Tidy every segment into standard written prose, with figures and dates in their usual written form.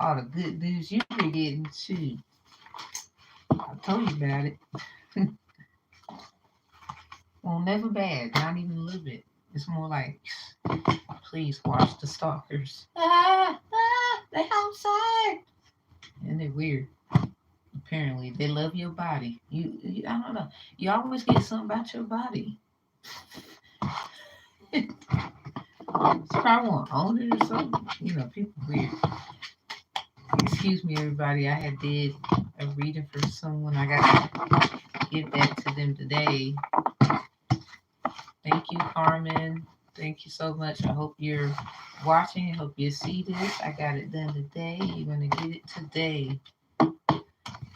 all the good news you be getting. Shoot, I told you about it. Well, never bad, not even a little bit. It's more like, please watch the stalkers. They outside. And they're weird. Apparently, they love your body. I don't know. You always get something about your body. It's probably want to own it or something. People weird. Excuse me, everybody. I had did a reading for someone. I got to give that to them today. Thank you, Carmen. Thank you so much. I hope you're watching. I hope you see this. I got it done today. You're gonna get it today.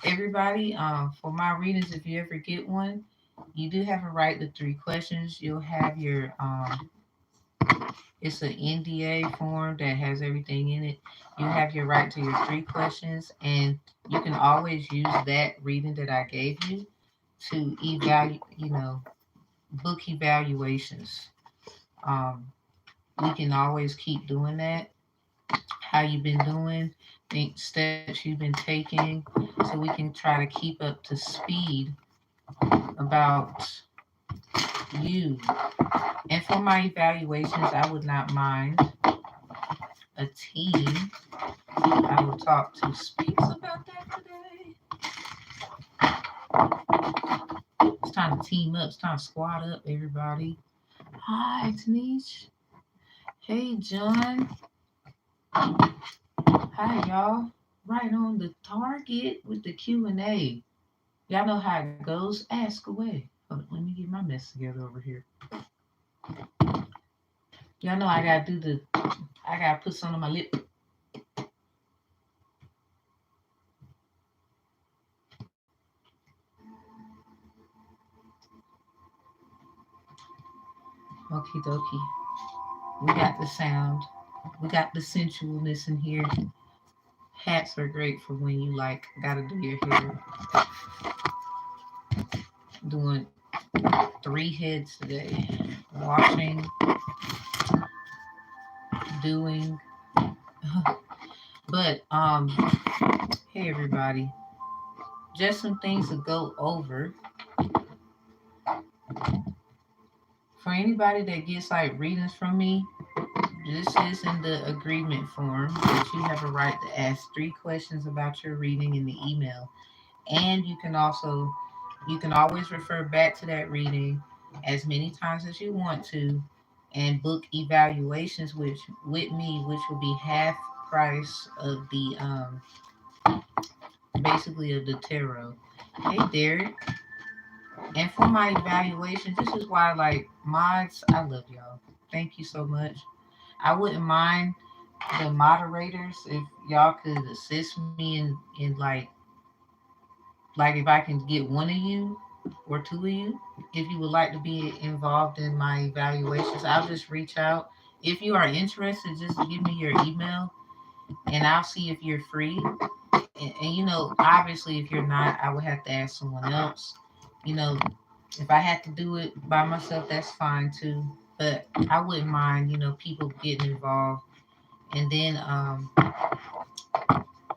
Everybody, for my readings, if you ever get one, you do have a right to 3 questions. You'll have your it's an NDA form that has everything in it. You have your right to your 3 questions, and you can always use that reading that I gave you to evaluate, book evaluations. We can always keep doing that. How you've been doing, think steps you've been taking, so we can try to keep up to speed about you. And for my evaluations, I would not mind a team. I will talk to Speaks about that today. It's time to team up. It's time to squad up, everybody. Hi, Tanish. Hey, John. Hi, y'all. Right on the target with the Q&A. Y'all know how it goes. Ask away. Hold on, let me get my mess together over here. Y'all know I gotta put some on my lip. Okie dokie. We got the sound. We got the sensualness in here. Hats are great for when you gotta do your hair. Doing 3 heads today. Washing, doing. But hey everybody. Just some things to go over. For anybody that gets readings from me, this is in the agreement form that you have a right to ask 3 questions about your reading in the email. And you can always refer back to that reading as many times as you want to and book evaluations with me, which will be half price of the basically of the tarot. Hey Derek. And for my evaluations, this is why mods, I love y'all. Thank you so much. I wouldn't mind the moderators if y'all could assist me in if I can get one of you or 2 of you, if you would like to be involved in my evaluations, I'll just reach out. If you are interested, just give me your email and I'll see if you're free. And obviously if you're not, I would have to ask someone else. If I had to do it by myself, that's fine too. But I wouldn't mind, people getting involved. And then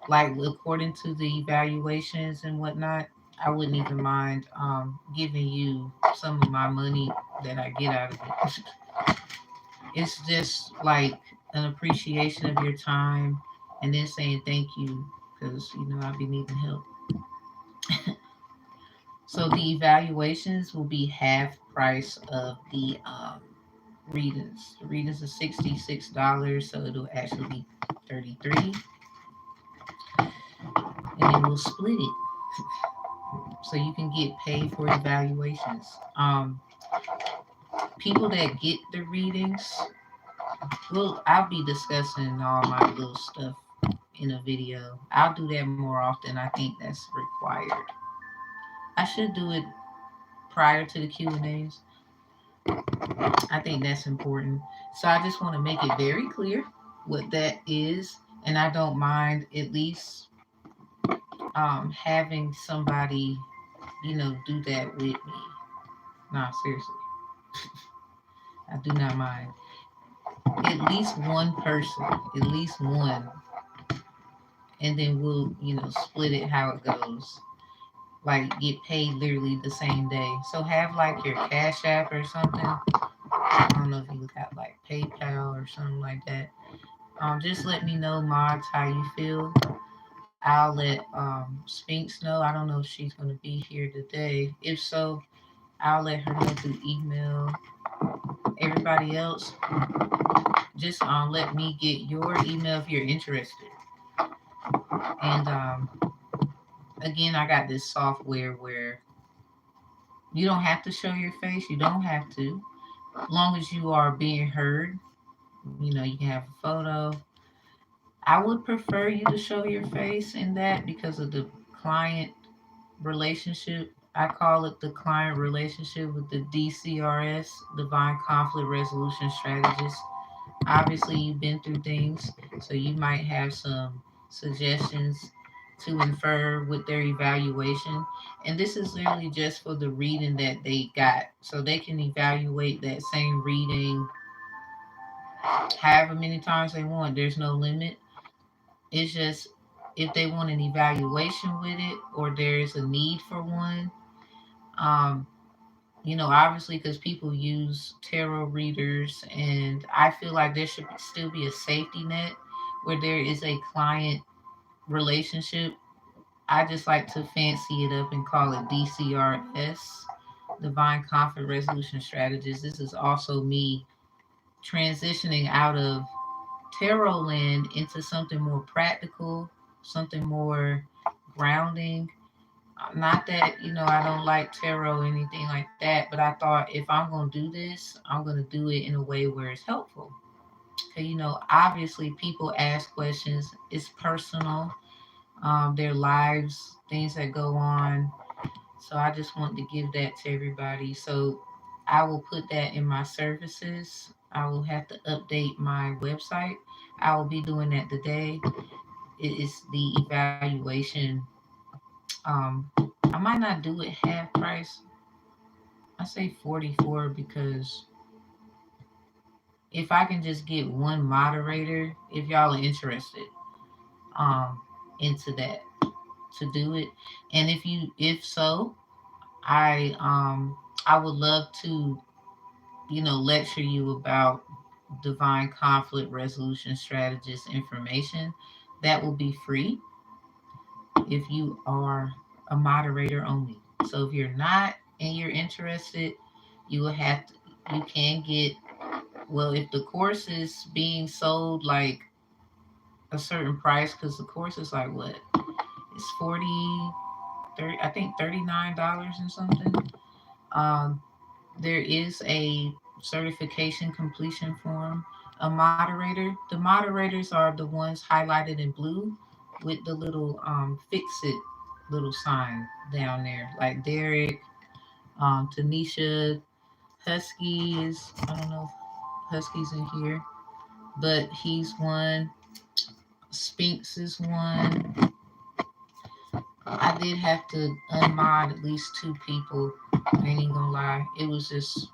according to the evaluations and whatnot, I wouldn't even mind giving you some of my money that I get out of it. It's just an appreciation of your time and then saying thank you because I'll be needing help. So the evaluations will be half price of the readings. The readings are $66, so it'll actually be $33, and then we'll split it so you can get paid for evaluations. People that get the readings, I'll be discussing all my little stuff in a video. I'll do that more often. I think that's required. I should do it prior to the Q&As. I think that's important. So I just want to make it very clear what that is, and I don't mind at least having somebody, do that with me. No, seriously. I do not mind. At least one person, at least one and then we'll, split it how it goes. Like get paid literally the same day. So have like your Cash App or something. I don't know if you got like PayPal or something like that. Just let me know, mods, how you feel. I'll let Sphinx know. I don't know if she's gonna be here today. If so, I'll let her know through email. Everybody else, just let me get your email if you're interested. And again, I got this software where you don't have to show your face. You don't have to, long as you are being heard. You can have a photo. I would prefer you to show your face in that because of the client relationship. I call it the client relationship with the DCRS, Divine Conflict Resolution Strategist. Obviously, you've been through things, so you might have some suggestions to infer with their evaluation. And this is literally just for the reading that they got. So they can evaluate that same reading however many times they want. There's no limit. It's just if they want an evaluation with it or there's a need for one, um, obviously because people use tarot readers, and I feel like there should still be a safety net where there is a client relationship. I just like to fancy it up and call it DCRS, Divine Conflict Resolution Strategist. This is also me transitioning out of tarot land into something more practical, something more grounding. Not that, I don't like tarot or anything like that, but I thought if I'm going to do this, I'm going to do it in a way where it's helpful. Because, obviously people ask questions, it's personal, their lives, things that go on. So I just want to give that to everybody. So I will put that in my services. I will have to update my website. I will be doing that today. It is the evaluation. Um, I might not do it half price. I say 44 because if I can just get one moderator, if y'all are interested, um, into that to do it, and if so, I would love to lecture you about divine conflict resolution strategist information. That will be free if you are a moderator only. So if you're not and you're interested, you will have to, you can get, well, if the course is being sold like a certain price, because the course is like what? It's 40, 30, I think $39 and something. Um, there is a certification completion form, a moderator. The moderators are the ones highlighted in blue with the little fix it little sign down there, like Derek, Tanisha, Husky is, I don't know if Husky's in here, but he's one. Sphinx is one. I did have to unmod at least two people. I ain't even gonna lie. It was just,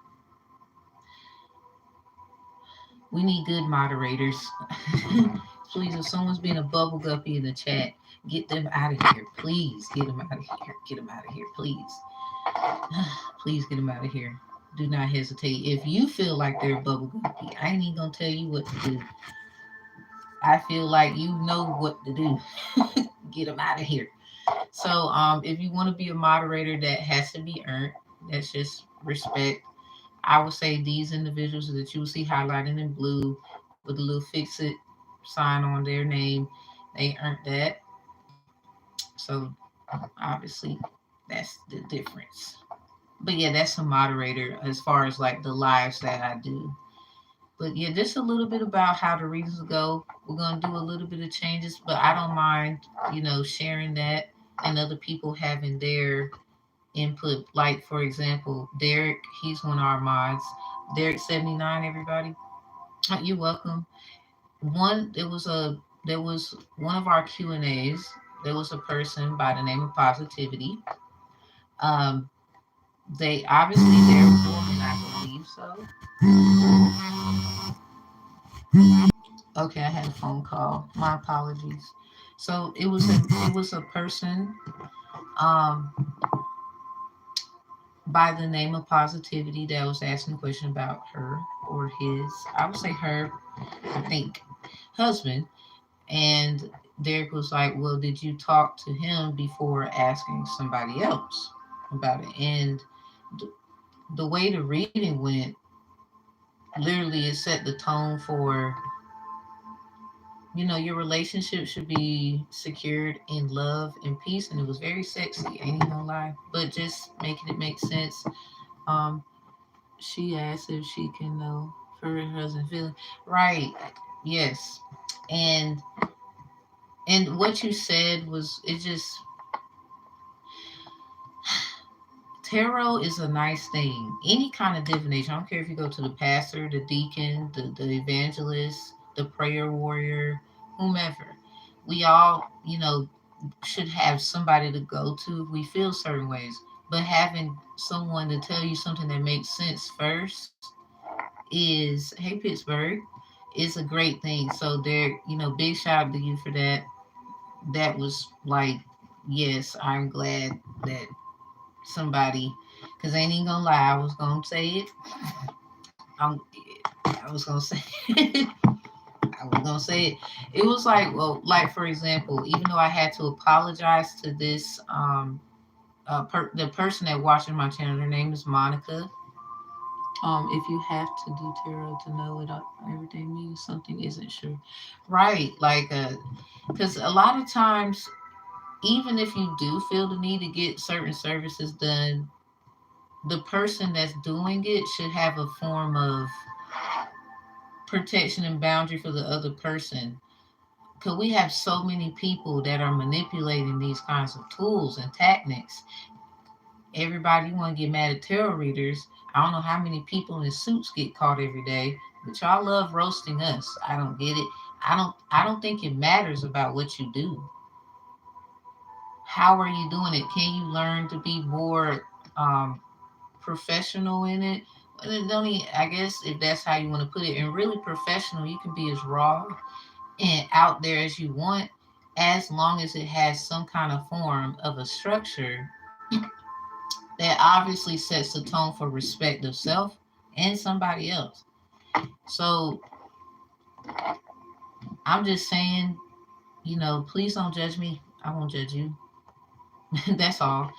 we need good moderators. Please, if someone's being a bubble guppy in the chat, get them out of here. Please get them out of here. Get them out of here, please. Please get them out of here. Do not hesitate. If you feel like they're a bubble guppy, I ain't even gonna tell you what to do. I feel like you know what to do. Get them out of here. So, if you want to be a moderator, that has to be earned. That's just respect. I would say these individuals that you will see highlighted in blue with a little fix it sign on their name, they earned that. So obviously that's the difference. But yeah, that's a moderator as far as like the lives that I do. But yeah, just a little bit about how the readings go. We're gonna do a little bit of changes, but I don't mind, sharing that and other people having their input. Like for example, Derek, he's one of our mods. Derek 79, everybody. You're welcome. One, there was one of our Q&As. There was a person by the name of Positivity. Um, they obviously they're a woman, I believe so. Okay, I had a phone call. My apologies. So it was a person um by the name of Positivity that was asking a question about her or his. I would say her, I think, husband. And Derek was like, well, did you talk to him before asking somebody else about it? And the way the reading went, literally, it set the tone for, your relationship should be secured in love and peace. And it was very sexy, ain't even gonna lie, but just making it make sense. Um, she asked if she can know for her husband feeling right. Yes. And what you said was, it just, tarot is a nice thing. Any kind of divination. I don't care if you go to the pastor, the deacon, the evangelist, the prayer warrior, whomever. We all, should have somebody to go to if we feel certain ways. But having someone to tell you something that makes sense first is, hey Pittsburgh, is a great thing. So there, big shout out to you for that. That was like, yes, I'm glad that somebody, because ain't even gonna lie, I was gonna say it. I'm, I was gonna say it. I was gonna say it. It was like, well, like for example, even though I had to apologize to this, the person that watches my channel, her name is Monica. If you have to do tarot to know it, everything means something isn't sure, right? Like, because a lot of times, even if you do feel the need to get certain services done, the person that's doing it should have a form of protection and boundary for the other person. Because we have so many people that are manipulating these kinds of tools and techniques. Everybody want to get mad at tarot readers. I don't know how many people in suits get caught every day, but y'all love roasting us. I don't get it. I don't think it matters about what you do. How are you doing it? Can you learn to be more professional in it? And don't even, I guess if that's how you want to put it, and really professional, you can be as raw and out there as you want, as long as it has some kind of form of a structure that obviously sets the tone for respect of self and somebody else. So I'm just saying, please don't judge me. I won't judge you. That's all.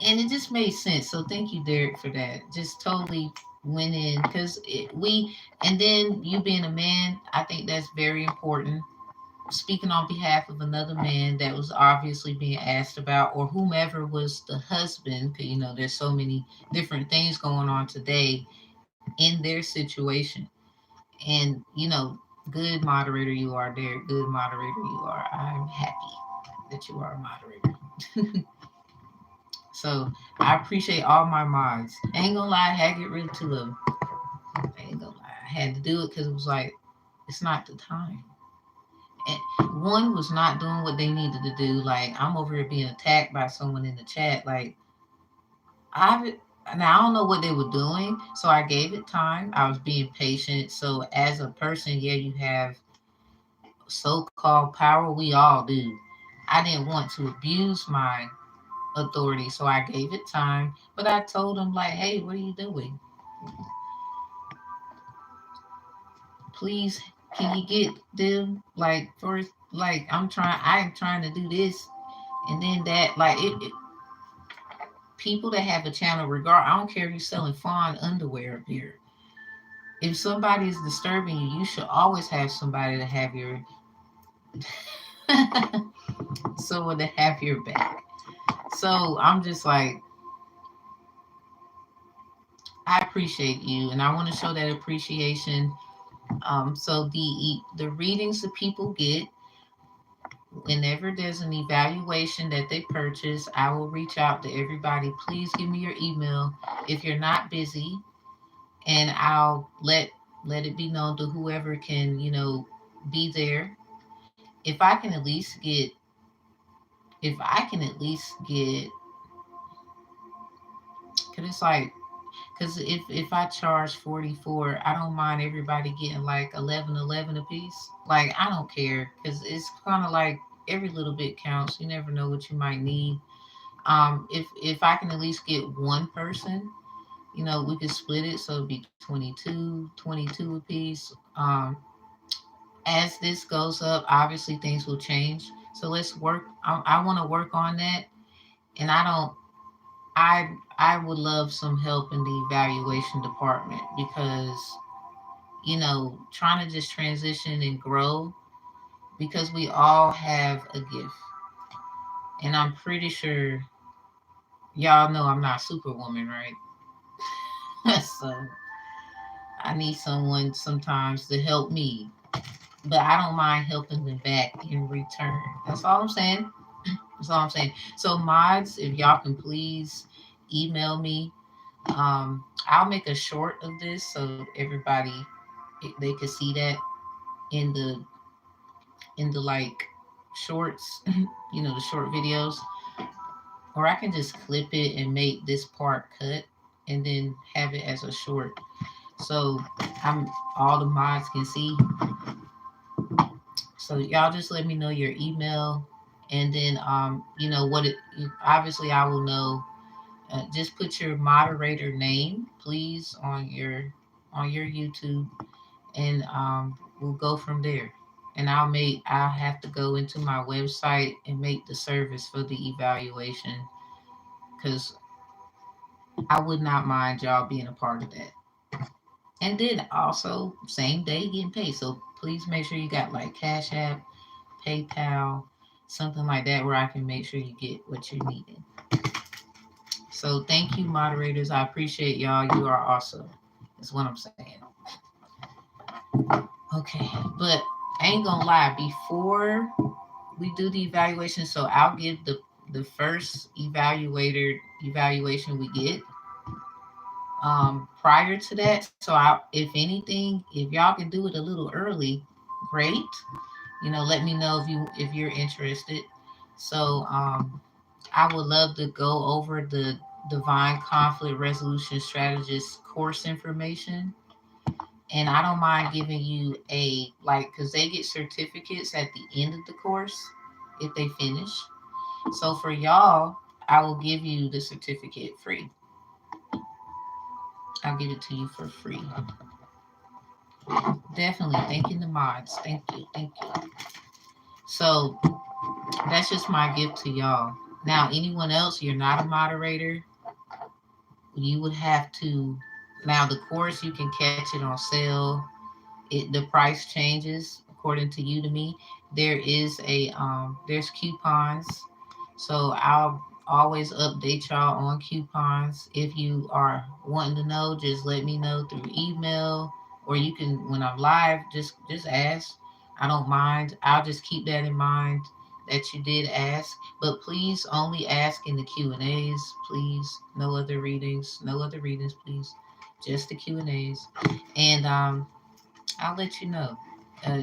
And it just made sense. So thank you, Derek, for that. Just totally went in because and then you being a man, I think that's very important. Speaking on behalf of another man that was obviously being asked about, or whomever was the husband, 'cause, there's so many different things going on today in their situation. And, good moderator you are, Derek. Good moderator you are. I'm happy that you are a moderator. So I appreciate all my mods. I ain't gonna lie, I had to get rid of two of them. I ain't gonna lie. I had to do it because it was like, it's not the time. And one was not doing what they needed to do. Like, I'm over here being attacked by someone in the chat. Like, I now I don't know what they were doing, so I gave it time. I was being patient. So as a person, yeah, you have so-called power. We all do. I didn't want to abuse my authority, so I gave it time. But I told them like, hey, what are you doing? Please, can you get them like first? Like I'm trying to do this, and then that like people that have a channel regard. I don't care if you're selling fawn underwear up here. If somebody is disturbing you, you should always have somebody to have your someone to have your back. So I'm just like, I appreciate you, and I want to show that appreciation. So the readings that people get whenever there's an evaluation that they purchase, I will reach out to everybody. Please give me your email if you're not busy, and I'll let it be known to whoever can be there. If I can at least get if I can at least get because it's like because if I charge 44, I don't mind everybody getting like 11 11 a piece. Like I don't care because it's kind of like every little bit counts. You never know what you might need. If I can at least get one person, we could split it so it'd be 22 apiece. As this goes up, obviously things will change. So let's work. I want to work on that, and I don't. I would love some help in the evaluation department because trying to just transition and grow because we all have a gift, and I'm pretty sure y'all know I'm not Superwoman, right? So I need someone sometimes to help me, but I don't mind helping them back in return. That's all I'm saying. That's all I'm saying. So mods, if y'all can please email me. I'll make a short of this so everybody they can see that in the like shorts, the short videos, or I can just clip it and make this part cut and then have it as a short. So I'm all the mods can see. So y'all just let me know your email, and then what it. Obviously, I will know. Just put your moderator name, please, on your YouTube, and we'll go from there. And I'll have to go into my website and make the service for the evaluation because I would not mind y'all being a part of that. And then also same day getting paid. So please make sure you got like Cash App, PayPal, something like that where I can make sure you get what you're needing. So thank you, moderators. I appreciate y'all. You are awesome. That's what I'm saying. Okay, but I ain't gonna lie. Before we do the evaluation, so I'll give the first evaluation we get. Prior to that, so if anything, if y'all can do it a little early, great. Let me know if you're interested. So I would love to go over the Divine Conflict Resolution Strategist course information. And I don't mind giving you because they get certificates at the end of the course if they finish. So for y'all, I will give you the certificate free. I'll give it to you for free. Definitely. Thanking the mods. Thank you. Thank you. So that's just my gift to y'all. Now, anyone else, you're not a moderator, you would have to. Now, the course, you can catch it on sale. The price changes according to Udemy. There's coupons, so I'll always update y'all on coupons. If you are wanting to know, just let me know through email, or you can when I'm live, just ask. I don't mind. I'll just keep that in mind that you did ask, but please only ask in the Q&As, please. No other readings, please. Just the Q&As, and I'll let you know. Uh,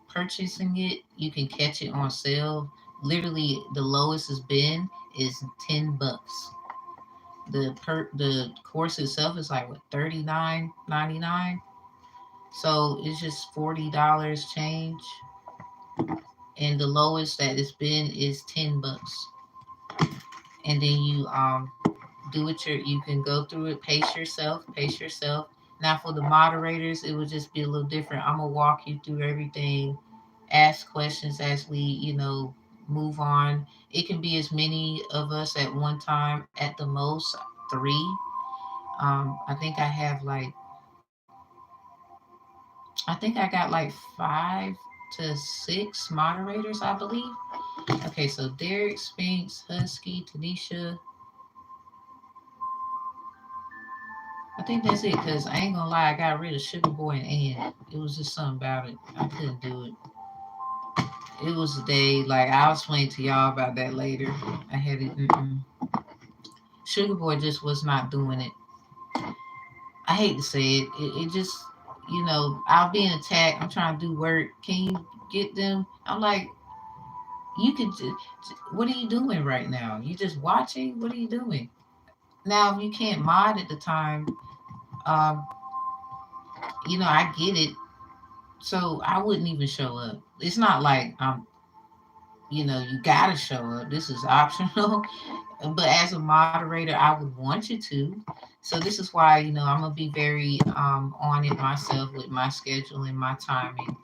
Purchasing it, you can catch it on sale. Literally, the lowest has been is $10. The course itself is like what 39.99. So it's just $40 change, and the lowest that it's been is $10. And then you can go through it, pace yourself. Now for the moderators, it will just be a little different. I'm gonna walk you through everything, ask questions as we move on. It can be as many of us at one time, at the most three. I think I got like 5 to 6 moderators, I believe. Okay, so Derek, Spinks, Husky, Tanisha, I think that's it because I ain't gonna lie, I got rid of Sugar Boy and Ann. It was just something about it. I couldn't do it. It was a day, like, I'll explain to y'all about that later. I had it. Sugar Boy just was not doing it. I hate to say it. It just, I'll be attacked. I'm trying to do work. Can you get them? I'm like, you could, what are you doing right now? You just watching? What are you doing? Now, if you can't mod at the time, um, I get it. So I wouldn't even show up. It's not like you gotta show up. This is optional. But as a moderator, I would want you to. So this is why, I'm gonna be very on it myself with my schedule and my timing.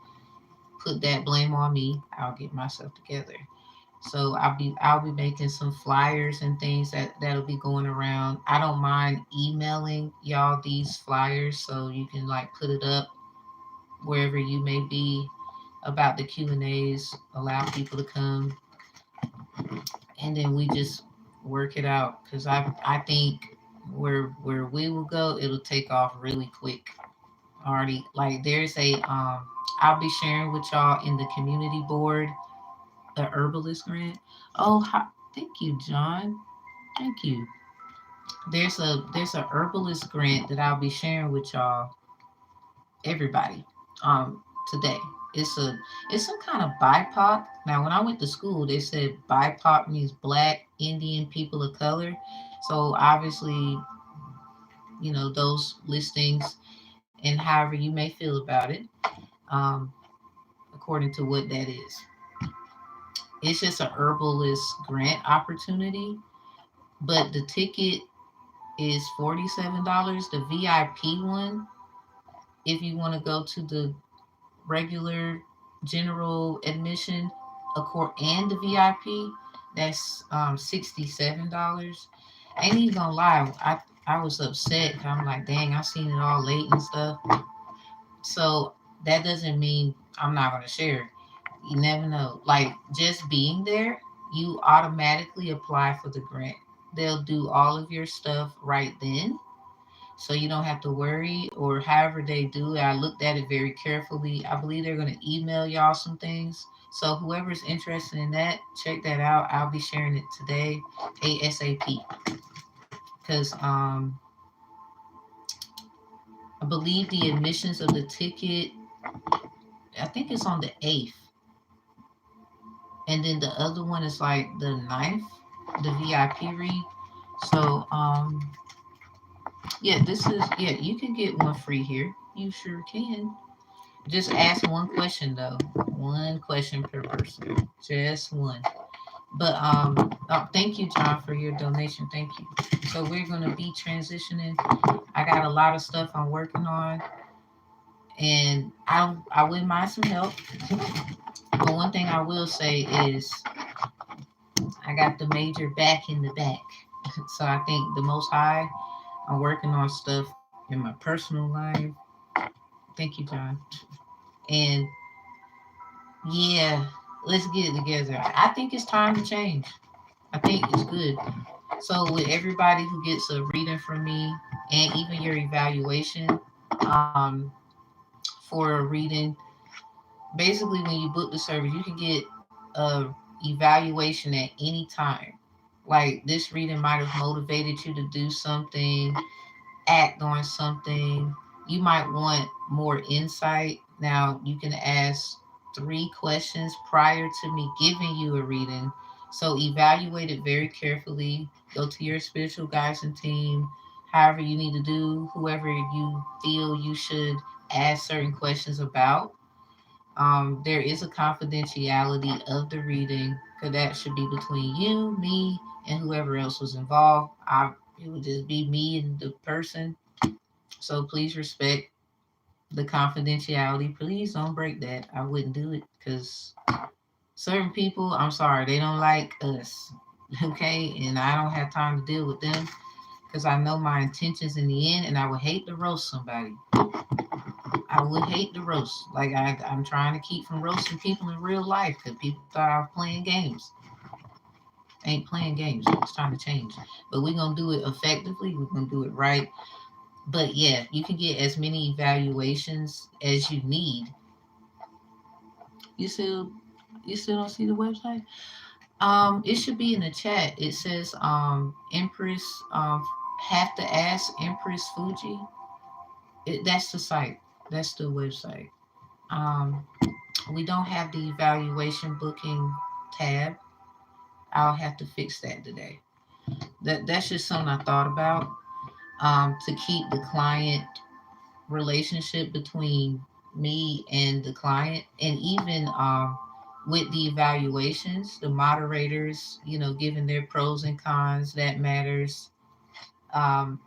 Put that blame on me. I'll get myself together. So I'll be making some flyers and things that'll be going around. I don't mind emailing y'all these flyers so you can like put it up wherever you may be about the Q&As, allow people to come, and then we just work it out because I think where we will go, it'll take off really quick. Already, like there's a I'll be sharing with y'all in the community board the herbalist grant. Oh, thank you, John. Thank you. There's a herbalist grant that I'll be sharing with y'all, everybody, today. It's a it's some kind of BIPOC. Now, when I went to school, they said BIPOC means Black, Indian, people of color. So obviously, those listings and however you may feel about it, um, according to what that is. It's just a herbalist grant opportunity, but the ticket is $47. The VIP one, if you want to go to the regular general admission and the VIP, that's $67. Ain't even gonna lie, I was upset. I'm like, dang, I seen it all late and stuff. So that doesn't mean I'm not gonna share. You never know. Like just being there, you automatically apply for the grant. They'll do all of your stuff right then, so you don't have to worry, or however they do it. I looked at it very carefully. I believe they're going to email y'all some things. So whoever's interested in that, check that out. I'll be sharing it today, ASAP, because I believe the admissions of the ticket, I think it's on the 8th, and then the other one is like the 9th, the VIP read. So yeah, you can get one free here. You sure can. Just ask one question though. One question per person. Just one. But thank you, John, for your donation. Thank you. So we're gonna be transitioning. I got a lot of stuff I'm working on, and I wouldn't mind some help. But one thing I will say is I got the major back in the back. So I think the Most High, I'm working on stuff in my personal life. Thank you, John. And yeah, let's get it together. I think it's time to change. I think it's good. So with everybody who gets a reading from me and even your evaluation, um, for a reading, basically when you book the service, you can get a evaluation at any time. Like this reading might have motivated you to do something, act on something. You might want more insight. Now, you can ask 3 questions prior to me giving you a reading. So, evaluate it very carefully. Go to your spiritual guides and team, however, you need to do, whoever you feel you should ask certain questions about. There is a confidentiality of the reading because that should be between you, me, and whoever else was involved. It would just be me and the person, so please respect the confidentiality. Please don't break that. I wouldn't do it because certain people, I'm sorry, they don't like us. Okay. And I don't have time to deal with them because I know my intentions in the end, and I would hate to roast somebody. I would hate to roast. Like I'm trying to keep from roasting people in real life because people thought I was playing games. Ain't playing games. It's time to change. But we're going to do it effectively. We're going to do it right. But yeah, you can get as many evaluations as you need. You still you still don't see the website? It should be in the chat. It says Empress have to ask Empress Fugi. That's the site. That's the website. Um, we don't have the evaluation booking tab. I'll have to fix that today. That's just something I thought about. To keep the client relationship between me and the client, and even with the evaluations, the moderators, giving their pros and cons, that matters. Um,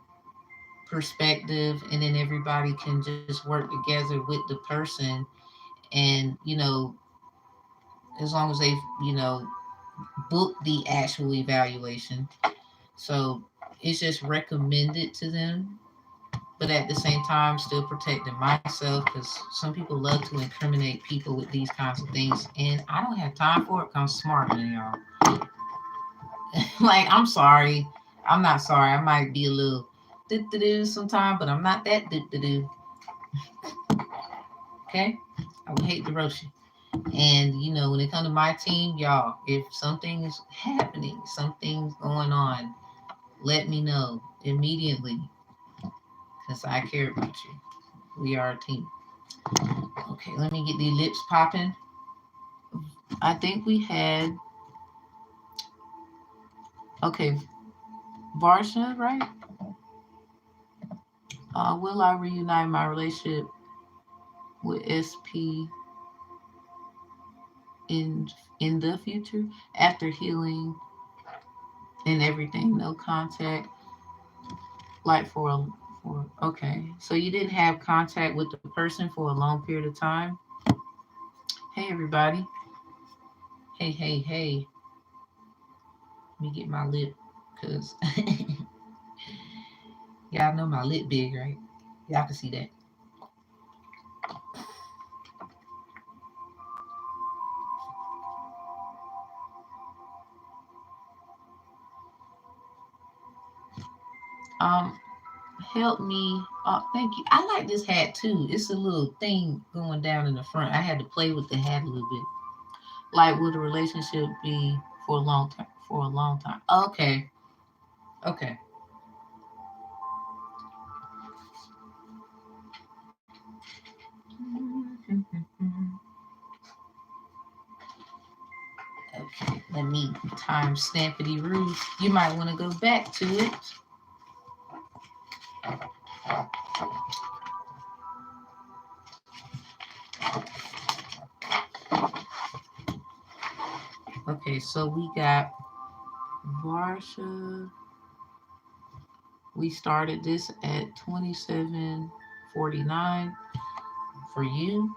Perspective, and then everybody can just work together with the person, and as long as they book the actual evaluation. So it's just recommended to them, but at the same time still protecting myself, because some people love to incriminate people with these kinds of things, and I don't have time for it because I'm smarter than y'all. Like, I'm sorry. I'm not sorry. I might be a little do sometime, but I'm not that do. Okay? I would hate to roast you. And when it comes to my team, y'all, if something's happening, something's going on, let me know immediately, because I care about you. We are a team. Okay, let me get these lips popping. I think we had, okay, Varsha, right? Will I reunite my relationship with SP in in the future after healing and everything? No contact, like for okay. So you didn't have contact with the person for a long period of time. Hey everybody. Hey, hey, hey. Let me get my lip, cause y'all know my lip big, right? Y'all can see that. Um, Help me. Thank you. I like this hat too. It's a little thing going down in the front. I had to play with the hat a little bit. Like, would a relationship be for a long time? For a long time. Okay. Okay. Okay. Let me time snappity roo. You might want to go back to it. Okay. So we got Varsha. We started this at 27:49 for you.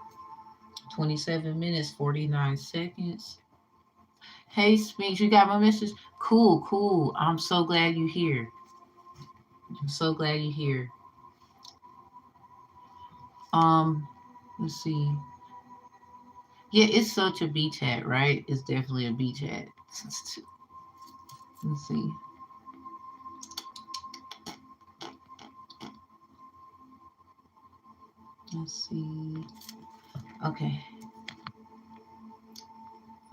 27 minutes, 49 seconds. Hey, Spinks, you got my message? Cool, cool. I'm so glad you're here. I'm so glad you're here. Um, let's see. Yeah, it's such a beach hat, right? It's definitely a beach hat. Let's see. Let's see. Okay.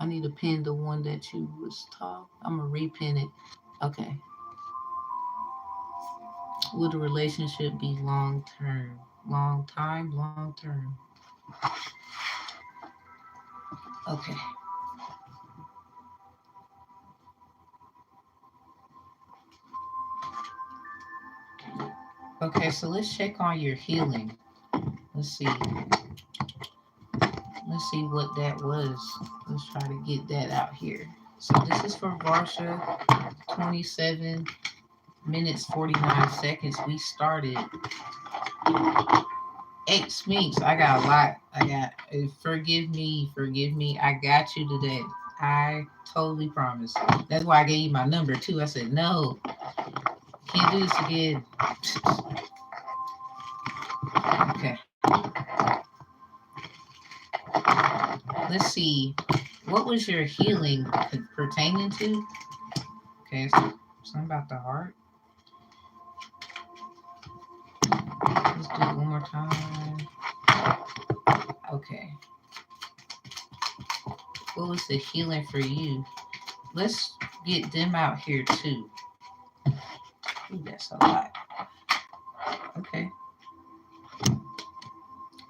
I need to pin the one that you was talking. I'm gonna repin it. Okay. Would a relationship be long term? Long time, long term. Okay. Okay, so let's check on your healing. Let's see. Let's see what that was. Let's try to get that out here. So this is for Varsha. 27 minutes 49 seconds. We started. 8 Sphinx. I got a lot. I got. Forgive me. Forgive me. I got you today. I totally promise. That's why I gave you my number too. I said no. Can't do this again. Okay. Let's see. What was your healing pertaining to? Okay, so something about the heart. Let's do it one more time. Okay. What was the healing for you? Let's get them out here too. Ooh, that's a lot. Okay.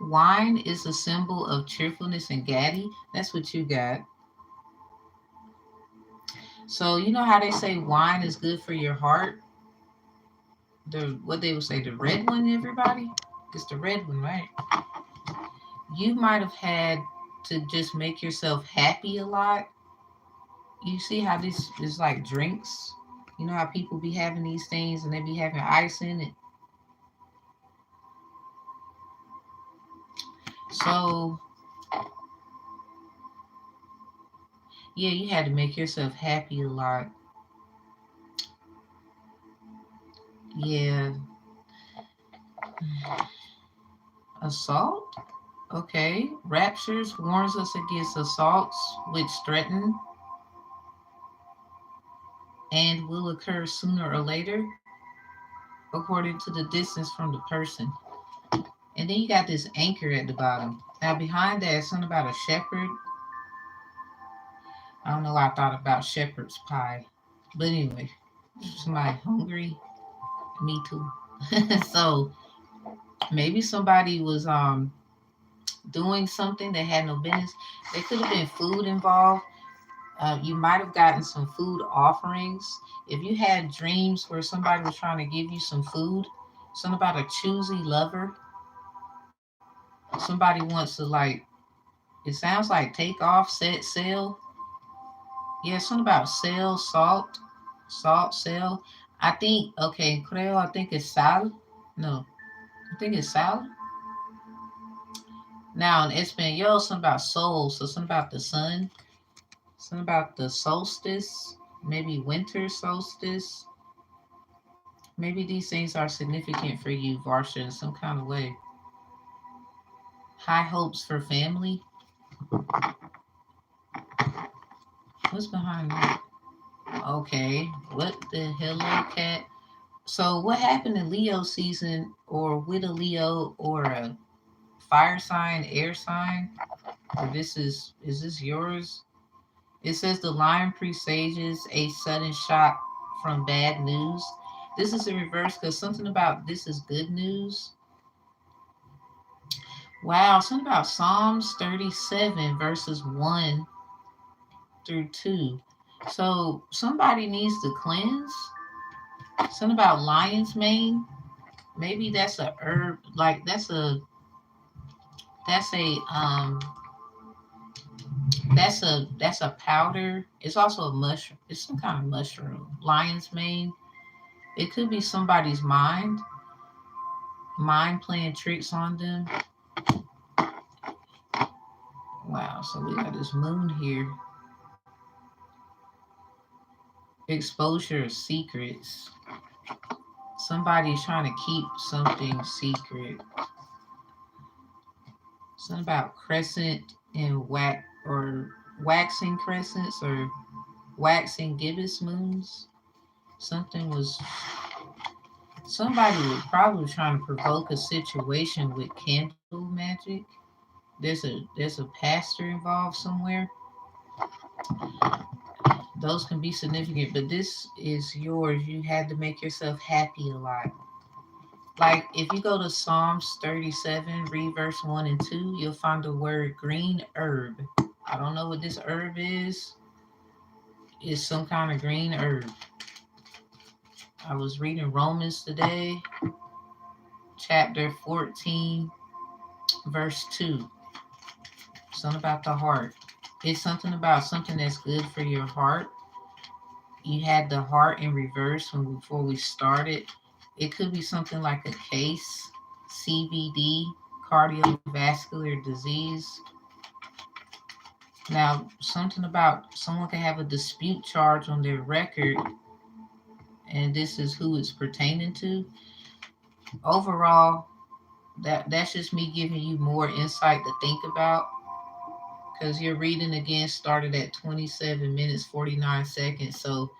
Wine is a symbol of cheerfulness and gaddy. That's what you got. So you know how they say wine is good for your heart? What they would say, the red one, everybody? It's the red one, right? You might have had to just make yourself happy a lot. You see how this is like drinks? You know how people be having these things and they be having ice in it? So, yeah, you had to make yourself happy a lot. Yeah. Assault? Okay. Raptures warns us against assaults which threaten and will occur sooner or later, according to the distance from the person. And then you got this anchor at the bottom. Now, behind that, something about a shepherd. I don't know why I thought about shepherd's pie. But anyway, somebody hungry? Me too. So maybe somebody was doing something that had no business. There could have been food involved. You might have gotten some food offerings. If you had dreams where somebody was trying to give you some food, something about a choosy lover, somebody wants to like, it sounds like take off, set sail. Yeah, something about sail, salt, sail. I think, okay, creo, I think it's sal. No, I think it's sal. Now in Espanol, something about soul, so something about the sun, something about the solstice, maybe winter solstice. Maybe these things are significant for you, Varsha, in some kind of way. High hopes for family. What's behind that? Okay, what the hello cat? So what happened in Leo season or with a Leo or a fire sign, air sign? Or this is this yours? It says the lion presages a sudden shock from bad news. This is in reverse because something about this is good news. Wow, something about Psalms 37 verses 1 through 2. So somebody needs to cleanse. Something about lion's mane. Maybe that's a herb, like that's a powder. It's also a mushroom. It's some kind of mushroom. Lion's mane. It could be somebody's mind playing tricks on them. Wow, so we got this moon here. Exposure of secrets. Somebody's trying to keep something secret. Something about crescent and waxing crescents or waxing gibbous moons. Something was Somebody was probably trying to provoke a situation with candle magic. There's a pastor involved somewhere. Those can be significant, but this is yours. You had to make yourself happy a lot. Like if you go to Psalms 37, read verse 1 and 2, you'll find the word green herb. I don't know what this herb is. It's some kind of green herb. I was reading Romans today, chapter 14, verse 2. Something about the heart. It's something about something that's good for your heart. You had the heart in reverse when before we started. It could be something like a case, CVD, cardiovascular disease. Now, something about someone can have a dispute charge on their record, and this is who it's pertaining to. Overall, that's just me giving you more insight to think about because your reading again started at 27 minutes 49 seconds. So,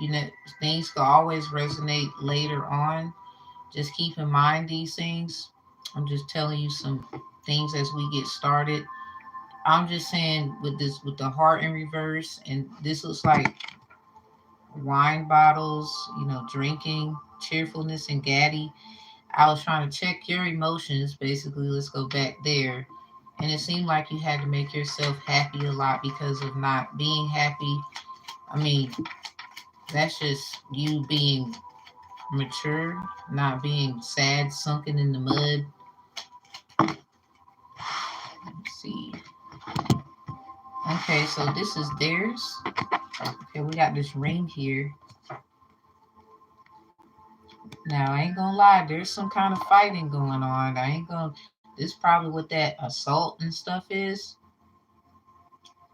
you know, things can always resonate later on. Just keep in mind these things. I'm just telling you some things as we get started. I'm just saying with this, with the heart in reverse, and this looks like wine bottles, drinking, cheerfulness, and gaddy. I was trying to check your emotions, basically. Let's go back there. And it seemed like you had to make yourself happy a lot because of not being happy. I mean, that's just you being mature, not being sad, sunken in the mud. Let's see. Okay, so this is theirs. Okay, we got this ring here. Now, I ain't gonna lie, there's some kind of fighting going on. I ain't gonna, this probably what that assault and stuff is.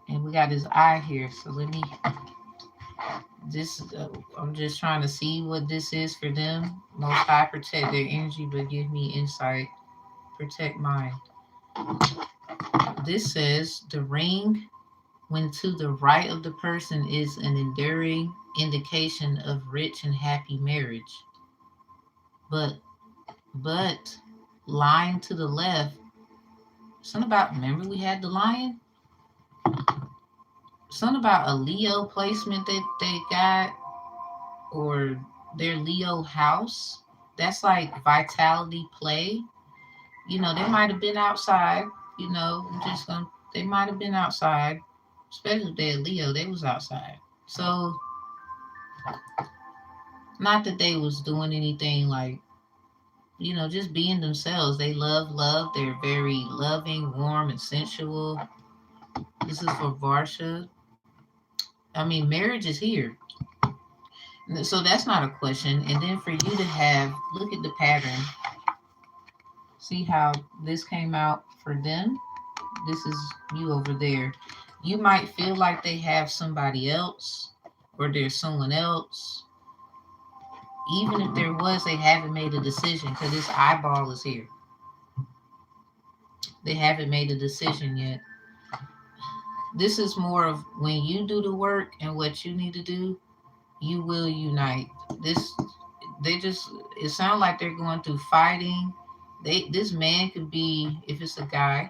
And we got his eye here. So let me, I'm just trying to see what this is for them. Most High, protect their energy, but give me insight. Protect mine. This says the ring, when to the right of the person, is an enduring indication of rich and happy marriage. But but lying to the left, something about, remember we had the lion? Something about a Leo placement that they got, or their Leo house. That's like vitality play. They might have been outside. I'm just gonna. They might have been outside, especially if they're Leo. They was outside. So not that they was doing anything like, just being themselves. They love love. They're very loving, warm, and sensual. This is for Varsha. I mean, marriage is here. So that's not a question. And then for you to have, look at the pattern. See how this came out for them? This is you over there. You might feel like they have somebody else or there's someone else. Even if there was, they haven't made a decision because this eyeball is here. They haven't made a decision yet. This is more of when you do the work and what you need to do, you will unite. This, it sounds like they're going through fighting. This man could be, if it's a guy,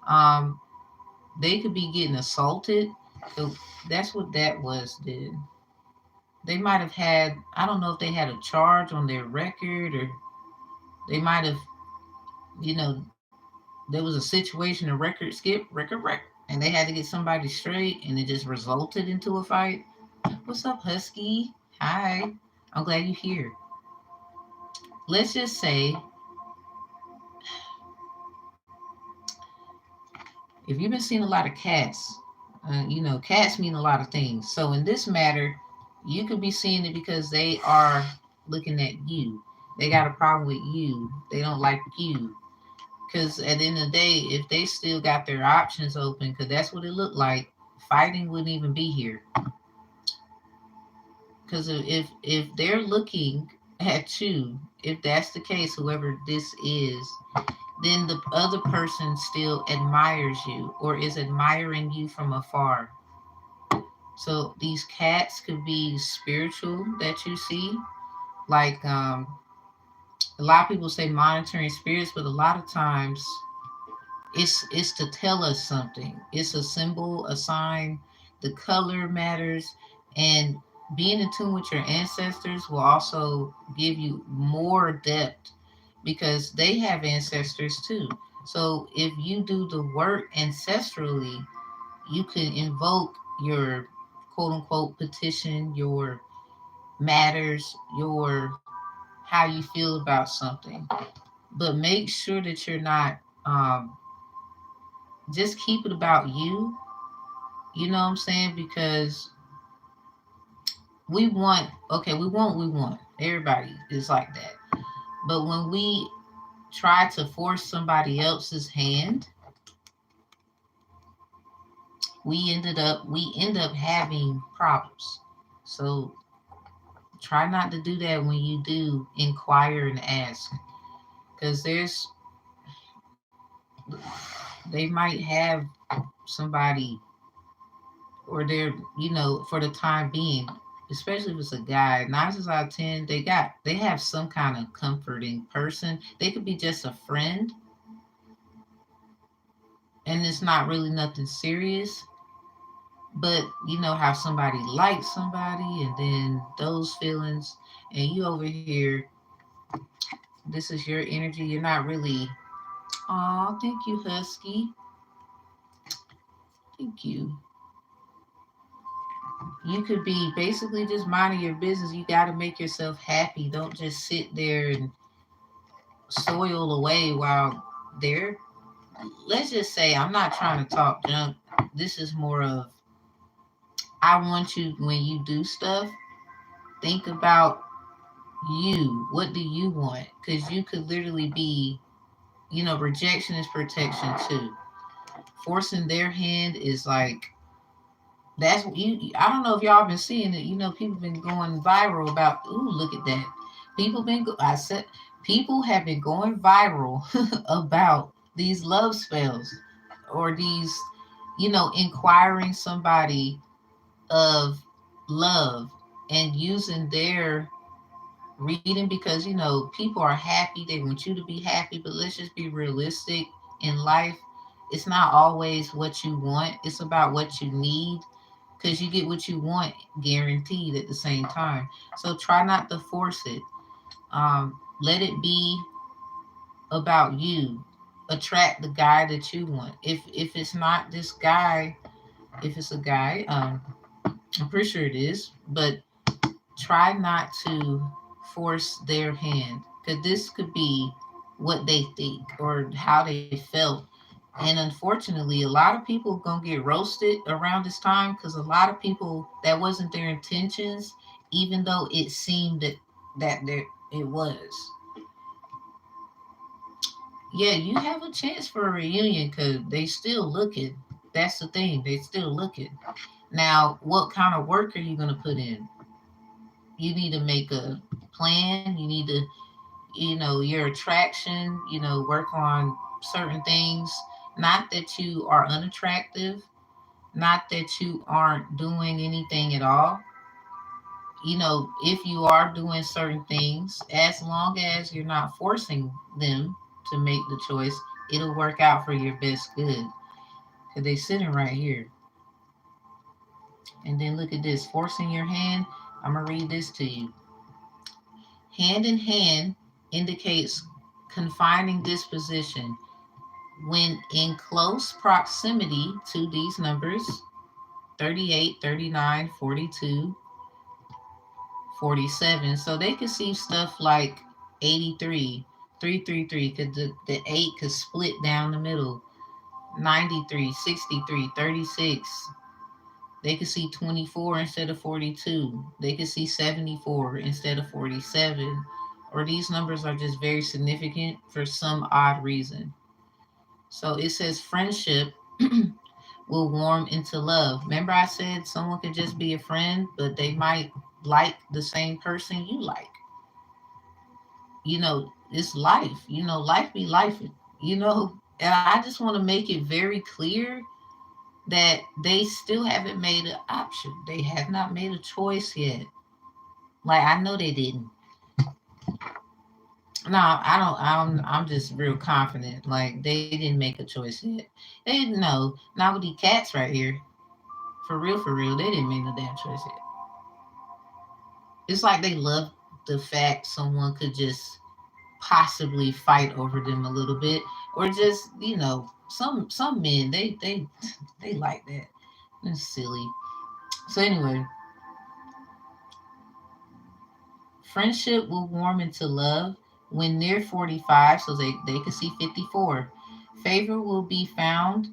um, they could be getting assaulted. So that's what that was, did. They might have had, I don't know if they had a charge on their record, or they might have, you know, there was a situation, a record skip, record, and they had to get somebody straight, and it just resulted into a fight. What's up, Husky? Hi. I'm glad you're here. Let's just say, if you've been seeing a lot of cats, cats mean a lot of things. So in this matter, you could be seeing it because they are looking at you. They got a problem with you. They don't like you. Because at the end of the day, if they still got their options open, because that's what it looked like, fighting wouldn't even be here. Because if they're looking at you, if that's the case, whoever this is, then the other person still admires you or is admiring you from afar. So these cats could be spiritual that you see, like a lot of people say monitoring spirits, but a lot of times it's to tell us something. It's a symbol, a sign. The color matters, and being in tune with your ancestors will also give you more depth because they have ancestors too. So if you do the work ancestrally, you can invoke your quote unquote petition, your matters, your how you feel about something. But make sure that you're not, just keep it about you. You know what I'm saying? Because we want. Everybody is like that. But when we try to force somebody else's hand, we end up having problems. So try not to do that when you do inquire and ask. Because they might have somebody, or they're, for the time being, especially if it's a guy, 9 times out of 10, they have some kind of comforting person. They could be just a friend, and it's not really nothing serious. But you know how somebody likes somebody, and then those feelings, and you over here, this is your energy. You're not really. Oh, thank you, Husky. Thank you. You could be basically just minding your business. You got to make yourself happy. Don't just sit there and soil away while they're. Let's just say, I'm not trying to talk junk. this is more of, I want you, when you do stuff, think about you. What do you want? Because you could literally be, rejection is protection too. Forcing their hand is like, that's what you, I don't know if y'all been seeing it. People been going viral about, ooh, look at that. I said, people have been going viral about these love spells, or these, inquiring somebody of love, and using their reading, because people are happy, they want you to be happy, but let's just be realistic. In life, it's not always what you want, it's about what you need, because you get what you want guaranteed at the same time. So try not to force it. Let it be about you. Attract the guy that you want. If it's not this guy, if it's a guy, I'm pretty sure it is, but try not to force their hand, because this could be what they think or how they felt. And unfortunately, a lot of people gonna get roasted around this time, because a lot of people, that wasn't their intentions, even though it seemed that there it was. Yeah, you have a chance for a reunion, because they still looking. That's the thing, they still looking. Now, what kind of work are you gonna put in? You need to make a plan. You need to, your attraction, work on certain things. Not that you are unattractive, not that you aren't doing anything at all. If you are doing certain things, as long as you're not forcing them to make the choice, it'll work out for your best good. Because they sitting right here. And then look at this, forcing your hand. I'm going to read this to you. Hand in hand indicates confining disposition. When in close proximity to these numbers, 38, 39, 42, 47. So they could see stuff like 83, 333, because the 8 could split down the middle, 93, 63, 36. They could see 24 instead of 42. They could see 74 instead of 47. Or these numbers are just very significant for some odd reason. So it says friendship will warm into love. Remember, I said someone could just be a friend, but they might like the same person you like. It's life. Life be life. And I just want to make it very clear that they still haven't made an option. They have not made a choice yet. Like, I know they didn't. No, I don't. I'm just real confident. Like, they didn't make a choice yet. They didn't know. Not with these cats right here. For real. They didn't make no damn choice yet. It's like they love the fact someone could just possibly fight over them a little bit, or just, some men, they like that. It's silly. So anyway, friendship will warm into love when near 45, so they can see 54. Favor will be found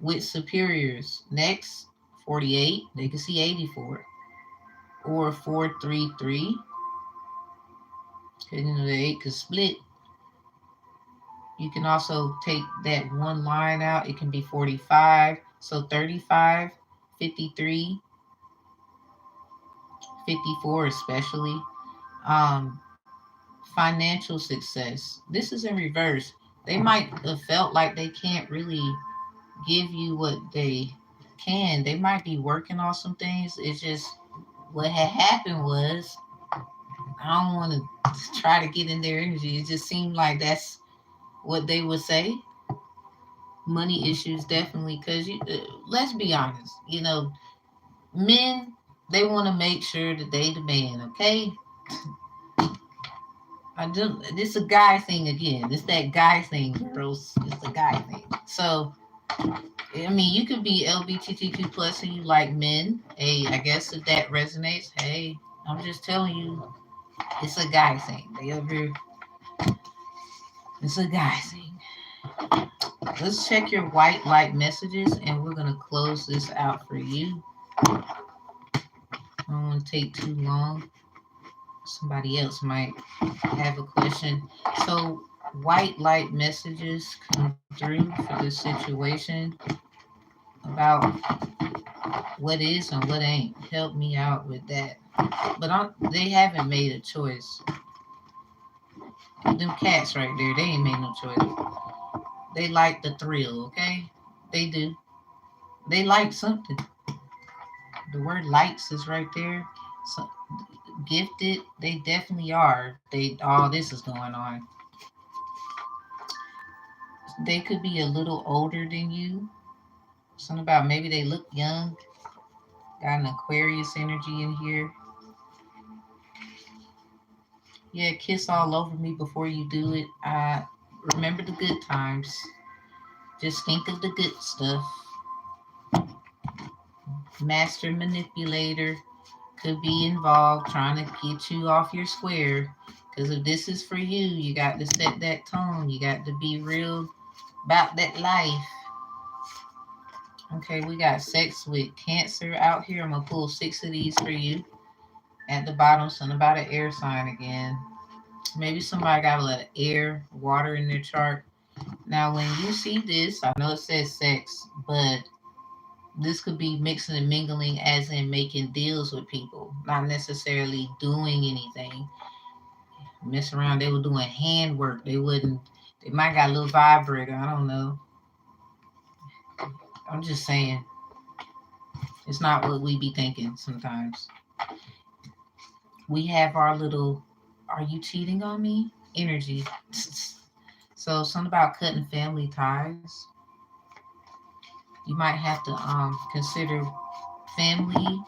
with superiors. Next, 48, they can see 84. Or 433, because the 8 could split. You can also take that one line out. It can be 45. So 35, 53, 54 especially. Um, Financial success. This is in reverse. They might have felt like they can't really give you what they can. They might be working on some things. It's just what had happened was, I don't want to try to get in their energy. It just seemed like that's what they would say. Money issues, definitely, because let's be honest, men, they want to make sure that they the man, okay? I do. This a guy thing again. It's that guy thing, girls. It's a guy thing. So I mean, you could be LGBTQ plus and you like men. Hey, I guess if that resonates, hey, I'm just telling you, it's a guy thing. It's a guy thing. Let's check your white light messages and we're going to close this out for you. I don't want to take too long. Somebody else might have a question. So, white light messages come through for this situation about what is and what ain't. Help me out with that. But they haven't made a choice. Them cats right there, they ain't made no choice. They like the thrill, okay? They do. They like something. The word likes is right there. So gifted, they definitely are. They all this is going on. They could be a little older than you. Something about maybe they look young. Got an Aquarius energy in here. Yeah, kiss all over me before you do it. Remember the good times. Just think of the good stuff. Master manipulator could be involved trying to get you off your square. Because if this is for you, you got to set that tone. You got to be real about that life. Okay, we got sex with Cancer out here. I'm going to pull 6 of these for you. At the bottom, something about an air sign again. Maybe somebody got a lot of air, water in their chart. Now, when you see this, I know it says sex, but this could be mixing and mingling, as in making deals with people, not necessarily doing anything. Mess around, they were doing handwork. They might got a little vibrator. I don't know. I'm just saying, it's not what we be thinking sometimes. We have our little, are you cheating on me? Energy. So, something about cutting family ties. You might have to consider family.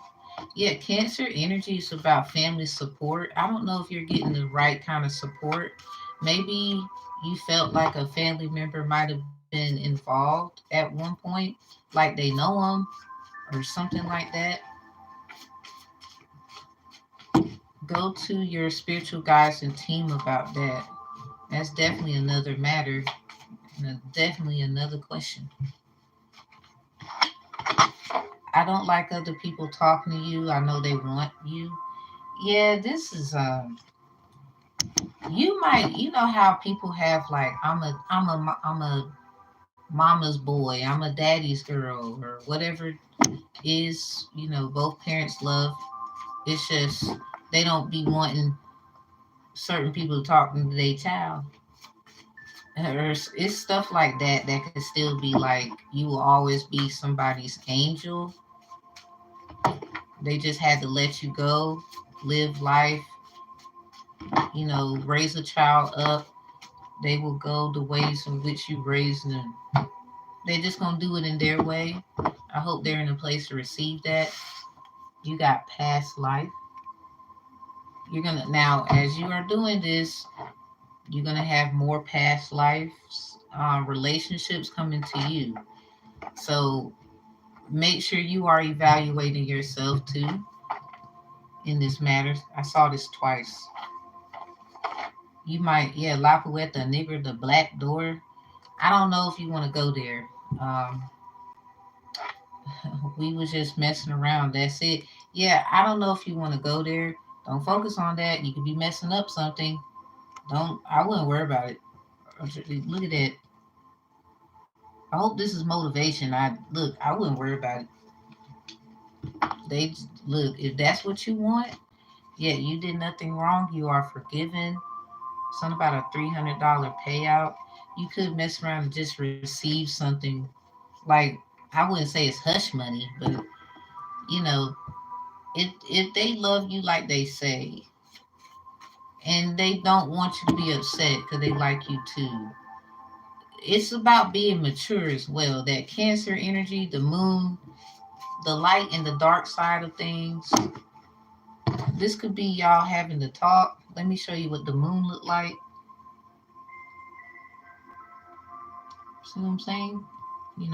Yeah, Cancer energy is about family support. I don't know if you're getting the right kind of support. Maybe you felt like a family member might have been involved at one point, like they know them or something like that. Go to your spiritual guides and team about that. That's definitely another matter, and definitely another question. I don't like other people talking to you. I know they want you. Yeah, this is you might, you know how people have like, I'm a mama's boy, I'm a daddy's girl, or whatever is, both parents love. It's just they don't be wanting certain people talking to their child. Or it's stuff like that that could still be like you will always be somebody's angel. They just had to let you go, live life, raise a child up. They will go the ways in which you raised them. They just gonna do it in their way. I hope they're in a place to receive that. You got past life. You're gonna now, as you are doing this, you're gonna have more past lives, relationships coming to you. So make sure you are evaluating yourself too in this matter. I saw this twice. You might, yeah, Lapouette, the nigger, the black door. I don't know if you want to go there. Um, we was just messing around. That's it. Yeah, I don't know if you want to go there. Don't focus on that. You could be messing up something. Don't. I wouldn't worry about it. Look at that. I hope this is motivation. I wouldn't worry about it. They look. If that's what you want, yeah, you did nothing wrong. You are forgiven. Something about a $300 payout. You could mess around and just receive something like, I wouldn't say it's hush money, but you know, if they love you like they say, and they don't want you to be upset because they like you too. It's about being mature as well. That Cancer energy, the moon, the light and the dark side of things. This could be y'all having to talk. Let me show you what the moon looked like. See what I'm saying?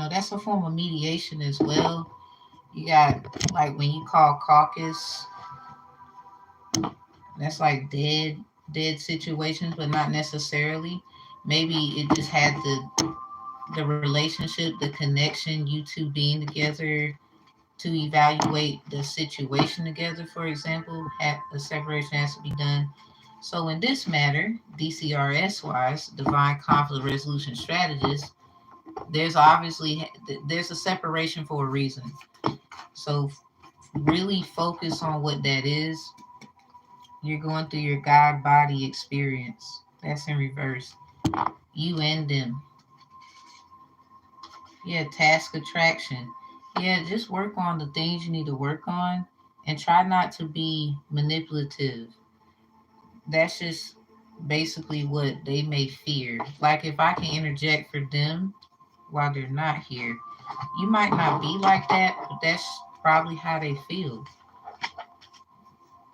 That's a form of mediation as well. You got like when you call caucus, that's like dead situations, but not necessarily. Maybe it just had to. the relationship, the connection, you two being together to evaluate the situation together, for example, a separation has to be done. So in this matter, DCRS wise, divine conflict resolution strategist, there's obviously there's a separation for a reason. So really focus on what that is. You're going through your God body experience. That's in reverse. You and them. Yeah, task attraction. Yeah, just work on the things you need to work on and try not to be manipulative. That's just basically what they may fear. Like if I can interject for them while they're not here, you might not be like that, but that's probably how they feel.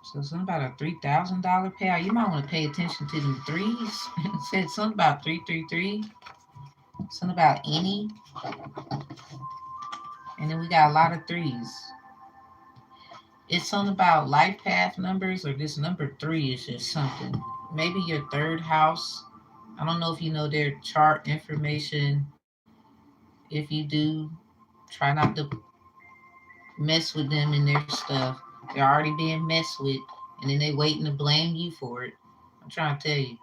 So something about a $3,000 payout. You might want to pay attention to them threes. It said something about 333. Something about any. And then we got a lot of threes. It's something about life path numbers, or this number three is just something. Maybe your third house. I don't know if you know their chart information. If you do, try not to mess with them and their stuff. They're already being messed with, and then they waiting to blame you for it. I'm trying to tell you.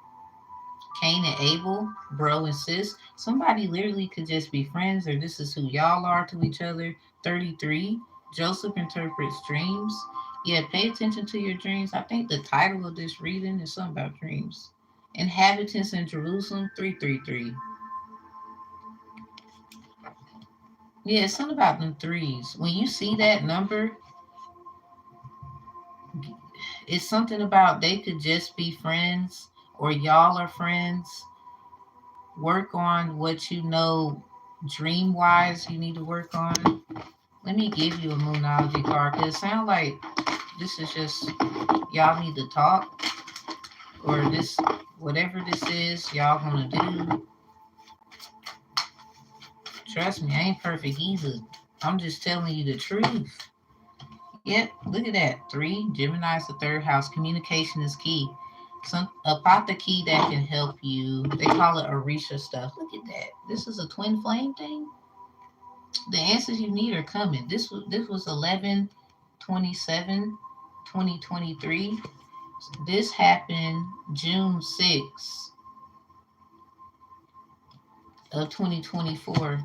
Cain and Abel, bro and sis. Somebody literally could just be friends, or this is who y'all are to each other. 33. Joseph interprets dreams. Yeah, pay attention to your dreams. I think the title of this reading is something about dreams. Inhabitants in Jerusalem, 333. Yeah, it's something about them threes. When you see that number, it's something about they could just be friends, or y'all are friends. Work on what you know dream wise you need to work on. Let me give you a moonology card because it sounds like this is just y'all need to talk, or this, whatever this is y'all gonna do. Trust me, I ain't perfect either. I'm just telling you the truth. Yep, look at that. Three, Gemini is the third house. Communication is key. Some about the key that can help you. They call it Orisha stuff. Look at that. This is a twin flame thing. The answers you need are coming. This was 11/27, 2023. This happened June 6th of 2024.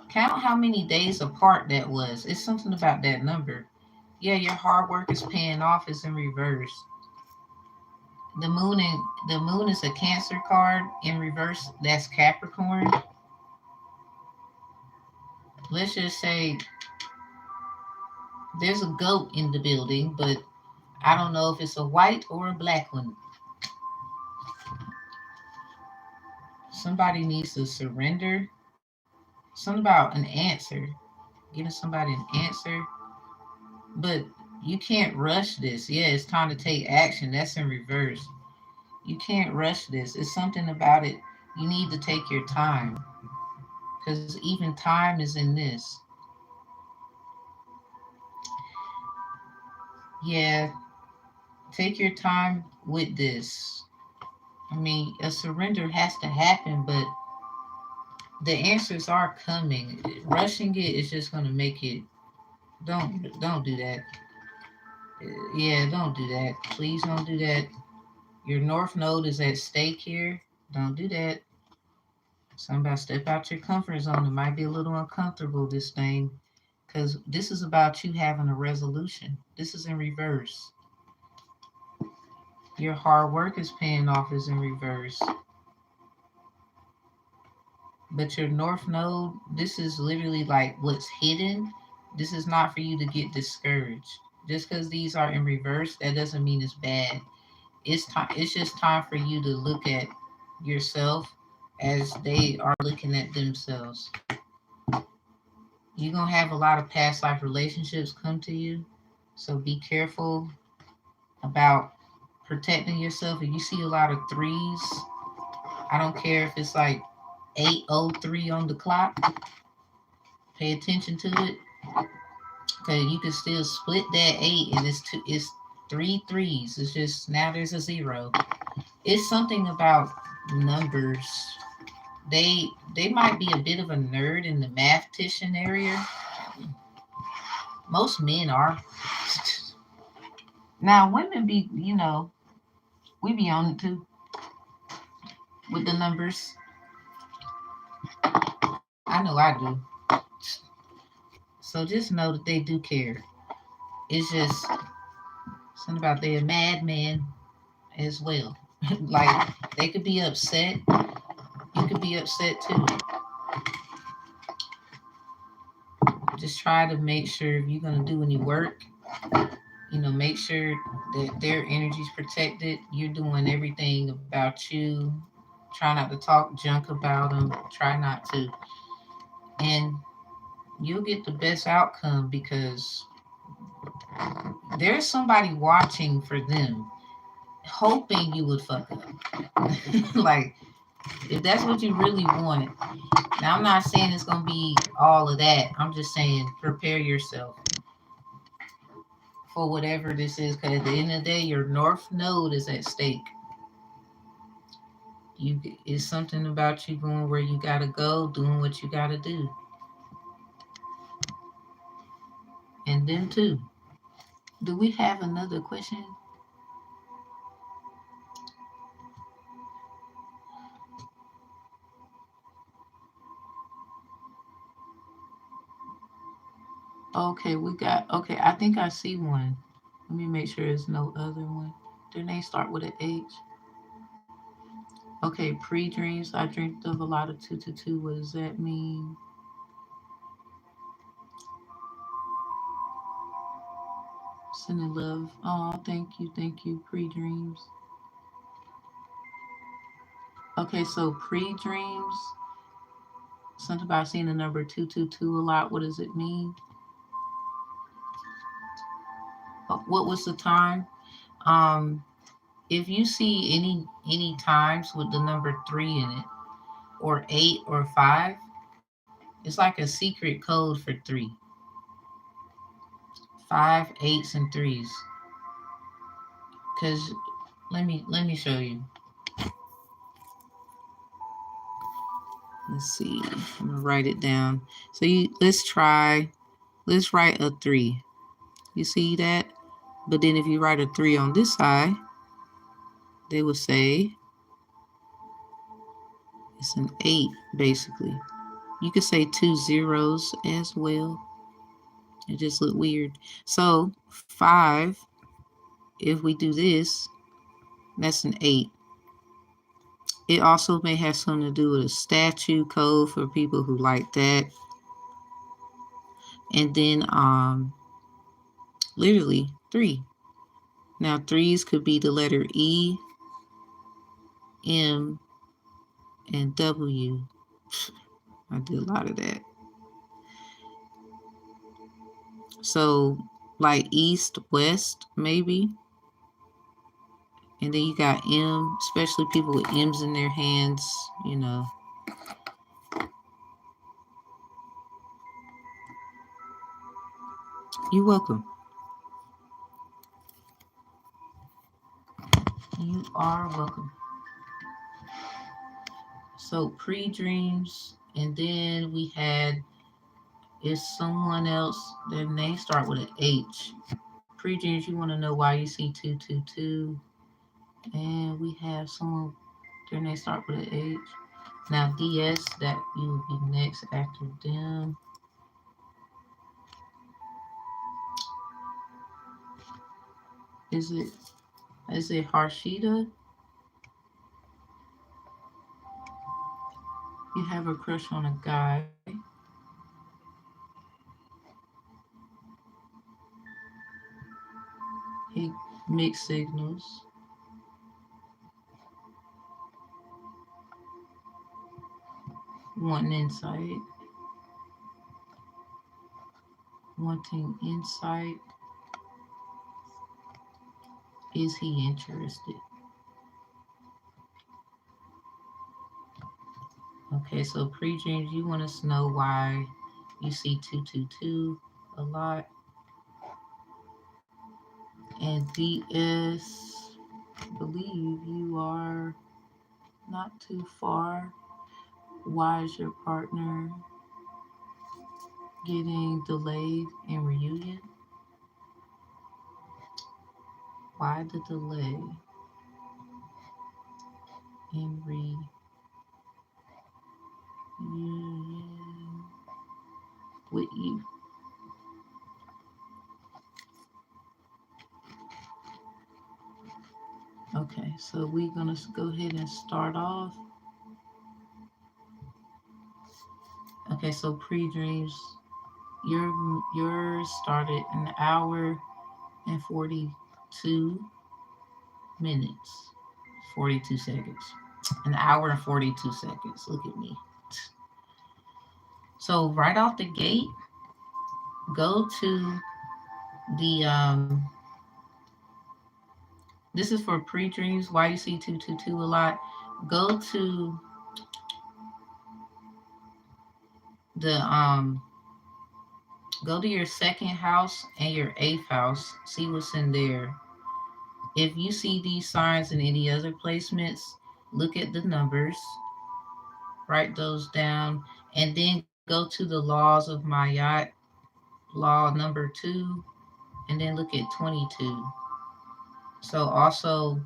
Count how many days apart that was. It's something about that number. Yeah, your hard work is paying off. Is in reverse. The moon is a Cancer card in reverse. That's Capricorn. Let's just say there's a goat in the building, but I don't know if it's a white or a black one. Somebody needs to surrender. Something about an answer. Giving somebody an answer. But you can't rush this. Yeah, it's time to take action. That's in reverse. You can't rush this. It's something about it. You need to take your time. Because even time is in this. Yeah, take your time with this. I mean, a surrender has to happen, but the answers are coming. Rushing it is just going to make it. Don't do that. Yeah, don't do that. Please don't do that. Your north node is at stake here. Don't do that. Somebody step out your comfort zone. It might be a little uncomfortable, this thing, because this is about you having a resolution. This is in reverse. Your hard work is paying off is in reverse. But your north node, this is literally like what's hidden. This is not for you to get discouraged. Just because these are in reverse, that doesn't mean it's bad. It's time. It's just time for you to look at yourself as they are looking at themselves. You're gonna have a lot of past life relationships come to you, so be careful about protecting yourself. If you see a lot of threes, I don't care if it's like 8:03 on the clock. Pay attention to it, because you can still split that eight, and it's three threes. It's just now there's a zero. It's something about numbers. they might be a bit of a nerd in the mathematician area. Most men are. Now women be, we be on it too with the numbers. I know I do. So just know that they do care. It's just something about they're a madman as well. Like they could be upset. You could be upset too. Just try to make sure if you're gonna do any work, make sure that their energy's protected. You're doing everything about you. Try not to talk junk about them. Try not to, and you'll get the best outcome because there's somebody watching for them, hoping you would fuck up. Like if that's what you really want. Now I'm not saying it's gonna be all of that. I'm just saying prepare yourself for whatever this is, because at the end of the day, your north node is at stake. You It's something about you going where you gotta go, doing what you gotta do, and then too. Do we have another question? Okay, we got. Okay, I think I see one. Let me make sure there's no other one. Their name start with an H. Okay, pre-dreams. I dreamed of a lot of 222. What does that mean? Sending love. Oh, thank you. Pre-dreams. Okay, so pre-dreams. Something about seeing the number 222 a lot. What does it mean? What was the time? Um, if you see any times with the number 3 in it, or 8 or 5, it's like a secret code for 3. 5, 8s, and 3s. Cause let me show you. Let's see. I'm gonna write it down. So let's write a 3. You see that? But then if you write a 3 on this side, they will say it's an 8 basically. You could say 2 zeros as well. It just look weird. So 5, if we do this, that's an 8. It also may have something to do with a statue code for people who like that. And then literally 3. Now threes could be the letter E, M, and W. I did a lot of that. So like east, west, maybe. And then you got M, especially people with M's in their hands. You're welcome. You are welcome. So pre-dreams, and then we had is someone else. Their name start with an H. Pre-dreams, you want to know why you see 222, and we have someone. Their name start with an H. Now DS, that you will be next after them. Is it Harshita? You have a crush on a guy. He mixed signals. Wanting insight. Wanting insight. Is he interested? Okay, so pre-dreams, you want us to know why you see 222 a lot. And DS, I believe you are not too far. Why is your partner getting delayed in reunion? Why the delay in reunion with you? Okay, so we're gonna go ahead and start off. Okay, so pre-dreams, yours started an hour and 42 minutes, 42 seconds. An hour and 42 seconds. Look at me. So right off the gate, go to the this is for pre-dreams. Why you see 222 a lot? Go to the go to your second house and your eighth house. See what's in there. If you see these signs in any other placements, look at the numbers, write those down, and then go to the laws of Mayat, law number 2, and then look at 22. So also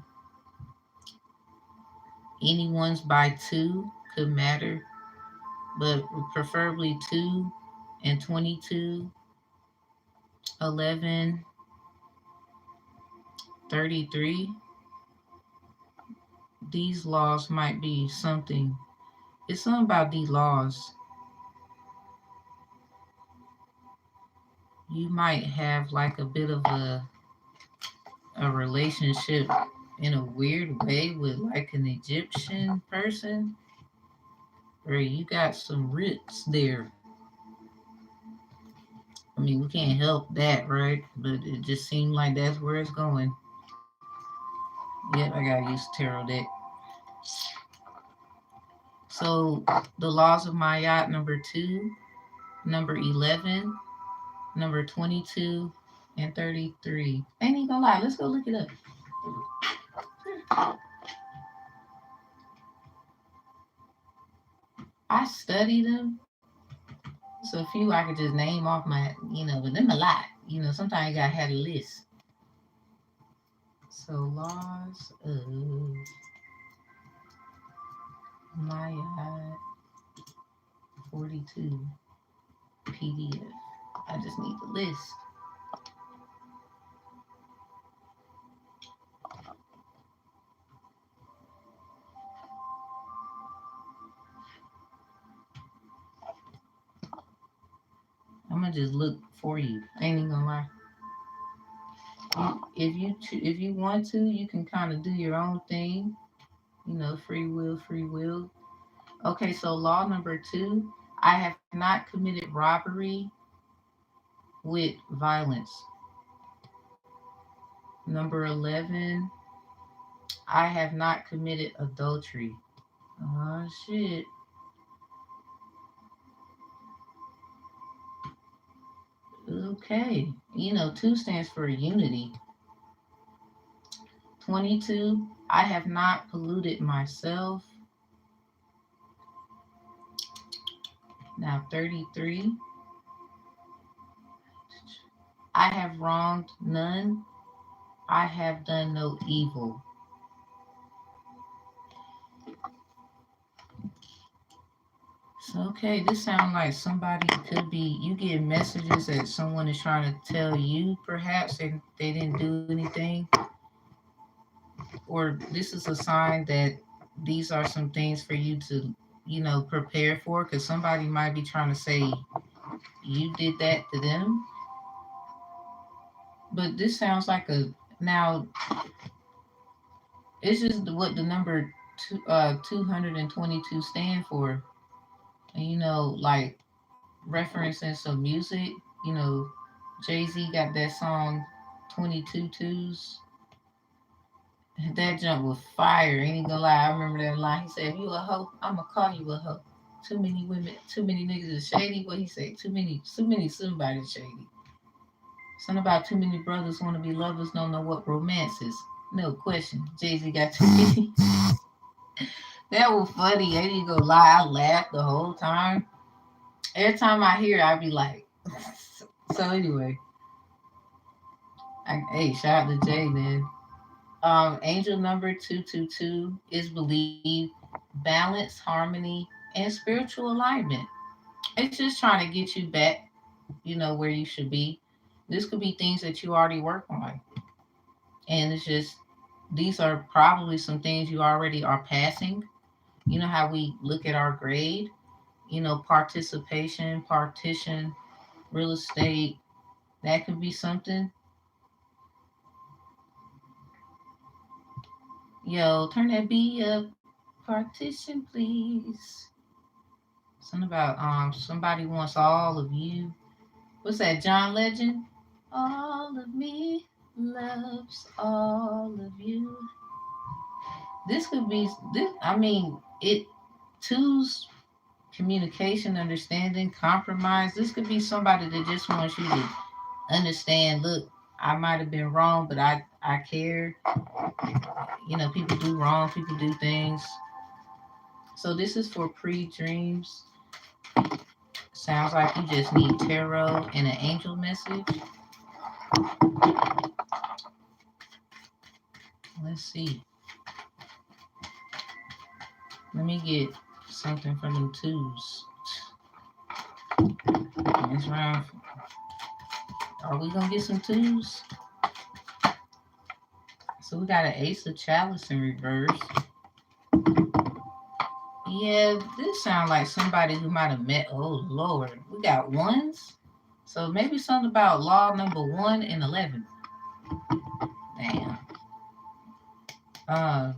any ones by 2 could matter, but preferably 2 and 22, 11, 33. These laws might be something. It's something about these laws. You might have like a bit of a relationship in a weird way with like an Egyptian person, where you got some roots there. I mean, we can't help that, right? But it just seemed like that's where it's going. Yep, I gotta use tarot deck. So the laws of Mayat number 2, number 11, number 22, and 33. Ain't even gonna lie, let's go look it up. I studied them. So a few I could just name off my, but them a lot. Sometimes you gotta have a list. So laws of Maya 42 PDF. I just need the list. I'm gonna just look for you. Ain't even gonna lie. If you want to, you can kind of do your own thing. Free will, free will. Okay, so law number 2, I have not committed robbery with violence. Number 11, I have not committed adultery. Oh shit. Okay. 2 stands for unity. 22, I have not polluted myself. Now 33, I have wronged none. I have done no evil. So, okay, this sounds like somebody could be, you get messages that someone is trying to tell you, perhaps, they didn't do anything. Or this is a sign that these are some things for you to, prepare for, because somebody might be trying to say you did that to them. But this sounds like now, it's just what the number 222 stand for. And, like referencing some music, you know, Jay-Z got that song 22 Twos. That jump was fire. Ain't gonna lie. I remember that line. He said, if you a hoe, I'ma call you a hoe. Too many women, too many niggas is shady. What he say? Too many somebody's shady. Something about too many brothers want to be lovers, don't know what romance is. No question. Jay-Z got too many That was funny. I ain't gonna lie. I laughed the whole time. Every time I hear it, I be like, so anyway, hey, shout out to Jay, man. Angel number 222 is believed balance, harmony, and spiritual alignment. It's just trying to get you back, where you should be. This could be things that you already work on. And it's just, these are probably some things you already are passing. You know how we look at our grade, participation, partition, real estate. That could be something. Yo, turn that B up. Partition, please. Something about somebody wants all of you. What's that, John Legend? All of me loves all of you. This could be this. I mean, it two's communication, understanding, compromise. This could be somebody that just wants you to understand. Look, I might have been wrong, but I care. People do wrong. People do things. So this is for pre-dreams. Sounds like you just need tarot and an angel message. Let's see. Let me get something from them twos. Next round. Are we gonna get some twos? So we got an ace of chalice in reverse. Yeah, this sounds like somebody who might have met. Oh Lord, we got ones. So maybe something about law number 1 and 11. Damn. Uh,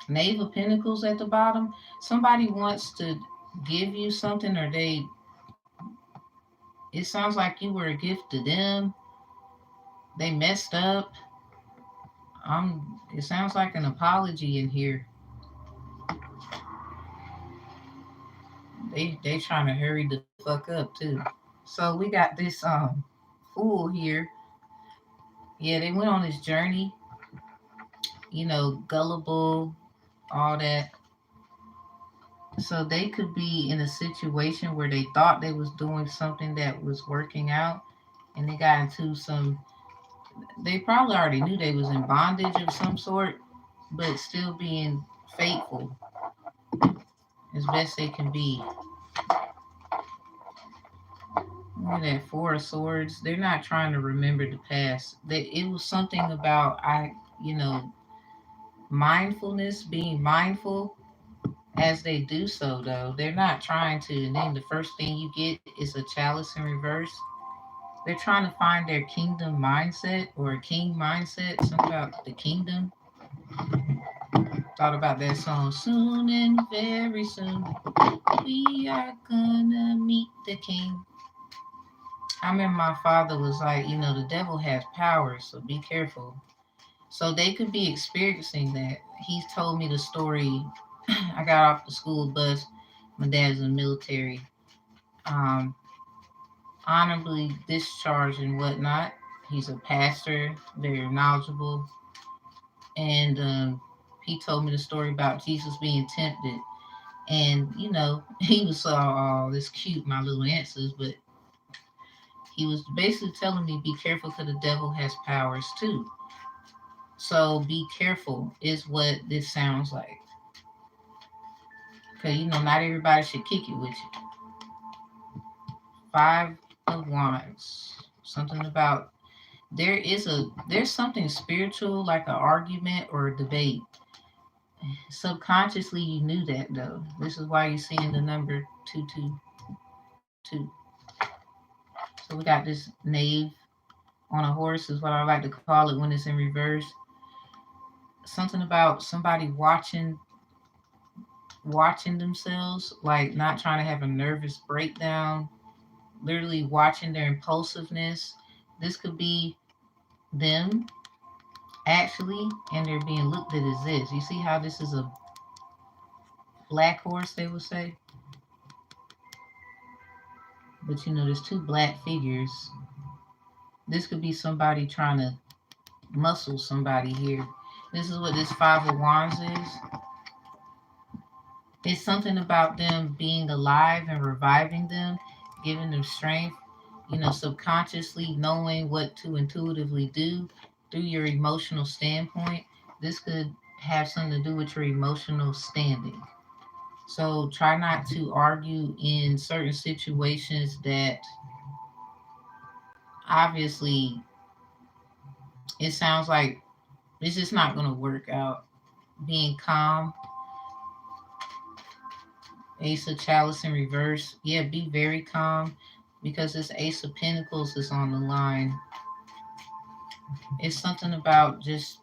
Knave of Pentacles at the bottom. Somebody wants to give you something, or it sounds like you were a gift to them. They messed up. It sounds like an apology in here. They trying to hurry the fuck up too. So we got this fool here. Yeah, they went on this journey, gullible, all that. So they could be in a situation where they thought they was doing something that was working out, and they got into some. They probably already knew they was in bondage of some sort, but still being faithful as best they can be. Look at that 4 of Swords. They're not trying to remember the past. It was something about mindfulness, being mindful as they do so. Though they're not trying to. And then the first thing you get is a chalice in reverse. They're trying to find their kingdom mindset or a king mindset. Something about the kingdom. Thought about that song. Soon and very soon, we are gonna meet the king. I remember my father was like, the devil has powers, so be careful. So they could be experiencing that. He's told me the story. I got off the school bus. My dad's in the military. Um, Honorably discharged and whatnot. He's a pastor, very knowledgeable. And he told me the story about Jesus being tempted. And, he was so, oh, this cute, my little answers, but he was basically telling me, be careful because the devil has powers too. So be careful is what this sounds like. Because, not everybody should kick it with you. 5 of Wands. Something about, there's something spiritual, like an argument or a debate. Subconsciously, you knew that, though. This is why you're seeing the number 222. So we got this knave on a horse, is what I like to call it when it's in reverse. Something about somebody watching themselves, like not trying to have a nervous breakdown, literally watching their impulsiveness. This could be them actually, and they're being looked at as this. You see how this is a black horse, they would say? But there's 2 black figures. This could be somebody trying to muscle somebody here. This is what this 5 of Wands is. It's something about them being alive and reviving them, giving them strength, subconsciously knowing what to intuitively do through your emotional standpoint. This could have something to do with your emotional standing. So try not to argue in certain situations that obviously it sounds like it's just not going to work out. Being calm, Ace of Chalice in reverse. Yeah, be very calm because this Ace of Pentacles is on the line. It's something about just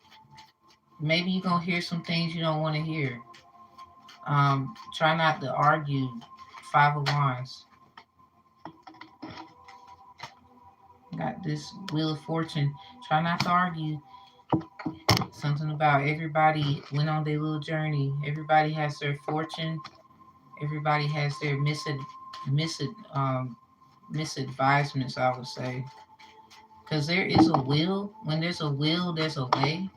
maybe you're going to hear some things you don't want to hear. Try not to argue. Five of Wands. Got this Wheel of Fortune. Try not to argue. Something about everybody went on their little journey. Everybody has their fortune. Everybody has their mis- um, misadvisements, I would say. Because there is a will. When there's a will, there's a way.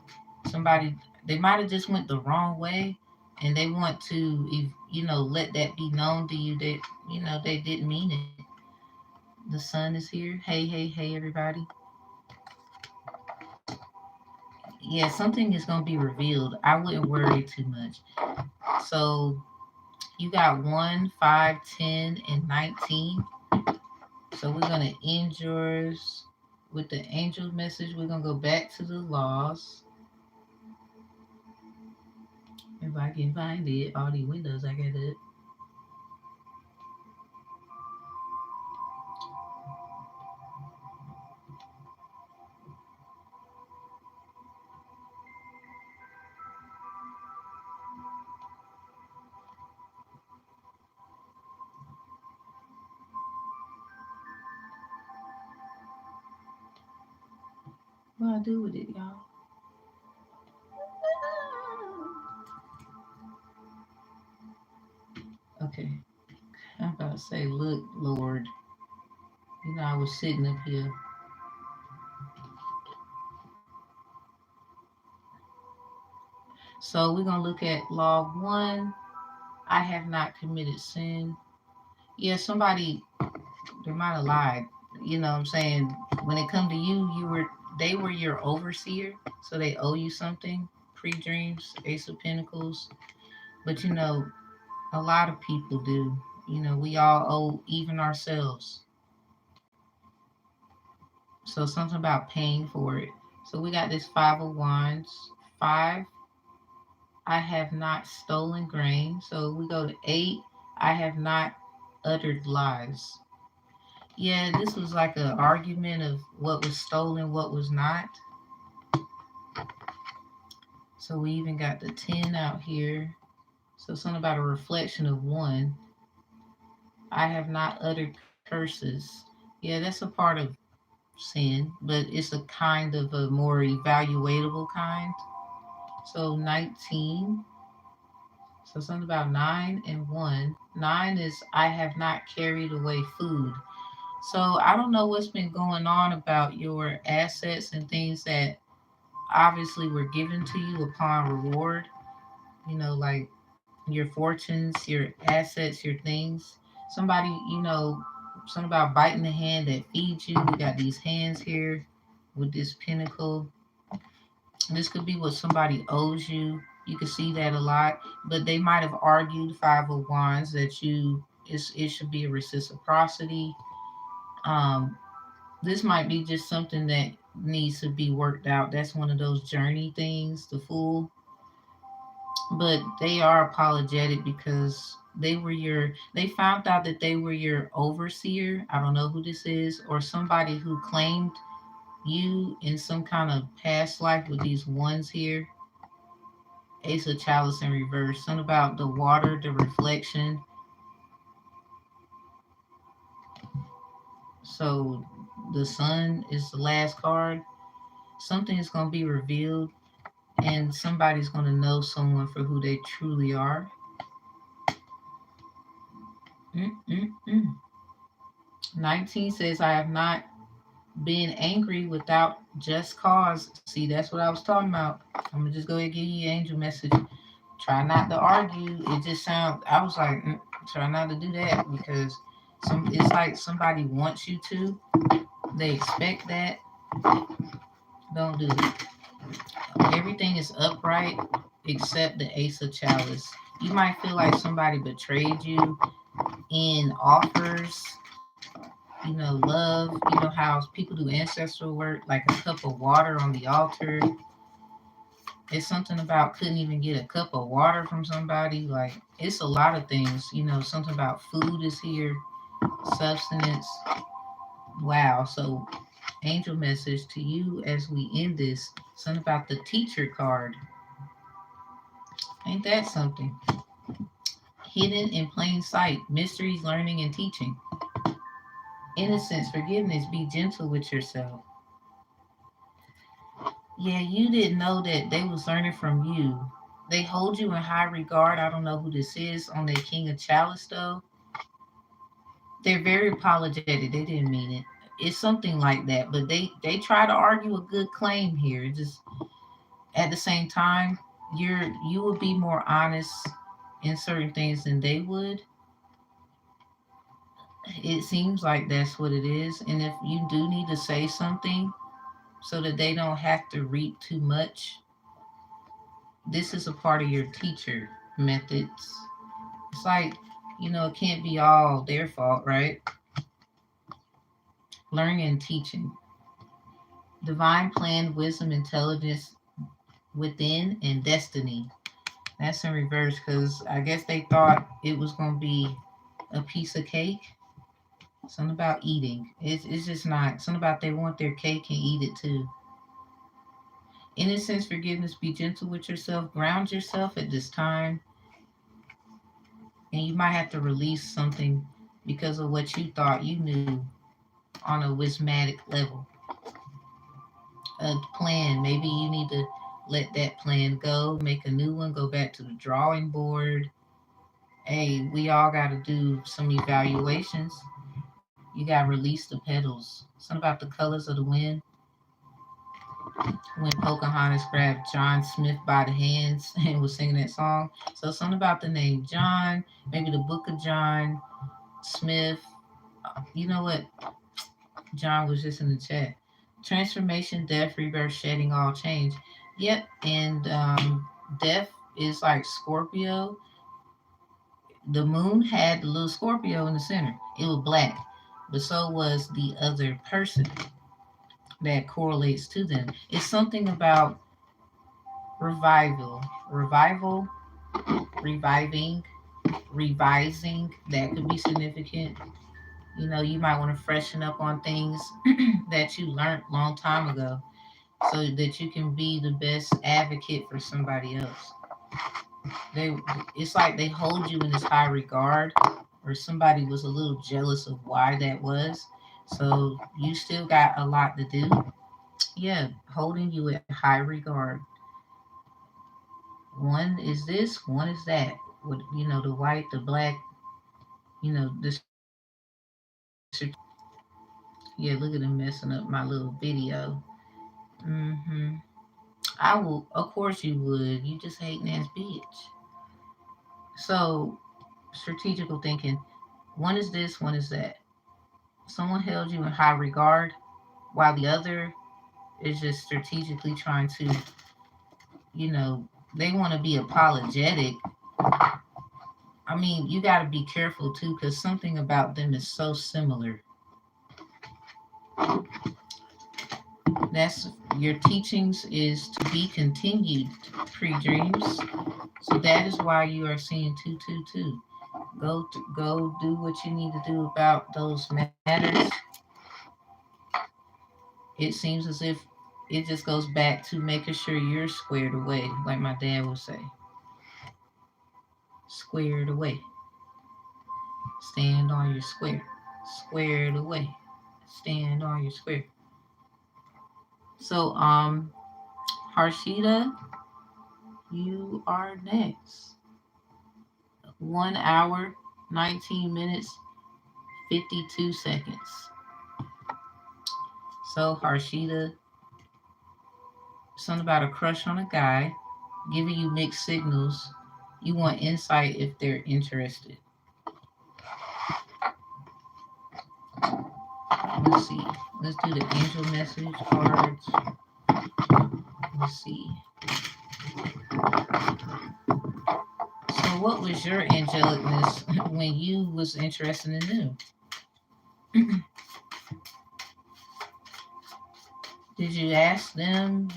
Somebody, they might have just went the wrong way, and they want to, let that be known to you that, they didn't mean it. The sun is here. Hey, hey, hey, everybody. Yeah, something is going to be revealed. I wouldn't worry too much. So you got 1, 5, 10, and 19. So we're going to end yours with the angel message. We're going to go back to the laws. If I can find it, all the windows I got up. What I do with it, y'all? Okay. I'm about to say, look, Lord. I was sitting up here. So we're going to look at law 1. I have not committed sin. Yeah, somebody, they might have lied. You know what I'm saying? When it come to you, they were your overseer, so they owe you something. Pre-dreams, Ace of Pentacles. But a lot of people do. We all owe even ourselves. So something about paying for it. So we got this Five of Wands. 5, I have not stolen grain. So we go to 8, I have not uttered lies. Yeah, this was like an argument of what was stolen, what was not. So we even got the 10 out here. So something about a reflection of 1. I have not uttered curses. Yeah, that's a part of sin, but it's a kind of a more evaluatable kind. So 19. So something about 9 and 1. 9 is I have not carried away food. So I don't know what's been going on about your assets and things that obviously were given to you upon reward. Like your fortunes, your assets, your things. Somebody, something about biting the hand that feeds you. We got these hands here with this pinnacle. This could be what somebody owes you. You can see that a lot, but they might have argued Five of Wands that it should be a reciprocity. Um, this might be just something that needs to be worked out. That's one of those journey things, the Fool. But they are apologetic because they found out that they were your overseer. I don't know who this is, or somebody who claimed you in some kind of past life with these ones here. Ace of Chalice in reverse. Something about the water, the reflection. So the sun is the last card. Something is going to be revealed, and somebody's going to know someone for who they truly are. Mm-mm-mm. 19 says, I have not been angry without just cause. See, that's what I was talking about. I'm going to just go ahead and give you an angel message. Try not to argue. It just sounds. I was like, try not to do that because it's like somebody wants you to. They expect that. Don't do it. Everything is upright except the Ace of Chalice. You might feel like somebody betrayed you in offers, love. You know how people do ancestral work, like a cup of water on the altar. It's something about couldn't even get a cup of water from somebody. Like, it's a lot of things. Something about food is here, substance. Wow. So, angel message to you as we end this. Something about the teacher card. Ain't that something? Hidden in plain sight, mysteries, learning, and teaching. Innocence, forgiveness, be gentle with yourself. Yeah, you didn't know that they was learning from you. They hold you in high regard. I don't know who this is on the King of Chalice though. They're very apologetic. They didn't mean it. It's something like that, but they try to argue a good claim here. Just at the same time, you would be more honest in certain things than they would. It seems like that's what it is. And if you do need to say something so that they don't have to reap too much, this is a part of your teacher methods. It's like, it can't be all their fault, right? Learning and teaching. Divine plan, wisdom, intelligence within, and destiny. That's in reverse because I guess they thought it was going to be a piece of cake. Something about eating. It's just not. Something about they want their cake and eat it too. Innocence, forgiveness, be gentle with yourself, ground yourself at this time, and you might have to release something because of what you thought you knew on a wismatic level. A plan, maybe you need to let that plan go, make a new one, go back to the drawing board. Hey, we all got to do some evaluations. You got to release the petals. Something about the colors of the wind. When Pocahontas grabbed John Smith by the hands and was singing that song. So something about the name John, maybe the book of John Smith. You know what? John was just in the chat. Transformation, death, rebirth, shedding, all change. Yep, and death is like Scorpio. The moon had the little Scorpio in the center. It was black, but so was the other person that correlates to them. It's something about revival, reviving, revising. That could be significant. You might want to freshen up on things that you learned long time ago so that you can be the best advocate for somebody else. They it's like they hold you in this high regard or somebody was a little jealous of why that was. So you still got a lot to do. Yeah, holding you at high regard. One is this, one is that. With the white, the black, this. Yeah, look at them messing up my little video. Mm-hmm. I will, of course you would. You just hating ass bitch. So, strategical thinking. One is this, one is that. Someone held you in high regard, while the other is just strategically trying to, you know, they want to be apologetic. I mean, you got to be careful too, because something about them is so similar. That's your teachings is to be continued, pre-dreams. So that is why you are seeing 222. Go do what you need to do about those matters. It seems as if it just goes back to making sure you're squared away, like my dad would say. Squared away. Stand on your square. Squared away. Stand on your square. So, Harshita, you are next. 1 hour, 19 minutes, 52 seconds. So, Harshita, something about a crush on a guy, giving you mixed signals. You want insight if they're interested. Let's see. Let's do the angel message cards. Let's see. So what was your angelicness when you was interested in them? Did you ask them,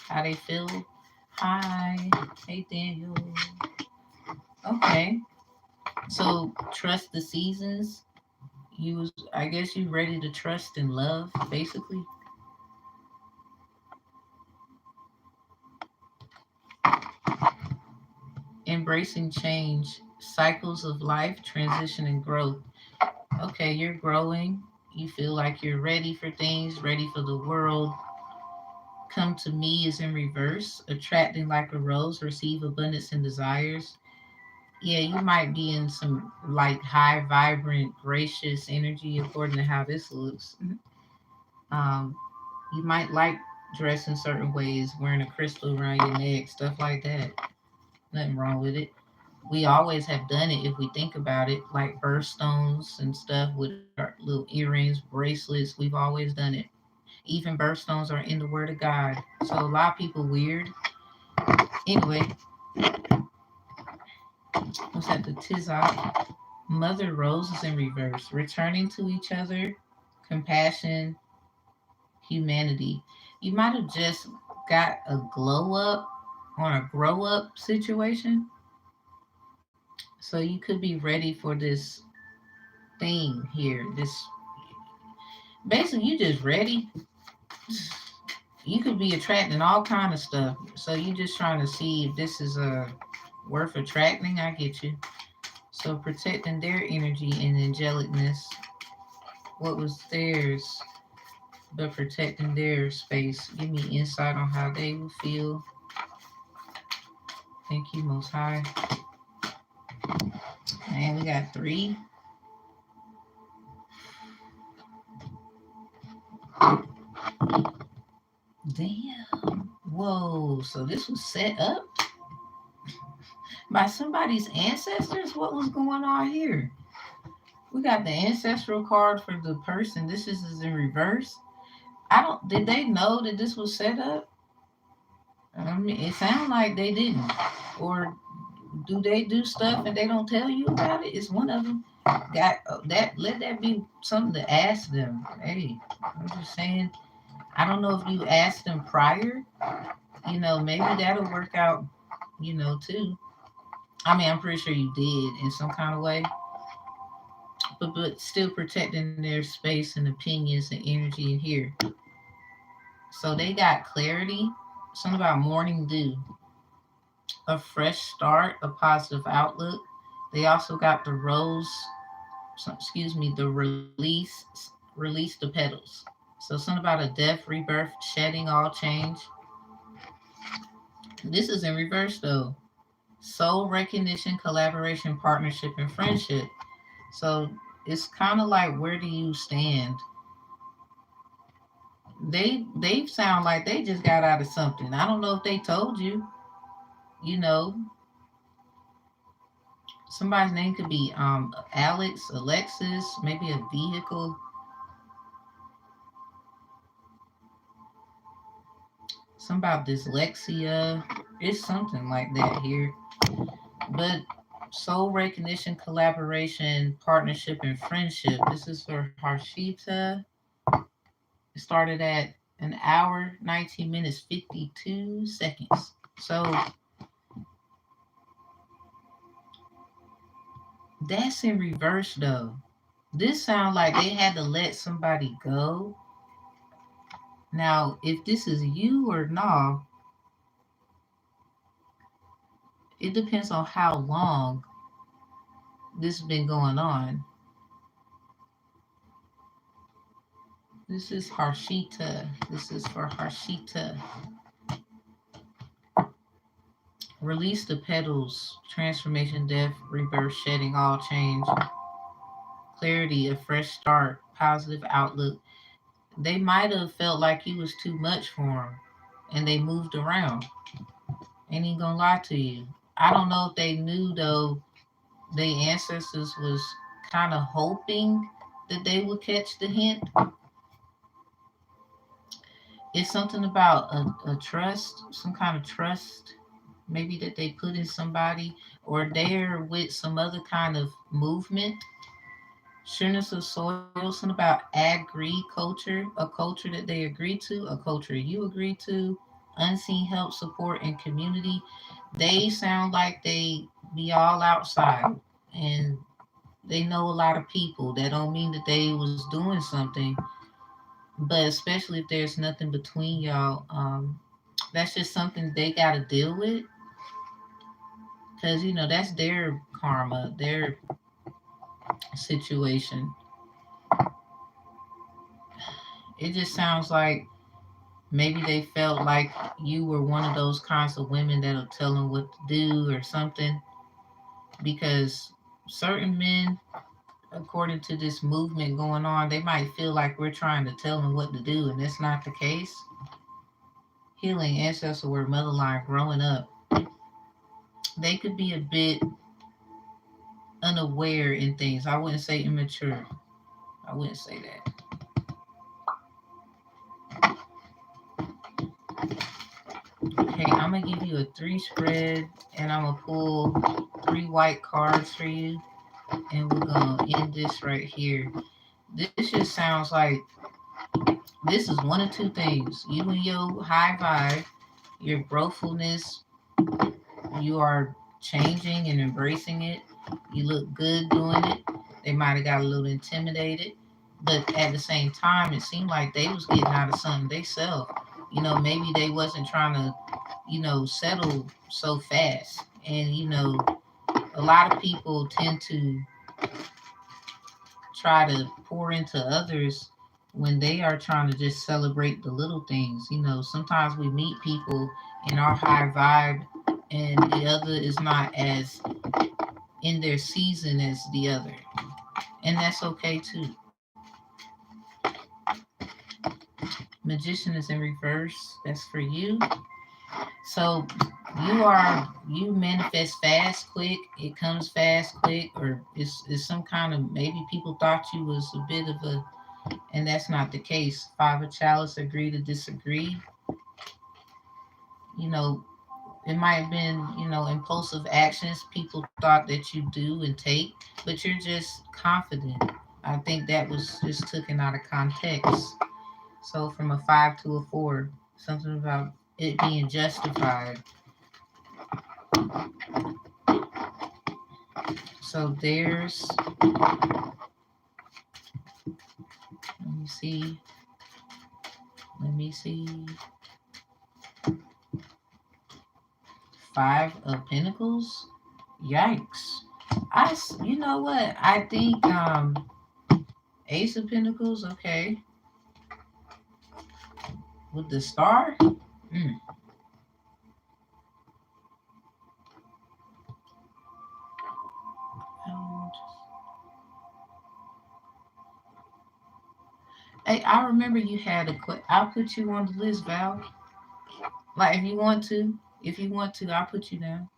how they feel? Hi, hey Daniel. Okay. So trust the seasons. I guess you ready to trust and love, basically. Embracing change, cycles of life, transition and growth. Okay, you're growing. You feel like you're ready for things, ready for the world. Come to me is in reverse, attracting like a rose, receive abundance and desires. Yeah, you might be in some like high, vibrant, gracious energy according to how this looks. Um, you might like dressing certain ways, wearing a crystal around your neck, stuff like that. Nothing wrong with it. We always have done it if we think about it, like birthstones and stuff with our little earrings, bracelets. We've always done it. Even birthstones are in the Word of God. So a lot of people weird. Anyway, what's that? The Tizak. Mother Rose is in reverse. Returning to each other, compassion, humanity. You might have just got a glow up on a grow up situation. So you could be ready for this thing here. This basically you just ready. You could be attracting all kind of stuff. So you just trying to see if this is worth attracting. I get you. So protecting their energy and angelicness. What was theirs, but protecting their space. Give me insight on how they will feel. Thank you, Most High. And we got 3. Damn. Whoa. So this was set up by somebody's ancestors? What was going on here? We got the ancestral card for the person. This is in reverse. I don't. Did they know that this was set up? I mean, it sounds like they didn't. Or do they do stuff and they don't tell you about it? It's one of them. Got that. Let that be something to ask them. Hey, I'm just saying. I don't know if you asked them prior. Maybe that'll work out. Too. I mean, I'm pretty sure you did in some kind of way. But still protecting their space and opinions and energy in here. So they got clarity, something about morning dew, a fresh start, a positive outlook. They also got the rose, the release the petals. So something about a death, rebirth, shedding, all change. This is in reverse though. Soul recognition, collaboration, partnership, and friendship. So it's kind of like, where do you stand? They sound like they just got out of something. I don't know if they told you. You know, somebody's name could be Alex, Alexis, maybe a vehicle. Some about dyslexia. It's something like that here. But soul recognition, collaboration, partnership, and friendship. This is for Harshita. It started at an hour, 19 minutes, 52 seconds. So that's in reverse though. This sounds like they had to let somebody go. Now, if this is you or no, it depends on how long this has been going on. This is Harshita. This is for Harshita. Release the petals, transformation, death, rebirth, shedding, all change, clarity, a fresh start, positive outlook. They might have felt like you was too much for them and they moved around. Ain't even gonna lie to you. I don't know if they knew though, their ancestors was kind of hoping that they would catch the hint. It's something about a trust, some kind of trust, maybe that they put in somebody, or they're with some other kind of movement. Sureness of soil, something about agri-culture, a culture that they agree to, a culture you agree to, unseen help, support, and community. They sound like they be all outside, and they know a lot of people. That don't mean that they was doing something, but especially if there's nothing between y'all, that's just something they got to deal with, because that's their karma, their situation. It just sounds like maybe they felt like you were one of those kinds of women that'll tell them what to do or something, because certain men, according to this movement going on, they might feel like we're trying to tell them what to do, and that's not the case. Healing ancestral word mother line growing up, they could be a bit unaware in things. I wouldn't say immature. I wouldn't say that. Okay, I'm gonna give you a three spread, and I'm gonna pull three white cards for you, and we're gonna end this right here. This just sounds like this is one of two things. You and your high vibe, your growthfulness, you are changing and embracing it. You look good doing it. They might have got a little intimidated, but at the same time, it seemed like they was getting out of something they self. Maybe they wasn't trying to, settle so fast. And a lot of people tend to try to pour into others when they are trying to just celebrate the little things. Sometimes we meet people in our high vibe, and the other is not as in their season as the other. And that's okay too. Magician is in reverse. That's for you. So you manifest fast, quick. It comes fast, quick, or it's some kind of, maybe people thought you was a bit of a, and that's not the case. Five of chalice, agree to disagree. You know, it might have been, impulsive actions people thought that you do and take, but you're just confident. I think that was just taken out of context. So from a five to a four, something about it being justified. So there's, let me see, let me see, Five of Pentacles. Yikes. You know what? I think Ace of Pentacles. Okay, with the star. Mm. Hey, I remember you had a. I'll put you on the list, Val. Like if you want to, I'll put you down.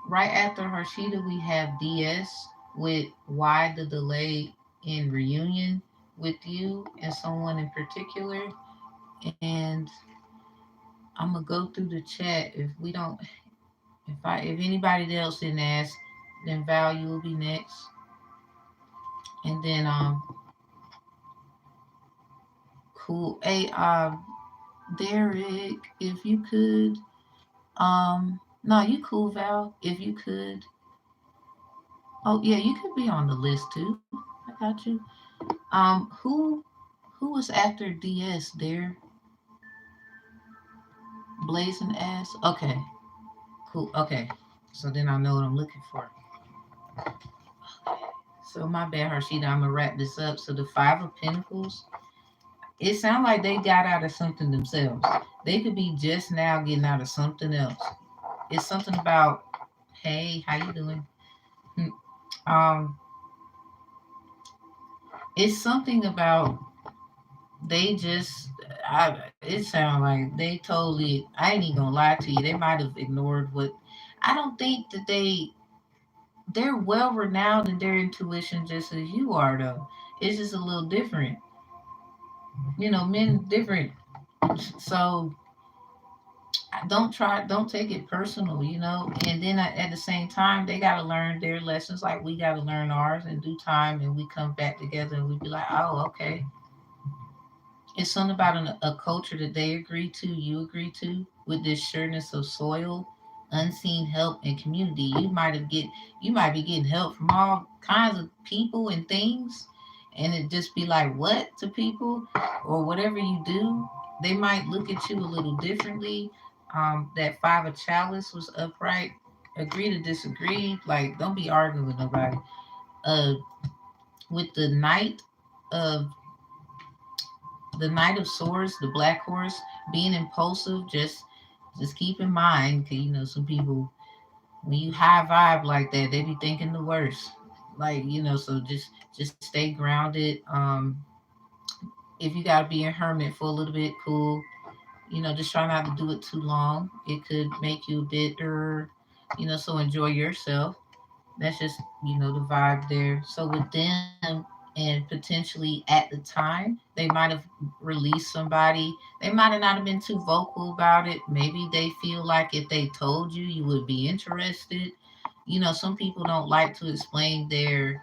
Right after Harshita, we have DS with why the delay in reunion with you and someone in particular. And I'm gonna go through the chat. If we don't, if anybody else didn't ask, then Val, you will be next. And then cool. Hey, Derek, if you could, no, you cool, Val. If you could, oh yeah, you could be on the list too. I got you. Who was after DS there? Blazing ass. Okay, cool. Okay, so then I know what I'm looking for. So my bad, Harshita. I'm gonna wrap this up. So the Five of Pentacles. It sounds like they got out of something themselves. They could be just now getting out of something else. It's something about, hey, how you doing? Hmm. Um, it's something about they just, it sounds like they totally, I ain't even gonna lie to you, they might have ignored what, I don't think that they're well renowned in their intuition just as you are though. It's just a little different. Men different. So don't take it personal. And then at the same time, they got to learn their lessons like we got to learn ours in due time, and we come back together and we be like, oh, okay. It's something about a culture that they agree to, you agree to, with this sureness of soil, unseen help, and community. You might be getting help from all kinds of people and things, and it just be like what to people, or whatever you do, they might look at you a little differently. That five of chalice was upright. Agree to disagree. Like don't be arguing with nobody. Uh, with of the Knight of Swords, the Black Horse, being impulsive, just keep in mind, cause some people when you high vibe like that, they be thinking the worst. Like so just stay grounded. If you gotta be a hermit for a little bit, cool. Just try not to do it too long. It could make you a bit, so enjoy yourself. That's just the vibe there. So with them, and potentially at the time they might have released somebody, they might have not have been too vocal about it. Maybe they feel like if they told you, you would be interested. Some people don't like to explain their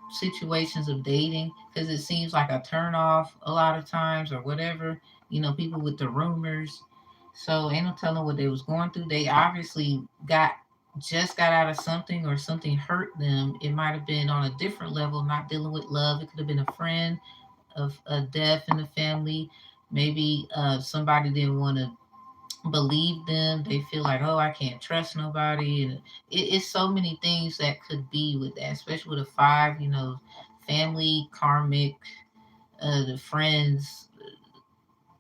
situations of dating because it seems like a turn off a lot of times or whatever. People with the rumors. So ain't no telling what they was going through. They obviously got out of something, or something hurt them. It might have been on a different level, not dealing with love. It could have been a friend of a death in the family. Maybe somebody didn't want to believe them. They feel like, oh, I can't trust nobody. And it's so many things that could be with that, especially with a five, family, karmic, the friends,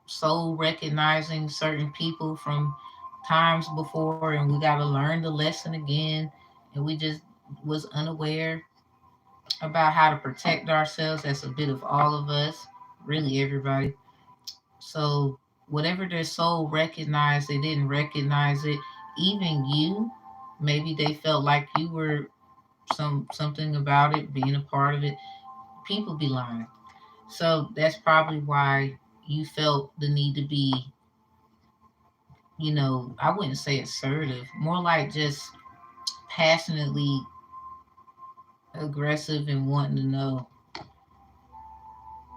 soul recognizing certain people from times before, and we got to learn the lesson again. And we just was unaware about how to protect ourselves. That's a bit of all of us, really everybody. So whatever their soul recognized, they didn't recognize it. Even you, maybe they felt like you were something about it, being a part of it. People be lying. So that's probably why you felt the need to be, I wouldn't say assertive, more like just passionately aggressive and wanting to know.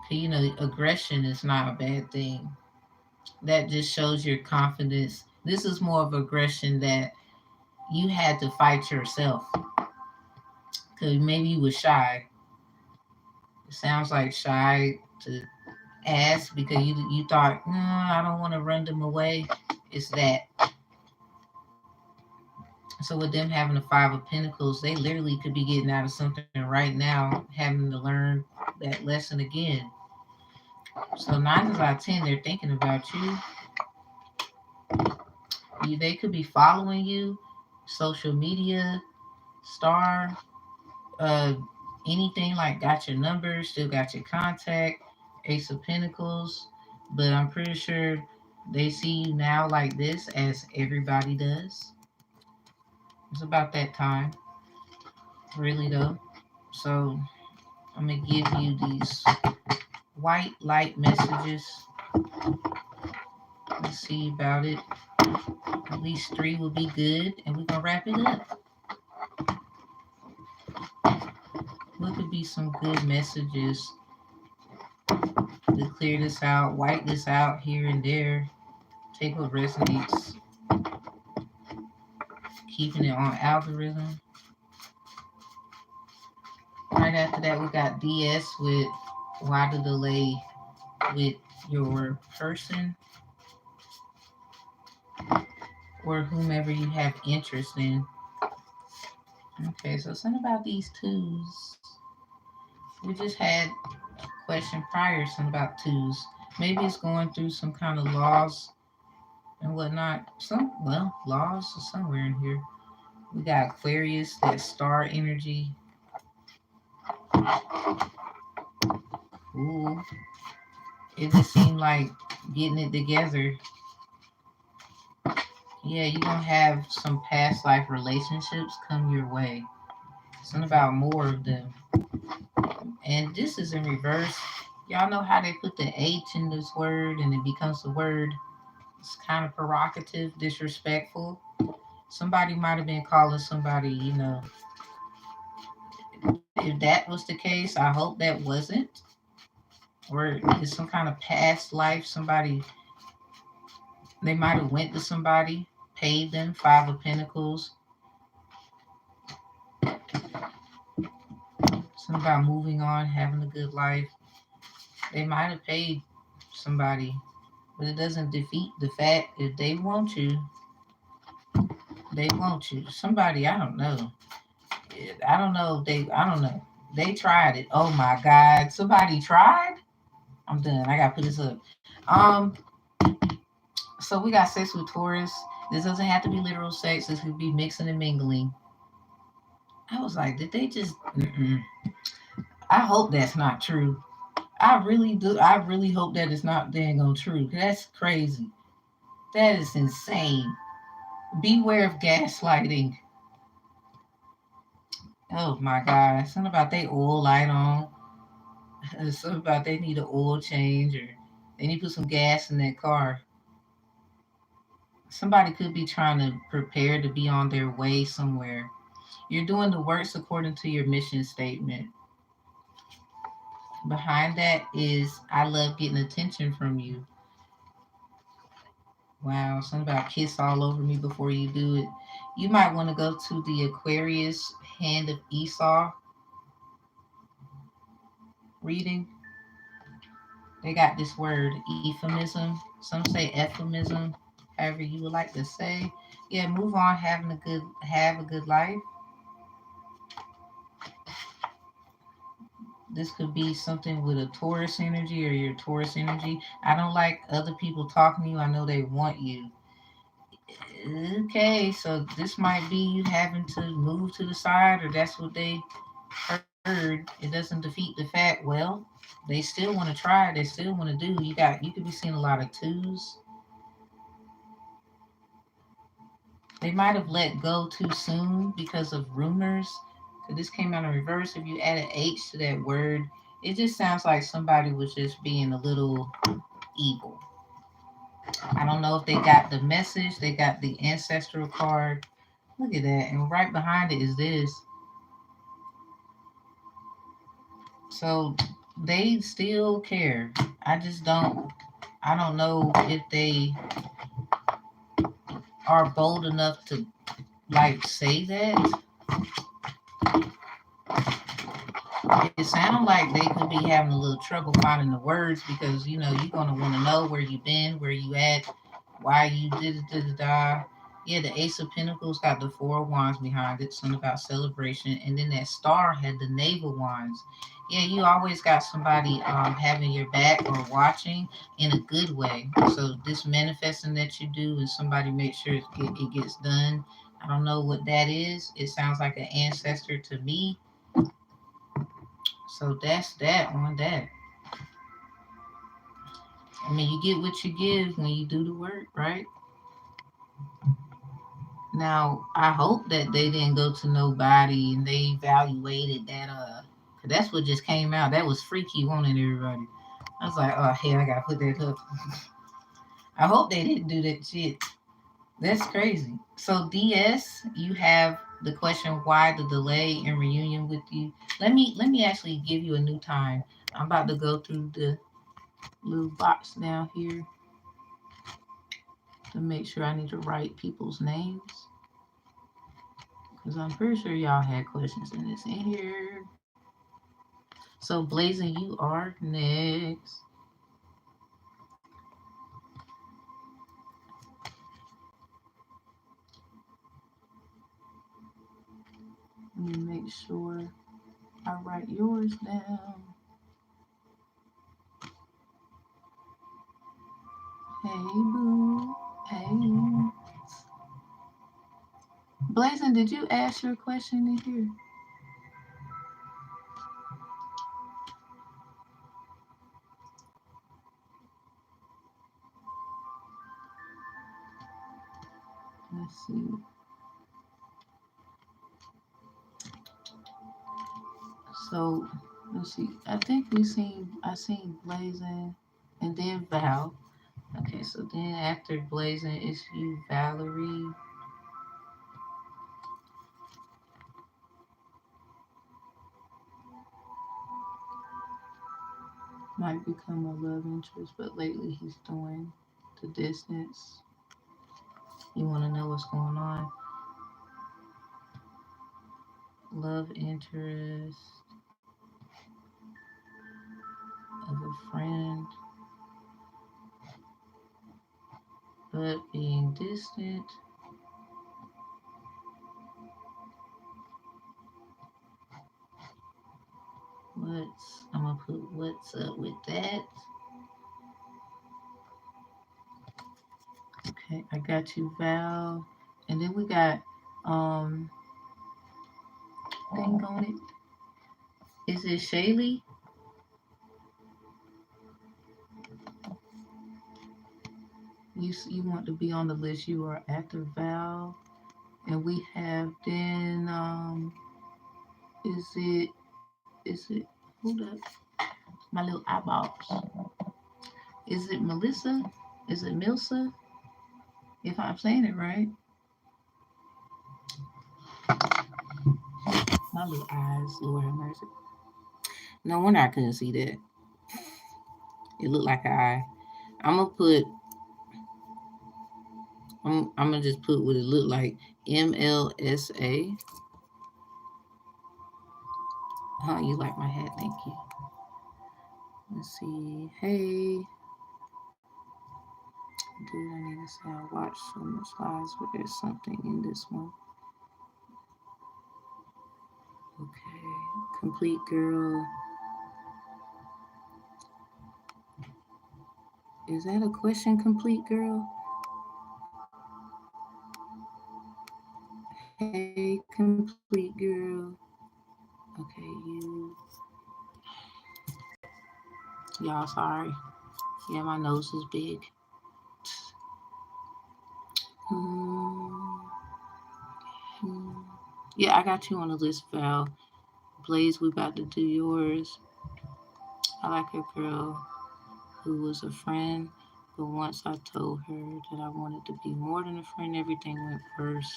'Cause, aggression is not a bad thing. That just shows your confidence. This is more of aggression that you had to fight yourself because maybe you were shy. It sounds like shy to ask because you thought, no, I don't want to run them away. It's that. So with them having the five of pentacles, they literally could be getting out of something right now, having to learn that lesson again. So 9 times out of 10, they're thinking about you. They could be following you, social media, star, uh, anything like got your number, still got your contact, Ace of Pentacles. But I'm pretty sure they see you now like this, as everybody does. It's about that time, really though. So I'm gonna give you these white light messages. Let's see about it. At least 3 will be good, and we're gonna wrap it up. What could be some good messages to clear this out, white this out here and there, take what resonates, keeping it on algorithm. Right after that, we got DS with why the delay with your person or whomever you have interest in. Okay, so something about these twos. We just had a question prior, something about twos. Maybe it's going through some kind of laws and whatnot. Laws are somewhere in here. We got Aquarius, that star energy. Ooh, it just seemed like getting it together. Yeah, you're gonna have some past life relationships come your way. Something about more of them. And this is in reverse. Y'all know how they put the H in this word and it becomes the word. It's kind of provocative, disrespectful. Somebody might have been calling somebody, if that was the case, I hope that wasn't. Or it's some kind of past life. Somebody, they might have went to somebody, paid them, Five of Pentacles. Something about moving on, having a good life. They might have paid somebody, but it doesn't defeat the fact if they want you, they want you. Somebody, I don't know. I don't know if they, I don't know. They tried it. Oh my God. Somebody tried? I'm done. I gotta put this up. So we got sex with Taurus. This doesn't have to be literal sex. This could be mixing and mingling. I was like, did they just? Mm-mm. I hope that's not true. I really do. I really hope that it's not dang on true. That's crazy. That is insane. Beware of gaslighting. Oh my God. Something about they oil light on. Something about they need an oil change or they need to put some gas in that car. Somebody could be trying to prepare to be on their way somewhere. You're doing the works according to your mission statement. Behind that is I love getting attention from you. Wow, something about kiss all over me before you do it. You might want to go to the Aquarius Hand of Esau reading. They got this word euphemism. Some say euphemism, however you would like to say. Yeah, move on, have a good life. This could be something with a Taurus energy or your Taurus energy. I don't like other people talking to you. I know they want you. Okay, so this might be you having to move to the side, or that's what they heard. It doesn't defeat the fact. Well, they still want to try. They still want to do. You could be seeing a lot of twos. They might have let go too soon because of rumors. Because this came out in reverse. If you add an H to that word, it just sounds like somebody was just being a little evil. I don't know if they got the message. They got the ancestral card. Look at that. And right behind it is this. So they still care. I don't know if they are bold enough to like say that. It sounds like they could be having a little trouble finding the words because you're gonna want to know where you been, where you at, why you did it, da da da. Yeah, the Ace of Pentacles got the Four of Wands behind it, something about celebration, and then that star had the Knave of Wands. Yeah, you always got somebody having your back or watching in a good way. So this manifesting that you do, and somebody make sure it gets done. I don't know what that is. It sounds like an ancestor to me. So that's that on that. I mean, you get what you give when you do the work, right? Now, I hope that they didn't go to nobody and they evaluated that, 'cause that's what just came out. That was freaky, wanting everybody. I was like, oh, hell, I gotta put that up. I hope they didn't do that shit. That's crazy. So, DS, you have the question, why the delay in reunion with you? Let me actually give you a new time. I'm about to go through the little box now here to make sure I need to write people's names because I'm pretty sure y'all had questions in this in here. So Blazing, you are next. Let me make sure I write yours down. Hey boo. Hey. Blazing, did you ask your question in here? Let's see. So let's see. I think I seen Blazing and then Val. Okay, so then after Blazing it's you, Valerie. Might become a love interest, but lately he's doing the distance. You want to know what's going on? Love interest of a friend, but being distant. I'm gonna put what's up with that. Okay, I got you, Val. And then we got thing on it. Is it Shaylee? You want to be on the list. You are after Val. And we have then is it hold up. My little eyeballs. Is it Melissa? Is it Milsa? If I'm saying it right. My little eyes, Lord have mercy. No wonder I couldn't see that. It looked like an eye. I'm gonna put. I'm gonna just put what it looked like. MLSA. Huh? You like my hat? Thank you. Let's see. Hey, dude, I need to say I watched so much lives, but there's something in this one. Okay. Complete girl. Is that a question, complete girl? Hey, complete girl. Okay, y'all sorry. Yeah, my nose is big. Mm, yeah, I got you on the list, Val. Blaze, we about to do yours. I like a girl who was a friend, but once I told her that I wanted to be more than a friend, everything went worse.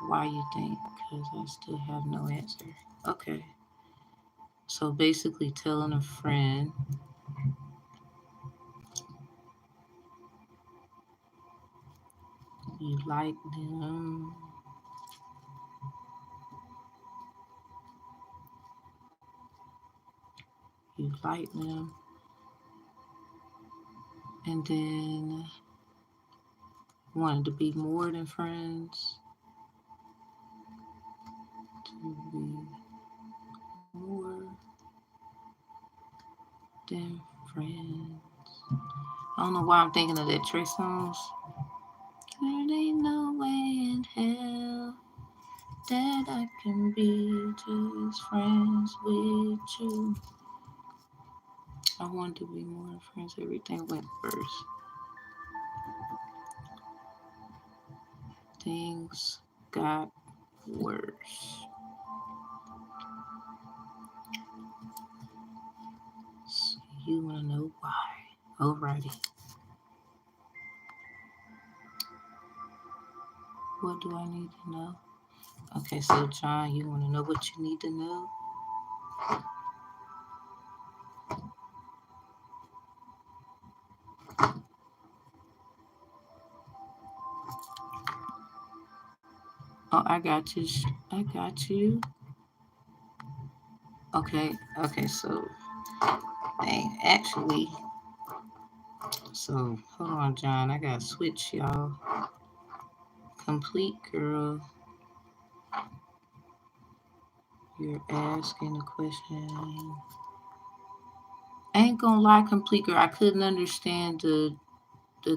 Why you think? Because I still have no answer. Okay. So basically telling a friend you like them. You like them. And then wanted to be more than friends. To be more than friends. I don't know why I'm thinking of that Trey Songz. There ain't no way in hell that I can be just friends with you. I wanted to be more than friends. Everything went worse. Things got worse. So you want to know why? Alrighty. What do I need to know? Okay, so John, you want to know what you need to know? Oh, I got you. I got you. Okay, so, dang, actually, so, hold on, John, I gotta switch, y'all. Complete girl, you're asking a question. I ain't gonna lie, complete girl, I couldn't understand the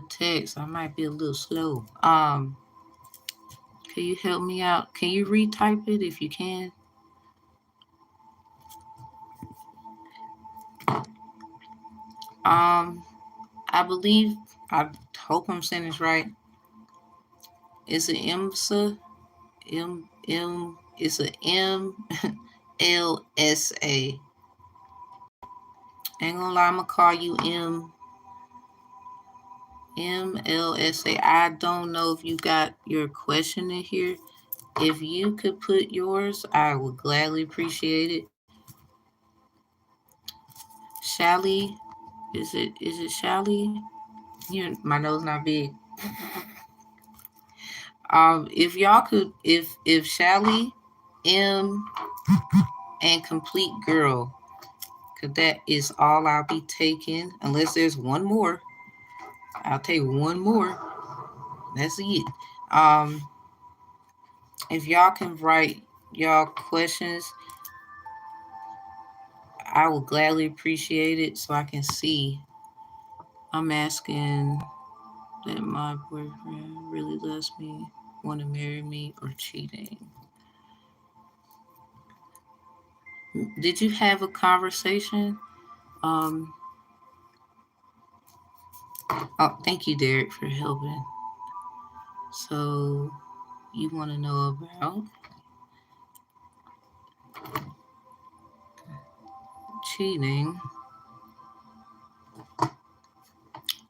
text. I might be a little slow. Can you help me out? Can you retype it if you can? Um, I believe, I hope I'm saying this right. It's an IMSA. It's a MLSA. Ain't gonna lie, I'm gonna call you MLSA. I don't know if you got your question in here. If you could put yours, I would gladly appreciate it. Shally, is it Shally? My nose not big. If y'all could, if Shally, M, and Complete Girl, cause that is all I'll be taking. Unless there's one more, I'll take one more. That's it. Um, if y'all can write y'all questions, I will gladly appreciate it so I can see. I'm asking that my boyfriend really loves me, want to marry me, or cheating. Did you have a conversation? Um, oh, thank you, Derek, for helping. So you want to know about cheating,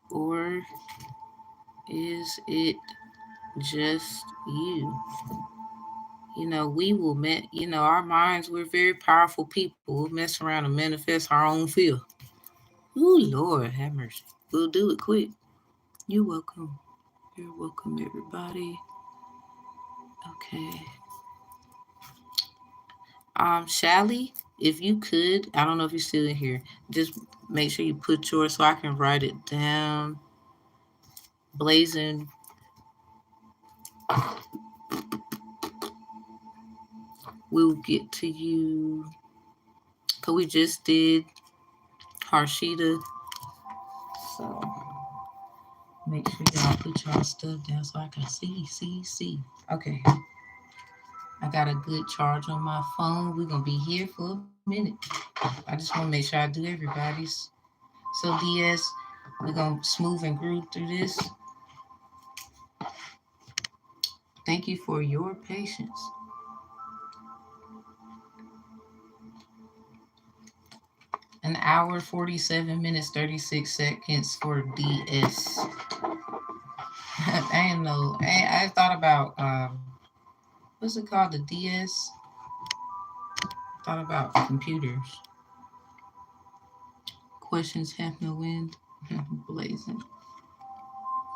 or is it just you? We will our minds, we're very powerful people. We'll mess around and manifest our own fear. Ooh, Lord, have mercy. We'll do it quick. You're welcome. You're welcome, everybody. Okay. Shally, if you could, I don't know if you're still in here, just make sure you put yours so I can write it down. Blazing. We'll get to you. Cause we just did Harshita. So make sure y'all put y'all stuff down so I can see. Okay. I got a good charge on my phone. We're gonna be here for a minute. I just want to make sure I do everybody's. So DS, we're gonna smooth and groove through this. Thank you for your patience. An hour, 47 minutes, 36 seconds for DS. I didn't know. I thought about what's it called? The DS. Thought about computers. Questions have no end. Blazing.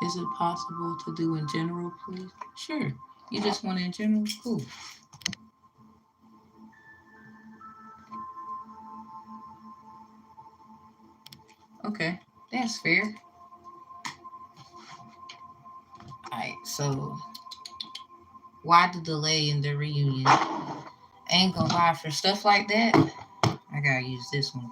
Is it possible to do in general, please? Sure. You just want in general? Cool. Okay. That's fair. Alright, so why the delay in the reunion? Ain't gonna lie, for stuff like that, I gotta use this one.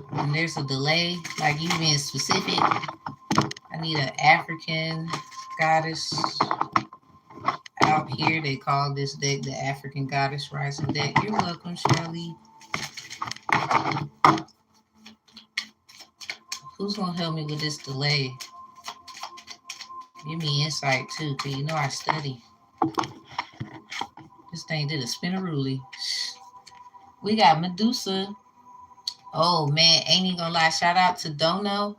When there's a delay, like you being specific, I need an African goddess out here. They call this deck the African Goddess Rising deck. You're welcome, Shirley. Who's gonna help me with this delay? Give me insight too, cause I study. This thing did a spinneroolie. We got Medusa. Oh man, ain't even gonna lie. Shout out to Dono.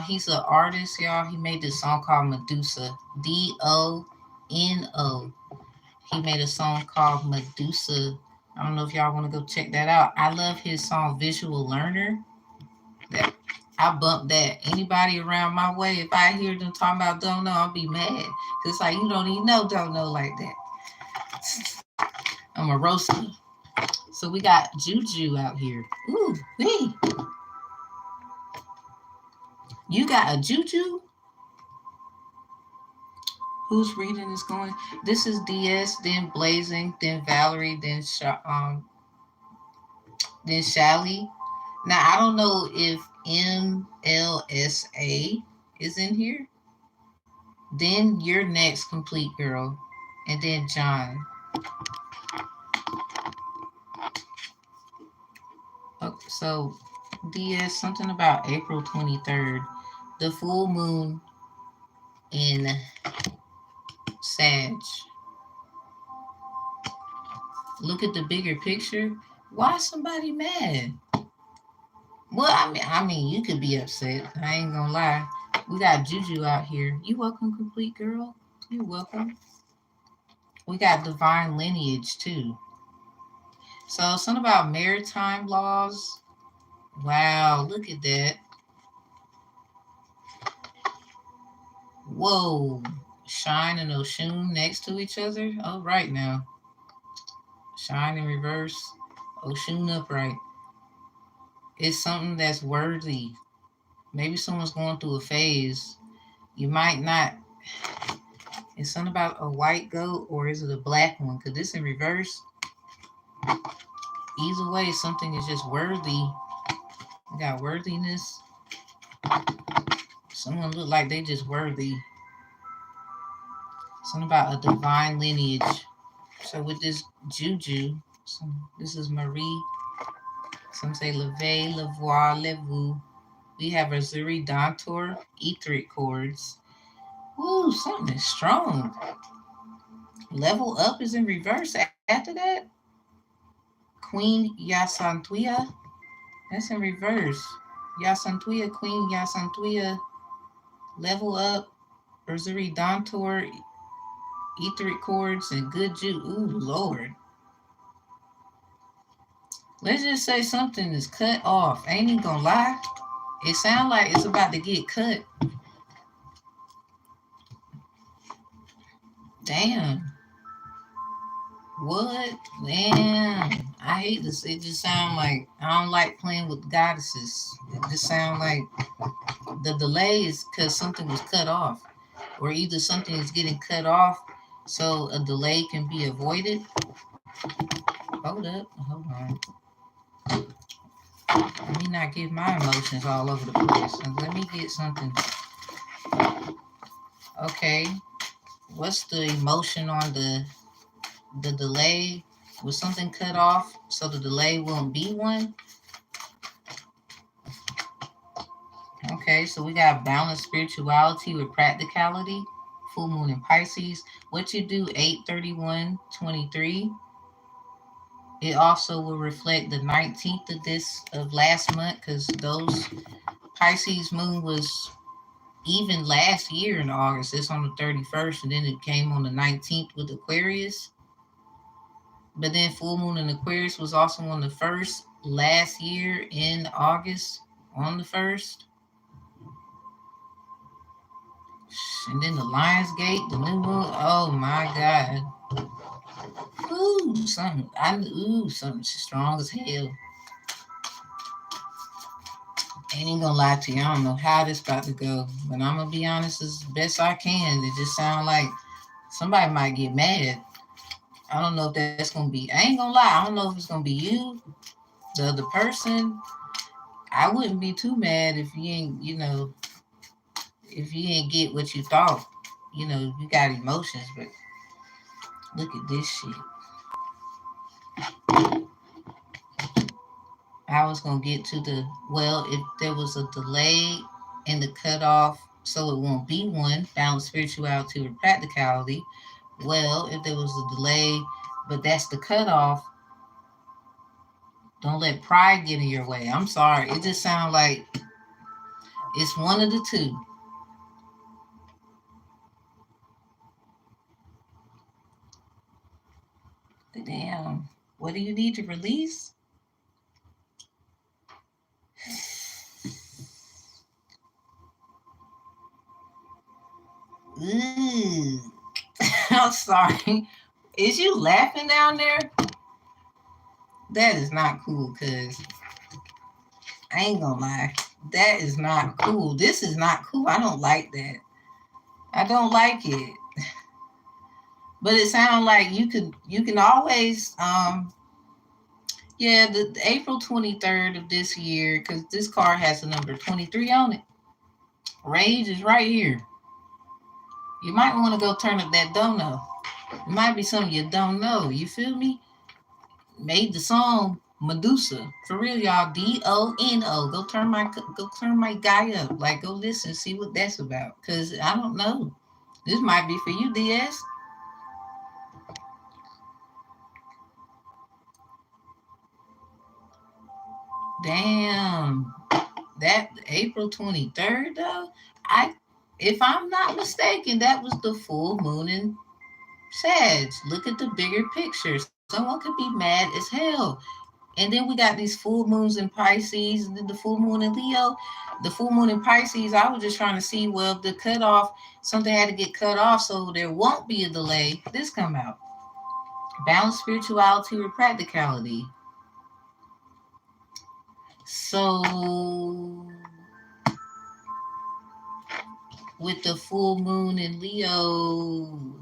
He's an artist, y'all. He made this song called Medusa. Dono. He made a song called Medusa. I don't know if y'all want to go check that out. I love his song Visual Learner. That I bump that. Anybody around my way, if I hear them talking about Dono, I'll be mad. It's like you don't even know Dono like that. I'm a roaster. So we got Juju out here. Ooh, hey. You got a Juju? Whose reading is going? This is DS, then Blazing, then Valerie, then Shally. Now I don't know if MLSA is in here. Then you're next, Complete Girl, and then John. So DS, something about April 23rd, the full moon in Sag. Look at the bigger picture. Why is somebody mad? Well, I mean, you could be upset. I ain't gonna lie. We got Juju out here. You welcome, complete girl. You welcome. We got divine lineage too. So something about maritime laws. Wow, look at that. Whoa. Shine and Oshun next to each other. All right now. Shine in reverse. Oshun upright. It's something that's worthy. Maybe someone's going through a phase. You might not. It's something about a white goat, or is it a black one? Because this in reverse. Either way, something is just worthy. We got worthiness. Someone look like they just worthy. Something about a divine lineage. So with this Juju, this is Marie. Some say Leve, Levoir, Levu. We have Azuri Dantor, etheric chords. Ooh, something is strong. Level up is in reverse after that. Queen Yasantuia, that's in reverse. Yasantuia, Queen Yasantuia, level up, Azuri Dantor, etheric chords, and good Jew. Ooh, Lord. Let's just say something is cut off. Ain't even gonna lie. It sounds like it's about to get cut. Damn. What? Man, I hate this. It just sounds like I don't like playing with goddesses. It just sounds like the delay is because something was cut off, or either something is getting cut off, so a delay can be avoided. Hold up. Hold on. Let me not get my emotions all over the place. Let me get something. Okay. What's the emotion on the delay? Was something cut off so the delay won't be one? Okay, so we got balanced spirituality with practicality. Full moon in Pisces. What you do 8/31/23. It also will reflect the 19th of last month, because those Pisces moon was even last year in August. It's on the 31st, and then it came on the 19th with Aquarius. But then full moon in Aquarius was also on the 1st last year in August on the 1st. And then the Lion's Gate, the new moon. Oh my God. Something strong as hell. Ain't even gonna lie to you. I don't know how this about to go, but I'm gonna be honest as best I can. It just sounds like somebody might get mad. I don't know if that's gonna be. I ain't gonna lie. I don't know if it's gonna be you, the other person. I wouldn't be too mad if you ain't, if you ain't get what you thought. You got emotions, but look at this shit. I was gonna get to if there was a delay in the cutoff, so it won't be one, balance spirituality with practicality. Well, if there was a delay, but that's the cutoff, don't let pride get in your way. I'm sorry. It just sounds like it's one of the two. Damn. What do you need to release? Ooh. I'm sorry. Is you laughing down there? That is not cool, cuz I ain't gonna lie. That is not cool. This is not cool. I don't like that. I don't like it. But it sounds like you can always the April 23rd of this year, because this card has the number 23 on it. Rage is right here. You might want to go turn up that dono. It might be something you don't know. You feel me? Made the song Medusa. For real, y'all. DONO. Go turn my guy up. Like, go listen, see what that's about. Cause I don't know. This might be for you, DS. Damn. That April 23rd, though, I, if I'm not mistaken, that was the full moon in Sag. Look at the bigger picture. Someone could be mad as hell. And then we got these full moons in Pisces, and then the full moon in Leo. The full moon in Pisces, I was just trying to see, well, the cutoff, something had to get cut off so there won't be a delay. This come out. Balance spirituality with practicality. So with the full moon in Leo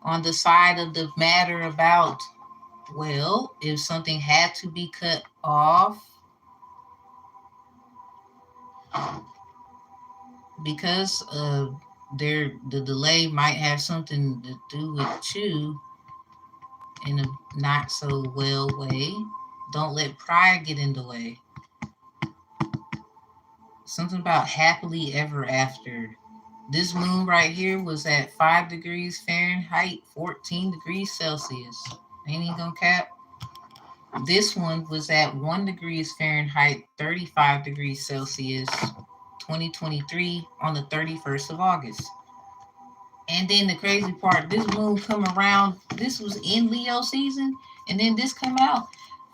on the side of the matter about, well, if something had to be cut off because the delay might have something to do with you in a not so well way. Don't let pride get in the way. Something about happily ever after. This moon right here was at 5 degrees Fahrenheit, 14 degrees Celsius. Ain't even gonna cap. This one was at 1 degrees Fahrenheit, 35 degrees Celsius, 2023 on the 31st of August. And then the crazy part, this moon come around, this was in Leo season, and then this come out.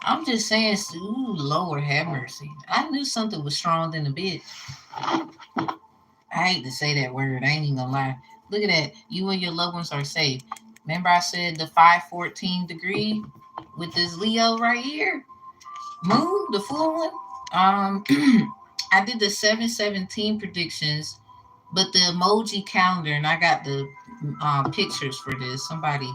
I'm just saying, ooh, Lord have mercy. I knew something was strong than a bitch. I hate to say that word. I ain't even gonna lie. Look at that. You and your loved ones are safe. Remember I said the 514 degree with this Leo right here? Moon, the full one. I did the 717 predictions, but the emoji calendar, and I got the pictures for this. Somebody,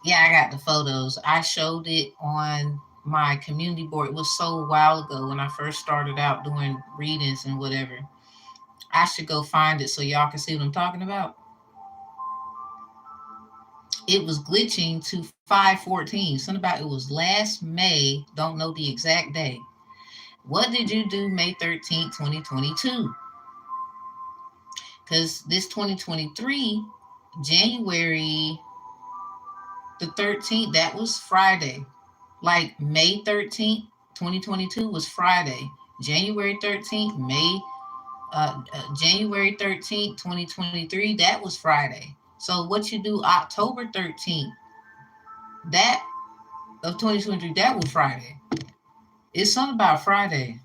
yeah, I got the photos. I showed it on my community board. It was so a while ago when I first started out doing readings and whatever. I should go find it so y'all can see what I'm talking about. It was glitching to 514. Something about it was last May. Don't know the exact day. What did you do May 13th, 2022? Because this 2023, January the 13th, that was Friday. Like May 13th, 2022 was Friday. January 13th, January 13th, 2023, that was Friday. So what you do October 13th, that of 2023, that was Friday. It's something about Friday.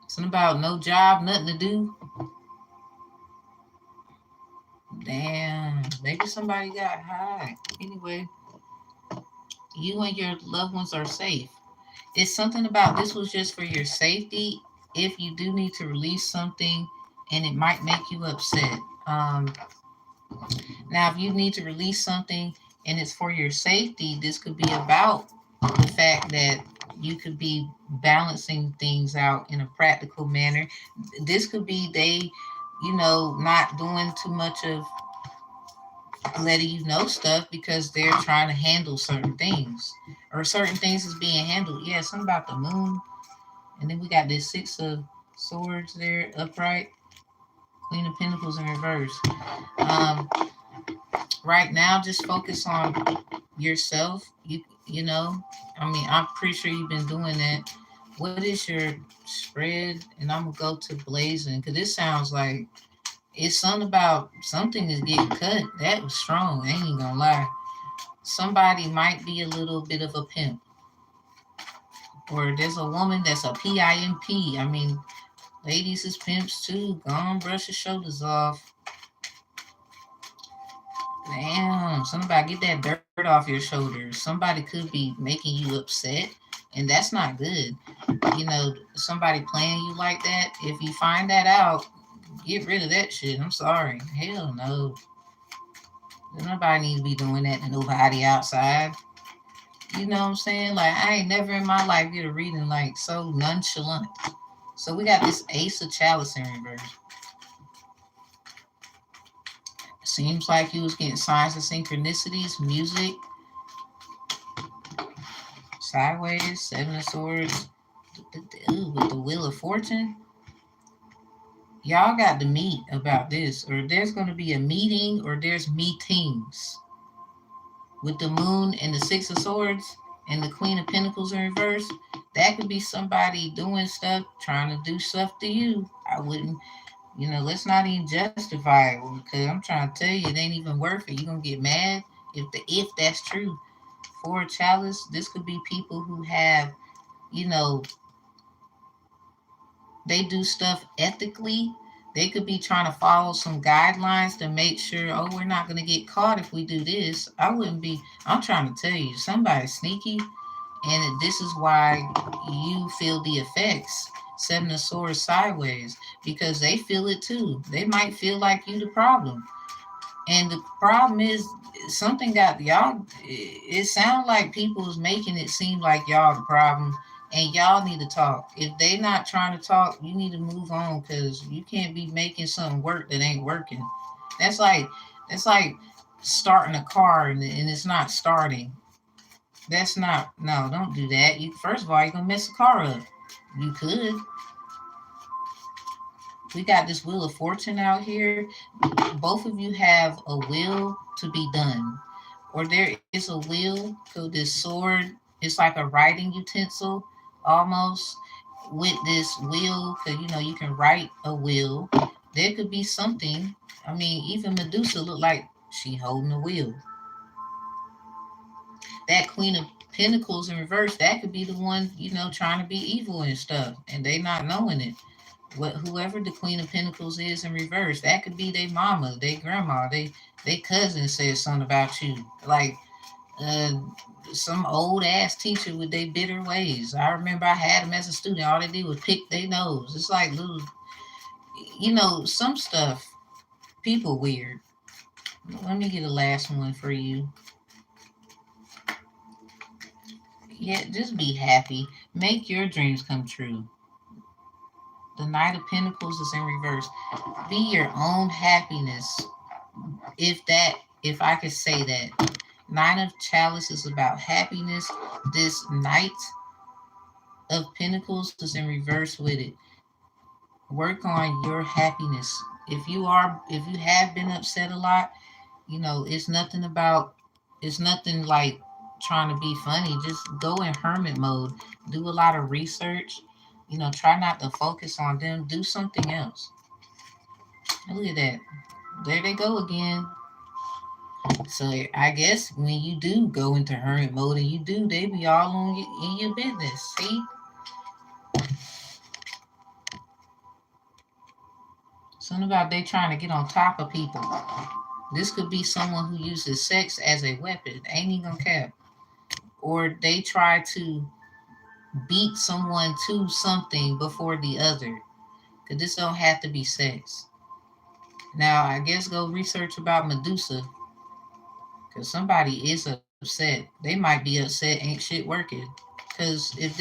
Something about no job, nothing to do. Damn, maybe somebody got high. Anyway, you and your loved ones are safe. It's something about this was just for your safety. If you do need to release something and it might make you upset. Now, if you need to release something and it's for your safety, this could be about the fact that you could be balancing things out in a practical manner. This could be they, not doing too much of letting you know stuff because they're trying to handle certain things or certain things is being handled. Yeah, something about the moon. And then we got this 6 of Swords there upright, Queen of Pentacles in reverse. Um, right now, just focus on yourself. I'm pretty sure you've been doing that. What is your spread? And I'm gonna go to blazing because this sounds like it's something about something is getting cut. That was strong. I ain't even gonna lie. Somebody might be a little bit of a pimp, or there's a woman that's a pimp. I mean, ladies is pimps too. Go on, brush your shoulders off. Damn, somebody get that dirt off your shoulders. Somebody could be making you upset, and that's not good. Somebody playing you like that. If you find that out, get rid of that shit. I'm sorry. Hell no. Nobody needs to be doing that to nobody outside. You know what I'm saying? Like, I ain't never in my life get a reading like so nonchalant. So we got this Ace of Chalice in reverse. Seems like you was getting signs of synchronicities, music, sideways, 7 of Swords, with the Wheel of Fortune. Y'all got to meet about this, or there's going to be a meeting, or there's meetings with the moon and the six of swords and the queen of pentacles in reverse. That could be somebody doing stuff, trying to do stuff to you. I wouldn't, let's not even justify it, because I'm trying to tell you, it ain't even worth it. You're gonna get mad if that's true. For a chalice, this could be people who have, you know, they do stuff ethically. They could be trying to follow some guidelines to make sure, oh, we're not going to get caught if we do this. I wouldn't be, I'm trying to tell you, somebody's sneaky, and this is why you feel the effects. Seven of Swords sideways, because they feel it too. They might feel like you the problem. And the problem is, something got y'all. It sounds like people is making it seem like y'all the problem, and y'all need to talk. If they not trying to talk, you need to move on, because you can't be making something work that ain't working. That's like that's like starting a car and it's not starting. That's not, no. Don't do that. You, first of all, you're gonna mess the car up. You could. We got this Wheel of Fortune out here. Both of you have a will to be done, or there is a will. So this sword, it's like a writing utensil almost, with this will, because you can write a will. There could be something. I mean, even Medusa looked like she holding a will. That Queen of Pentacles in reverse, that could be the one, trying to be evil and stuff, and they not knowing it. Whoever the Queen of Pentacles is in reverse, that could be their mama, their grandma, they cousin said something about you, like uh, some old ass teacher with their bitter ways. I remember I had them as a student. All they did was pick their nose. It's like little, some stuff. People weird. Let me get a last one for you. Yeah, just be happy. Make your dreams come true. The Knight of Pentacles is in reverse. Be your own happiness. If I could say that. Nine of Chalice is about happiness. This Knight of Pentacles is in reverse with it. Work on your happiness. If you have been upset a lot, it's nothing about, it's nothing like trying to be funny. Just go in hermit mode. Do a lot of research. Try not to focus on them. Do something else. Look at that. There they go again. So I guess when you do go into hermit mode and you do, they be all on you, in your business. See? Something about they trying to get on top of people. This could be someone who uses sex as a weapon. Ain't even gonna care. Or they try to beat someone to something before the other. Cause this don't have to be sex. Now I guess go research about Medusa. Cause somebody is upset. They might be upset. Ain't shit working. Because if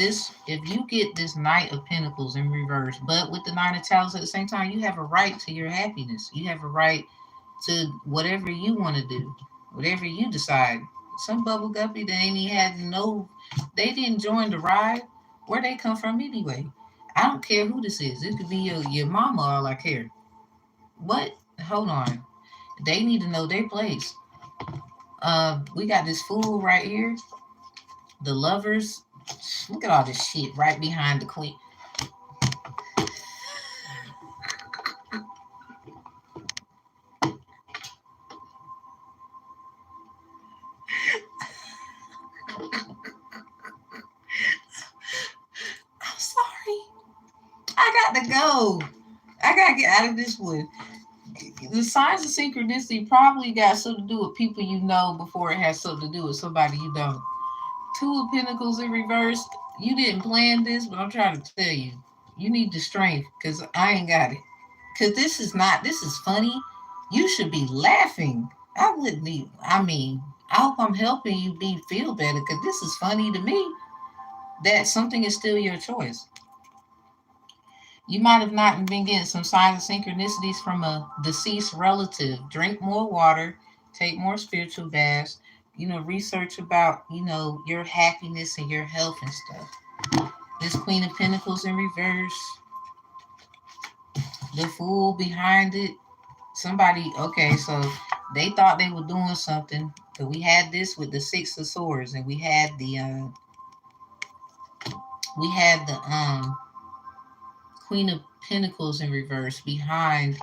you get this Knight of Pentacles in reverse, but with the Nine of Chalice at the same time, you have a right to your happiness. You have a right to whatever you want to do, whatever you decide. Some bubble guppy, they ain't even had no, they didn't join the ride. Where they come from anyway? I don't care who this is. It could be your mama. All I care. What? Hold on. They need to know their place. We got this fool right here. The lovers. Look at all this shit right behind the queen. I'm sorry. I got to go. I got to get out of this one. The signs of synchronicity probably got something to do with people you know before it has something to do with somebody you don't. Two of Pentacles in reverse. You didn't plan this, but I'm trying to tell you. You need the strength, because I ain't got it. Because this is funny. You should be laughing. I wouldn't even, I mean, I hope I'm helping you feel better, because this is funny to me that something is still your choice. You might have not been getting some signs of synchronicities from a deceased relative. Drink more water, take more spiritual baths, research about, your happiness and your health and stuff. This Queen of Pentacles in reverse. The fool behind it, somebody, okay, so they thought they were doing something. So we had this with the Six of Swords, and we had the Queen of Pentacles in reverse behind.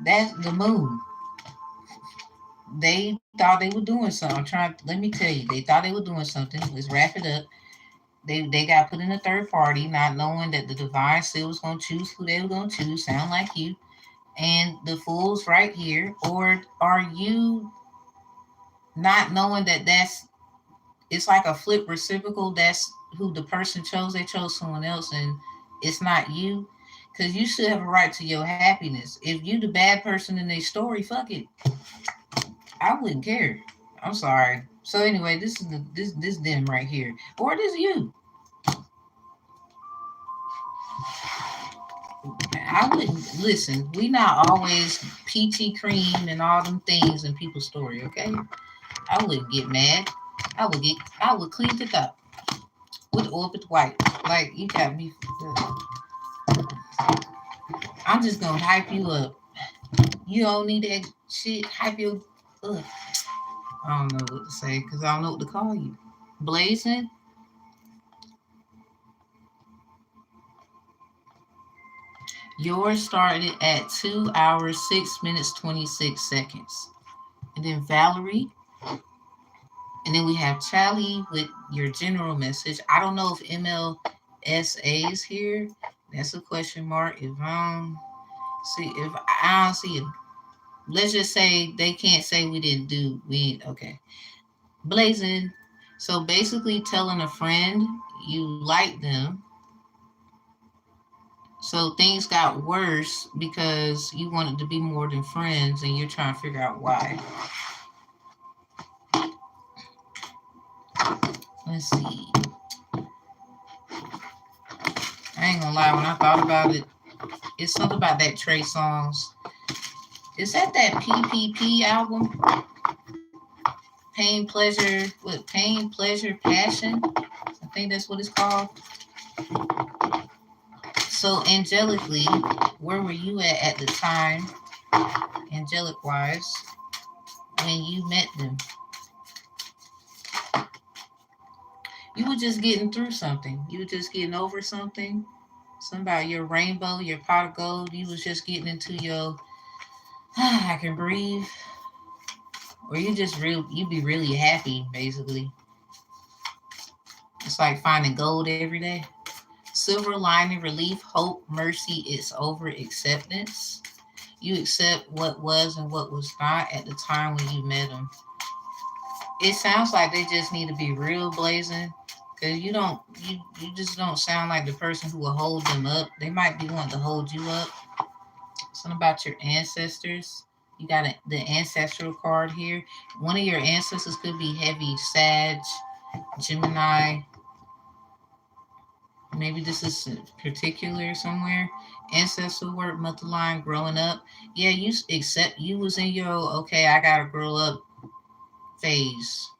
That's the moon. They thought they were doing something. Let me tell you, they thought they were doing something. Let's wrap it up. They got put in a third party, not knowing that the divine still was gonna choose who they were gonna choose, sound like you. And the fool's right here. Or are you not knowing that it's like a flip reciprocal? That's who the person chose. They chose someone else, and it's not you. Because you should have a right to your happiness. If you the bad person in their story, fuck it. I wouldn't care. I'm sorry. So anyway, this them right here, or this you. I wouldn't listen. We not always peachy cream and all them things in people's story. Okay, I wouldn't get mad. I would clean it up with orbit white. Like you got me. I'm just gonna hype you up. You don't need that shit. Hype you up. I don't know what to say because I don't know what to call you. Blazing. Yours started at 2 hours, 6 minutes, 26 seconds. And then Valerie. And then we have Charlie with your general message. I don't know if MLSA is here. That's a question mark. If I don't see it, let's just say they can't say okay. Blazing. So basically telling a friend you like them. So things got worse because you wanted to be more than friends and you're trying to figure out why. Let's see. I ain't gonna lie, when I thought about it, it's something about that Trey Songz. Is that PPP album? Pain, Pleasure, Pain, Pleasure, Passion? I think that's what it's called. So, angelically, where were you at the time, angelic wise, when you met them? You were just getting through something. You were just getting over something. Something about your rainbow, your pot of gold. You was just getting into your, I can breathe. Or you be really happy, basically. It's like finding gold every day. Silver lining, relief, hope, mercy, it's over, acceptance. You accept what was and what was not at the time when you met them. It sounds like they just need to be real blazing. Cause you just don't sound like the person who will hold them up. They might be wanting to hold you up. Something about your ancestors. You got the ancestral card here. One of your ancestors could be heavy Sag, Gemini. Maybe this is particular somewhere. Ancestral work, multi-line, growing up. Yeah, you was in your okay, I gotta grow up phase.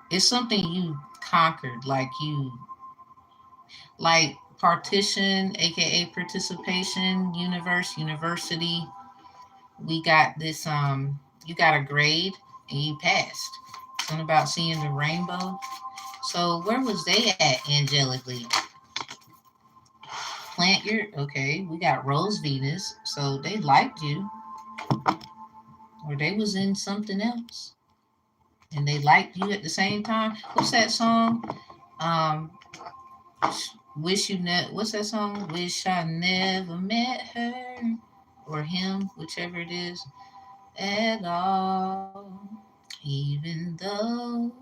It's something you conquered, like partition, aka participation, university. We got this you got a grade and you passed. Something about seeing the rainbow. So where was they at angelically? Plant your okay, we got Rose Venus, so they liked you, or they was in something else, and they liked you at the same time. What's that song? Um, wish you ne- What's that song? Wish I never met her or him, whichever it is, at all. Even though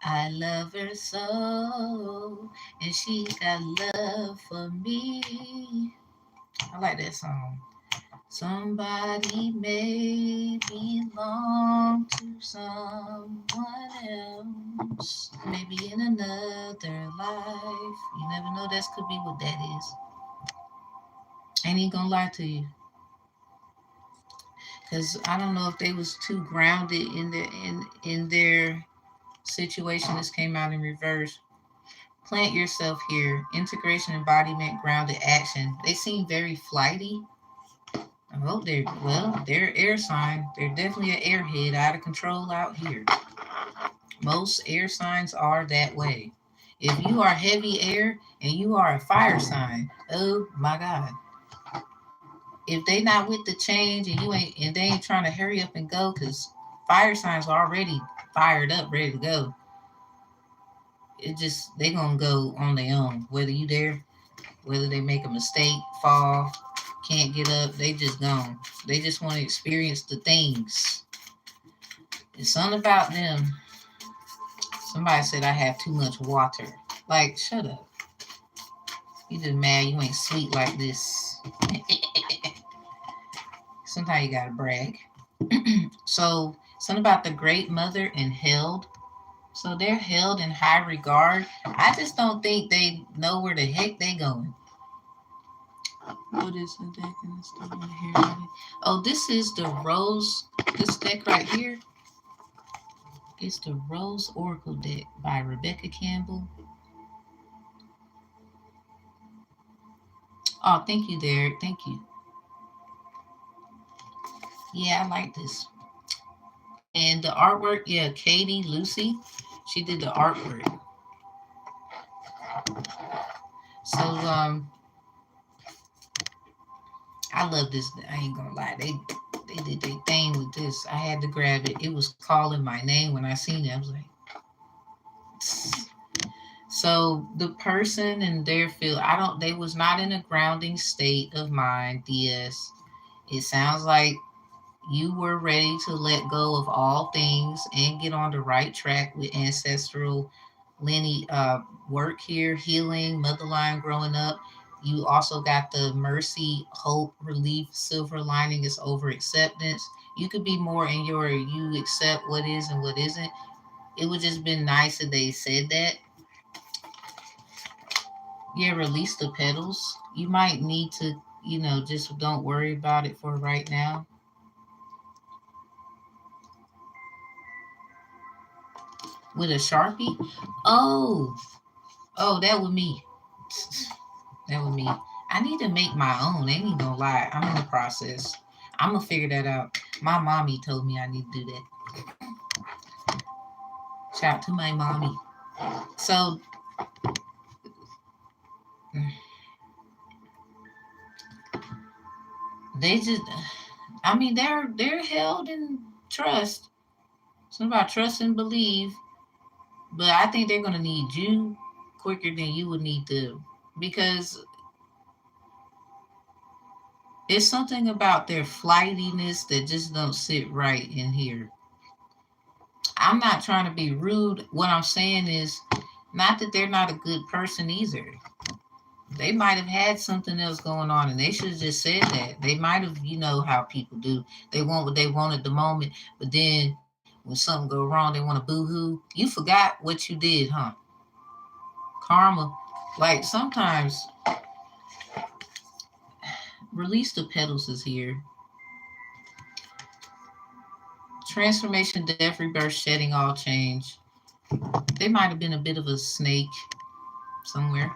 I love her so, and she got love for me. I like that song. Somebody may belong to someone else. Maybe in another life. You never know, that could be what that is. Ain't even gonna lie to you. Cause I don't know if they was too grounded in their situation. This came out in reverse. Plant yourself here. Integration, embodiment, grounded action. They seem very flighty. I hope they're air sign. They're definitely an airhead, out of control out here. Most air signs are that way. If you are heavy air and you are a fire sign, oh my God. If they not with the change and they ain't trying to hurry up and go, because fire signs are already fired up, ready to go. It just they gonna go on their own. Whether you there, whether they make a mistake, fall, can't get up, they just gone. They just want to experience the things. It's something about them. Somebody said I have too much water. Like, shut up. You just mad you ain't sweet like this. Sometimes you gotta brag. So, something about the great mother and held. So they're held in high regard. I just don't think they know where the heck they going. What is the deck in this stuff over here? Oh, this is the Rose. This deck right here. It's the Rose Oracle deck by Rebecca Campbell. Oh, thank you, Derek. Thank you. Yeah, I like this. And the artwork, yeah, Katie Lucy, she did the artwork. So I love this. I ain't gonna lie, they did their thing with this. I had to grab it. It was calling my name when I seen it. I was like, so the person in their field, they was not in a grounding state of mind, DS. It sounds like you were ready to let go of all things and get on the right track with ancestral lineage work here, healing, motherline growing up. You also got the mercy, hope, relief, silver lining is over acceptance. You could be more in your you accept what is and what isn't. It would just been nice if they said that. Yeah, release the petals. You might need to, just don't worry about it for right now. With a Sharpie? Oh, oh, that was me. That was me. I need to make my own. Ain't even gonna lie. I'm in the process. I'm gonna figure that out. My mommy told me I need to do that. Shout out to my mommy. So they just, I mean, they're held in trust. Something about trust and believe, but I think they're gonna need you quicker than you would need them, because it's something about their flightiness that just don't sit right in here. I'm not trying to be rude. What I'm saying is not that they're not a good person either. They might have had something else going on and they should have just said that. They might have, how people do. They want what they want at the moment, but then when something go wrong, they want to boo-hoo. You forgot what you did, huh? Karma. Like sometimes release the petals is here. Transformation, death, rebirth, shedding, all change. They might have been a bit of a snake somewhere.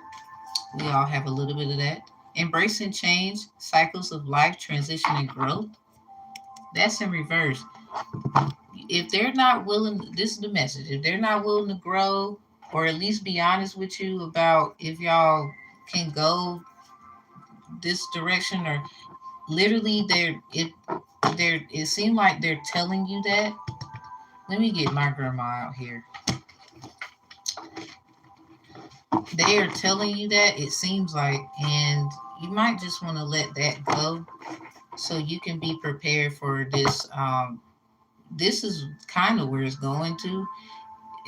We all have a little bit of that. Embracing change, cycles of life, transition, and growth. That's in reverse. If they're not willing, this is the message. If they're not willing to grow, or at least be honest with you about if y'all can go this direction, or literally it seemed like they're telling you that. Let me get my grandma out here. They are telling you that, it seems like, and you might just want to let that go so you can be prepared for this. This is kind of where it's going to,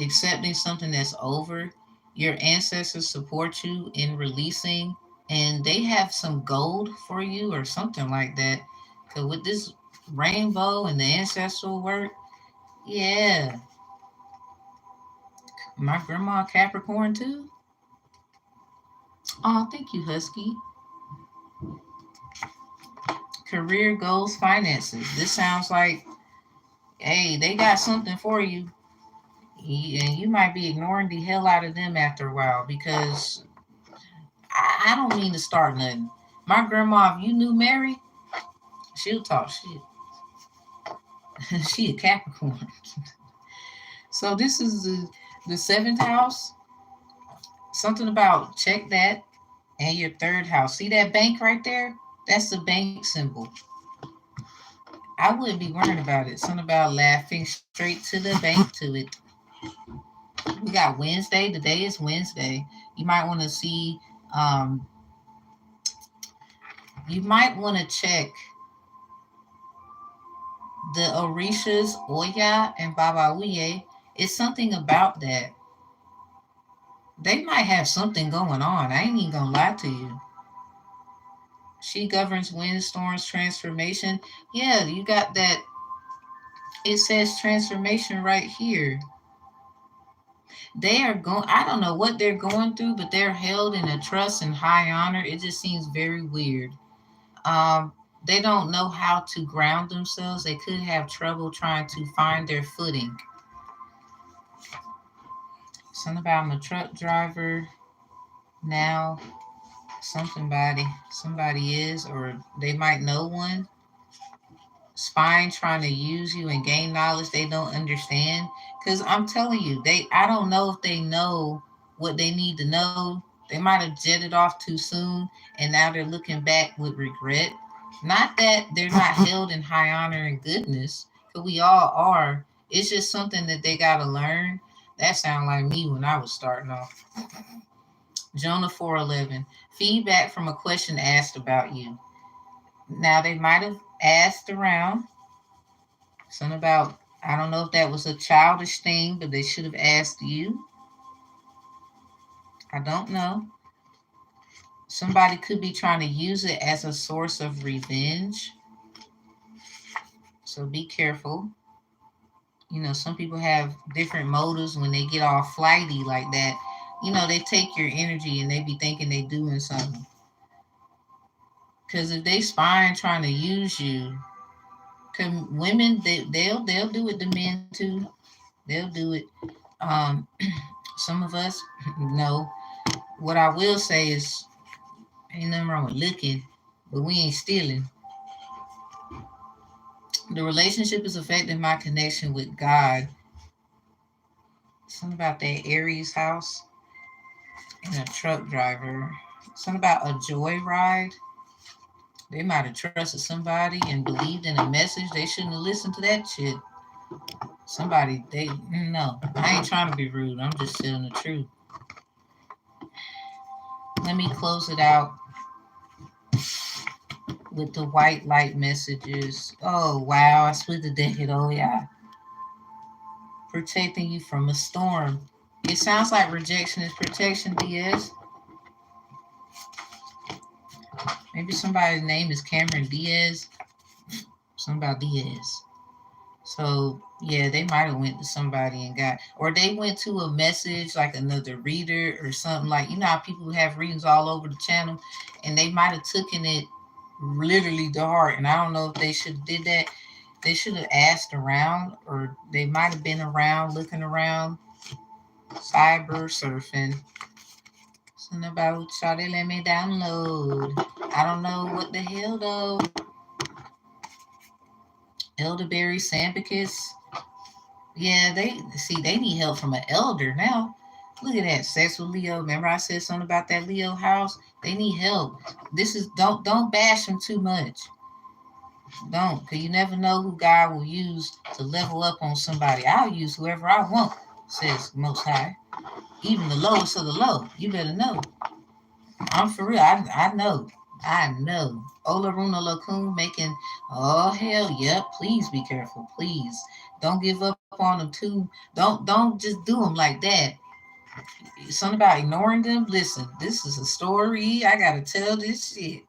accepting something that's over. Your ancestors support you in releasing, and they have some gold for you or something like that. Because with this rainbow and the ancestral work, yeah, my grandma Capricorn too. Oh, thank you, Husky. Career goals, finances. This sounds like, hey, they got something for you. And you might be ignoring the hell out of them after a while because I don't mean to start nothing. My grandma, if you knew Mary, she'll talk shit. She a Capricorn. So this is the seventh house. Something about check that and your third house. See that bank right there? That's the bank symbol. I wouldn't be worrying about it. Something about laughing straight to the bank to it. We got Wednesday. Today is Wednesday. You might want to see. Um, you might want to check the Orishas Oya and Baba Wiye. It's something about that. They might have something going on. I ain't even gonna lie to you. She governs windstorms, transformation. Yeah, you got that. It says transformation right here. They are going, I don't know what they're going through, but they're held in a trust and high honor. It just seems very weird. Um, they don't know how to ground themselves. They could have trouble trying to find their footing. Something about I'm a truck driver now. Somebody is, or they might know one. Spying, trying to use you and gain knowledge they don't understand. Because I'm telling you, I don't know if they know what they need to know. They might have jetted off too soon and now they're looking back with regret. Not that they're not held in high honor and goodness, because we all are. It's just something that they got to learn. That sounded like me when I was starting off. Jonah 4:11. Feedback from a question asked about you. Now they might have asked around. Something about, I don't know if that was a childish thing, but they should have asked you. I don't know. Somebody could be trying to use it as a source of revenge. So be careful. Some people have different motives when they get all flighty like that. They take your energy and they be thinking they doing something. Because if they spying trying to use you, cause women they'll do it to men too. They'll do it. Um, some of us, no. What I will say is, ain't nothing wrong with looking, but we ain't stealing. The relationship is affecting my connection with God. Something about that Aries house and a truck driver. Something about a joyride. They might have trusted somebody and believed in a message. They shouldn't have listened to that shit. Somebody, no. I ain't trying to be rude. I'm just telling the truth. Let me close it out with the white light messages. Oh, wow. I split the decade. Oh, yeah. Protecting you from a storm. It sounds like rejection is protection, Diaz. Maybe somebody's name is Cameron Diaz. Something about Diaz. So yeah, they might have went to somebody and got, or they went to a message like another reader or something, like how people have readings all over the channel, and they might have taken it literally to heart. And I don't know if they should have did that. They should have asked around, or they might have been around looking around, cyber surfing. Something about Shawty let me download. I don't know what the hell though. Elderberry, Sambicus. Yeah, they need help from an elder now. Look at that, sex with Leo. Remember I said something about that Leo house? They need help. This is don't bash them too much. Don't, because you never know who God will use to level up on somebody. I'll use whoever I want, says Most High. Even the lowest of the low. You better know. I'm for real. I know. I know. Olaruna Lacoon making, oh hell, yep. Please be careful. Please. Don't give up on them too. Don't just do them like that. Something about ignoring them. Listen, this is a story. I gotta tell this shit.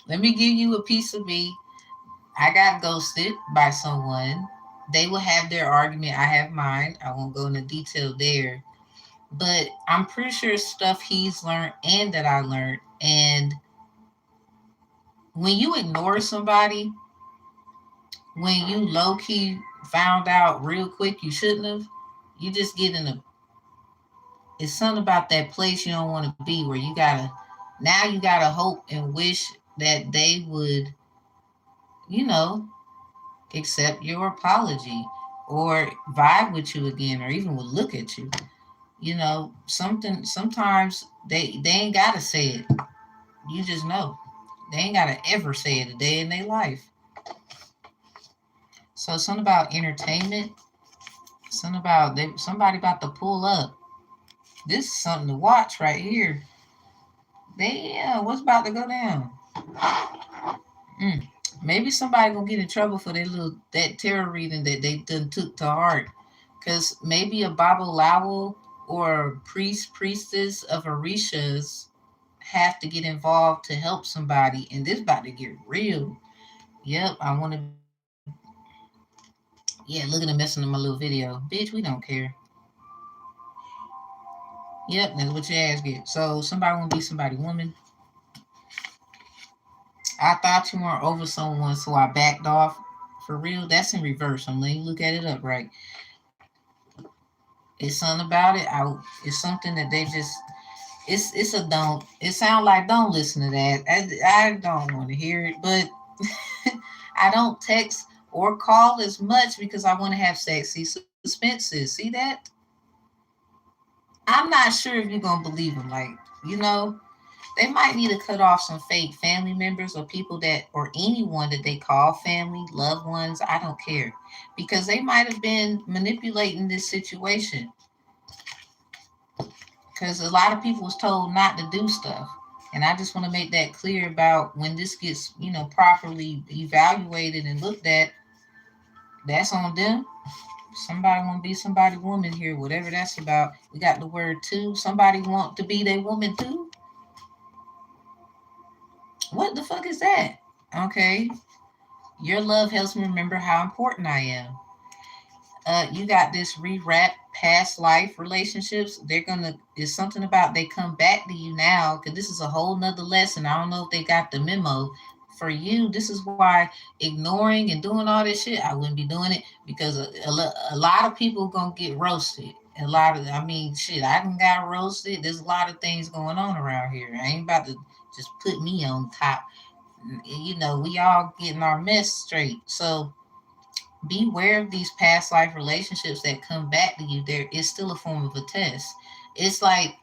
Let me give you a piece of me. I got ghosted by someone. They will have their argument. I have mine. I won't go into detail there. But I'm pretty sure stuff he's learned and that I learned. And when you ignore somebody, when you low key found out real quick you shouldn't have, You just get in a, it's something about that place you don't want to be, where you gotta, now you gotta hope and wish that they would, you know, accept your apology or vibe with you again, or even would look at you. You know, something, sometimes they ain't gotta say it. You just know. They ain't gotta ever say it a day in their life. So something about entertainment, something about they, somebody about to pull up. This is something to watch right here. Damn, what's about to go down? Mm. Maybe somebody gonna get in trouble for their little that tarot reading that they done took to heart. Cause maybe a Babalawo or a priestess of Orishas have to get involved to help somebody, and this about to get real. Yep, I want to. Yeah, look at them messing in my little video, bitch. We don't care. Yep, that's what your ass get. So somebody want to be somebody woman. I thought you weren't over someone, so I backed off. For real, that's in reverse. I'm letting you look at it up right. It's something about it. It's something that they just. It's a don't. It sounds like don't listen to that. I don't want to hear it, but I don't text or call as much because I want to have sexy suspenses. See that? I'm not sure if you're gonna believe them. Like, you know, they might need to cut off some fake family members or people that, or anyone that they call family, loved ones. I don't care, because they might have been manipulating this situation. Because a lot of people was told not to do stuff, and I just want to make that clear about when this gets, you know, properly evaluated and looked at. That's on them. Somebody want to be somebody woman here, whatever that's about. We got the word too. Somebody want to be their woman too. What the fuck is that? Okay. Your love helps me remember how important I am. You got this rewrap past life relationships. They're gonna, it's something about they come back to you now, because this is a whole nother lesson. I don't know if they got the memo. For you, this is why ignoring and doing all this shit, I wouldn't be doing it, because a lot of people gonna get roasted. A lot of, I mean, shit, I done got roasted. There's a lot of things going on around here. I ain't about to just put me on top. You know, we all getting our mess straight. So beware of these past life relationships that come back to you. There is still a form of a test. It's like,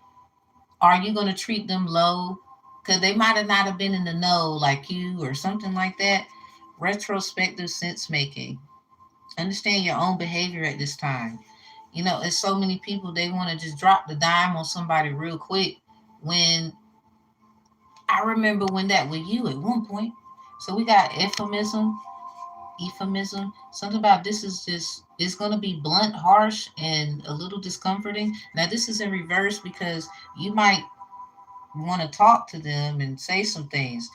are you going to treat them low? Because they might have not have been in the know like you or something like that. Retrospective sense making. Understand your own behavior at this time. You know, it's so many people, they want to just drop the dime on somebody real quick, when I remember when that was you at one point. So we got euphemism. Something about this is just, it's going to be blunt, harsh, and a little discomforting. Now this is in reverse, because you might want to talk to them and say some things.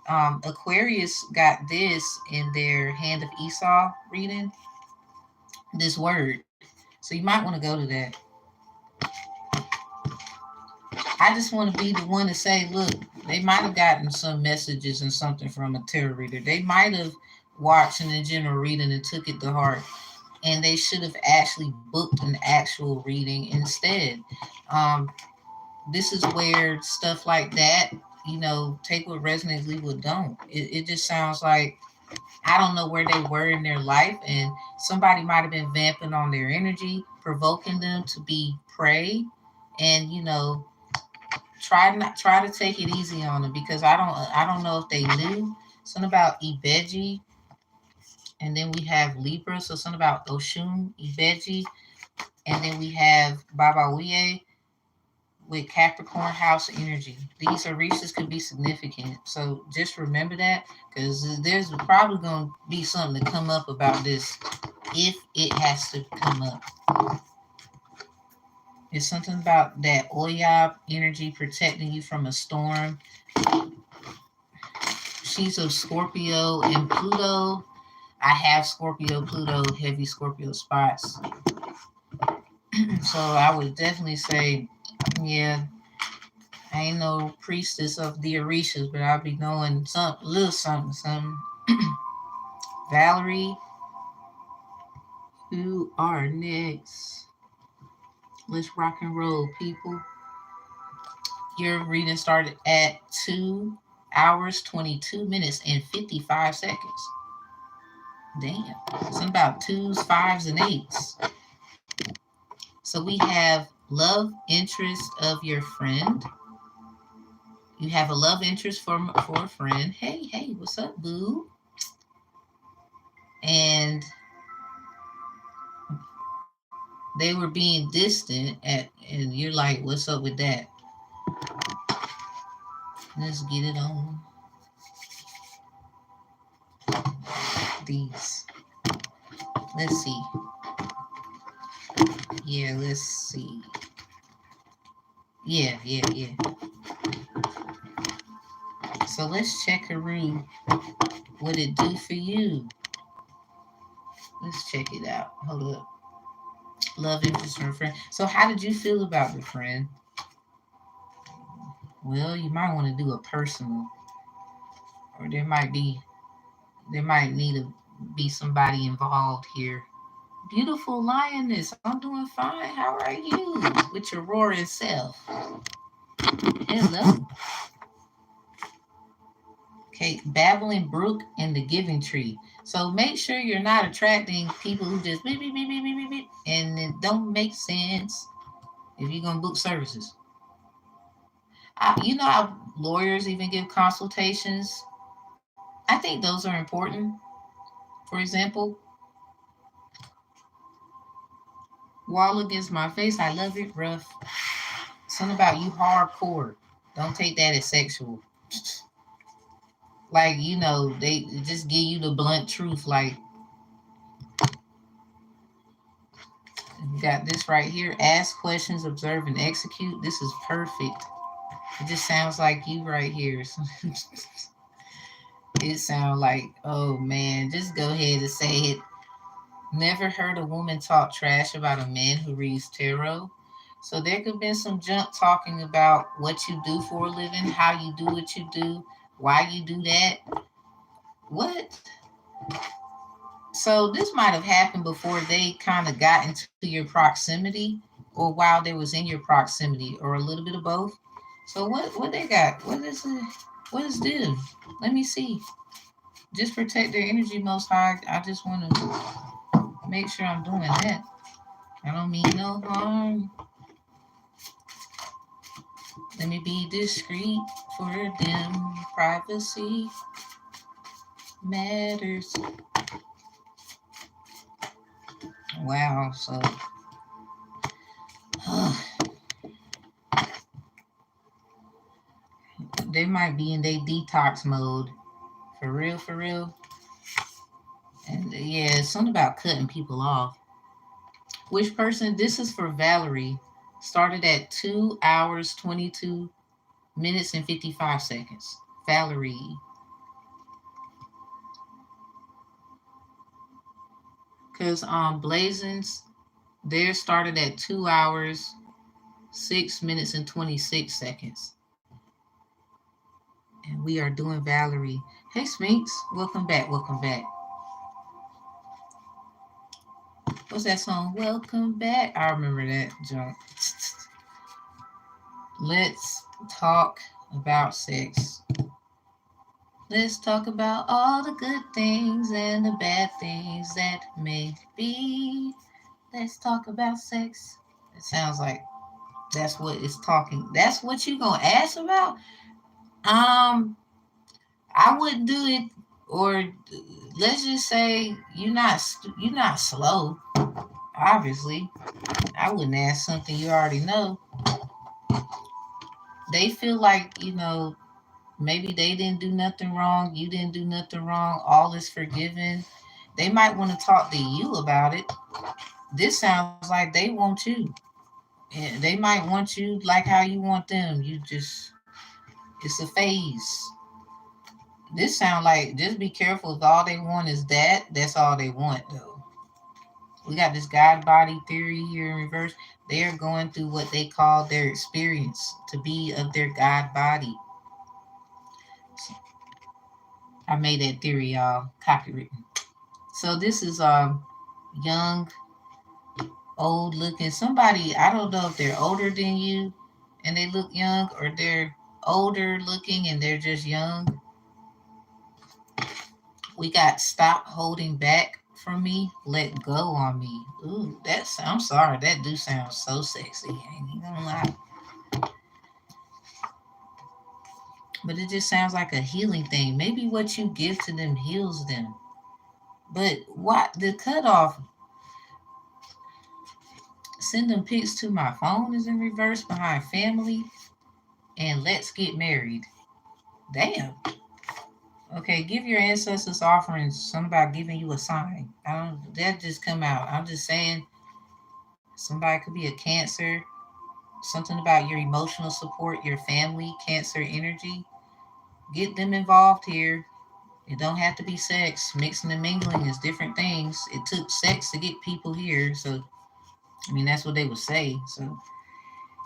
Aquarius got this in their Hand of Esau reading, this word. So you might want to go to that. I just want to be the one to say, look, they might have gotten some messages and something from a tarot reader. They might have watched an general reading and took it to heart, and they should have actually booked an actual reading instead. Um, this is where stuff like that, you know, take what resonates, leave what don't. It just sounds like, I don't know where they were in their life, and somebody might have been vamping on their energy, provoking them to be prey, and you know, try to take it easy on them, because I don't know if they knew something about Ibeji, and then we have Libra, so something about Oshun, Ibeji, and then we have Baba Wiye with Capricorn house energy. These Orishas could be significant. So just remember that, because there's probably going to be something to come up about this, if it has to come up. It's something about that Oya energy protecting you from a storm. She's of Scorpio and Pluto. I have Scorpio, Pluto, heavy Scorpio spots. So I would definitely say, yeah, I ain't no priestess of the Orishas, but I'll be knowing some little something, something. Valerie, you are next. Let's rock and roll, people. Your reading started at 2 hours, 22 minutes, and 55 seconds. Damn. It's about twos, fives, and eights. So we have love interest of your friend. You have a love interest for a friend. Hey, hey, what's up, boo? And they were being distant and you're like, what's up with that? Let's get it on. These. Let's see. Yeah, let's see. Yeah. So let's check Haru. What it do for you? Let's check it out. Hold up. Love interest from a friend. So how did you feel about the friend? Well, you might want to do a personal, or there might need to be somebody involved here. Beautiful lioness, I'm doing fine. How are you? With your roaring self. Hello. Okay, babbling brook and the giving tree. So make sure you're not attracting people who just beep, beep, beep, beep, beep, beep, beep, and it don't make sense if you're gonna book services. You know how lawyers even give consultations? I think those are important. For example, wall against my face, I love it rough. Something about you hardcore. Don't take that as sexual. Like, they just give you the blunt truth. Like, you got this right here. Ask questions, observe, and execute. This is perfect. It just sounds like you right here. It sounds like, oh man, just go ahead and say it. Never heard a woman talk trash about a man who reads tarot. So there could have been some junk talking about what you do for a living, how you do what you do, why you do that. What? So this might have happened before they kind of got into your proximity, or while they was in your proximity, or a little bit of both. So what they got? What is it? What is this? Let me see. Just protect their energy, Most High. I just want to make sure I'm doing that. I don't mean no harm. Let me be discreet for them. Privacy matters. Wow. So they might be in their detox mode. For real, for real. And yeah, it's something about cutting people off. Which person? This is for Valerie. Started at 2 hours, 22 minutes, and 55 seconds. Valerie. Because Blazins, theirs started at 2 hours, 6 minutes, and 26 seconds. And we are doing Valerie. Hey, Sphinx. Welcome back. Welcome back. What's that song? Welcome back. I remember that junk. Let's talk about sex. Let's talk about all the good things and the bad things that may be. Let's talk about sex. It sounds like that's what it's talking. That's what you gonna ask about? I wouldn't do it. Or let's just say you're not slow. Obviously, I wouldn't ask something you already know. They feel like maybe they didn't do nothing wrong. You didn't do nothing wrong. All is forgiven. They might want to talk to you about it. This sounds like they want you. And they might want you like how you want them. It's a phase. This sound like, just be careful if all they want is that. That's all they want, though. We got this God body theory here in reverse. They're going through what they call their experience to be of their God body. I made that theory, y'all. Copywritten. So this is young old looking somebody. I don't know if they're older than you and they look young, or they're older looking and they're just young. We got stop holding back from me, let go on me. Ooh, that's, I'm sorry, that do sound so sexy. I ain't even gonna lie. But it just sounds like a healing thing. Maybe what you give to them heals them. But what the cutoff, send them pics to my phone is in reverse behind family and let's get married. Damn. Okay, give your ancestors offerings. Somebody giving you a sign. I don't. That just come out. I'm just saying. Somebody could be a Cancer. Something about your emotional support, your family, Cancer energy. Get them involved here. It don't have to be sex. Mixing and mingling is different things. It took sex to get people here. So I mean that's what they would say. So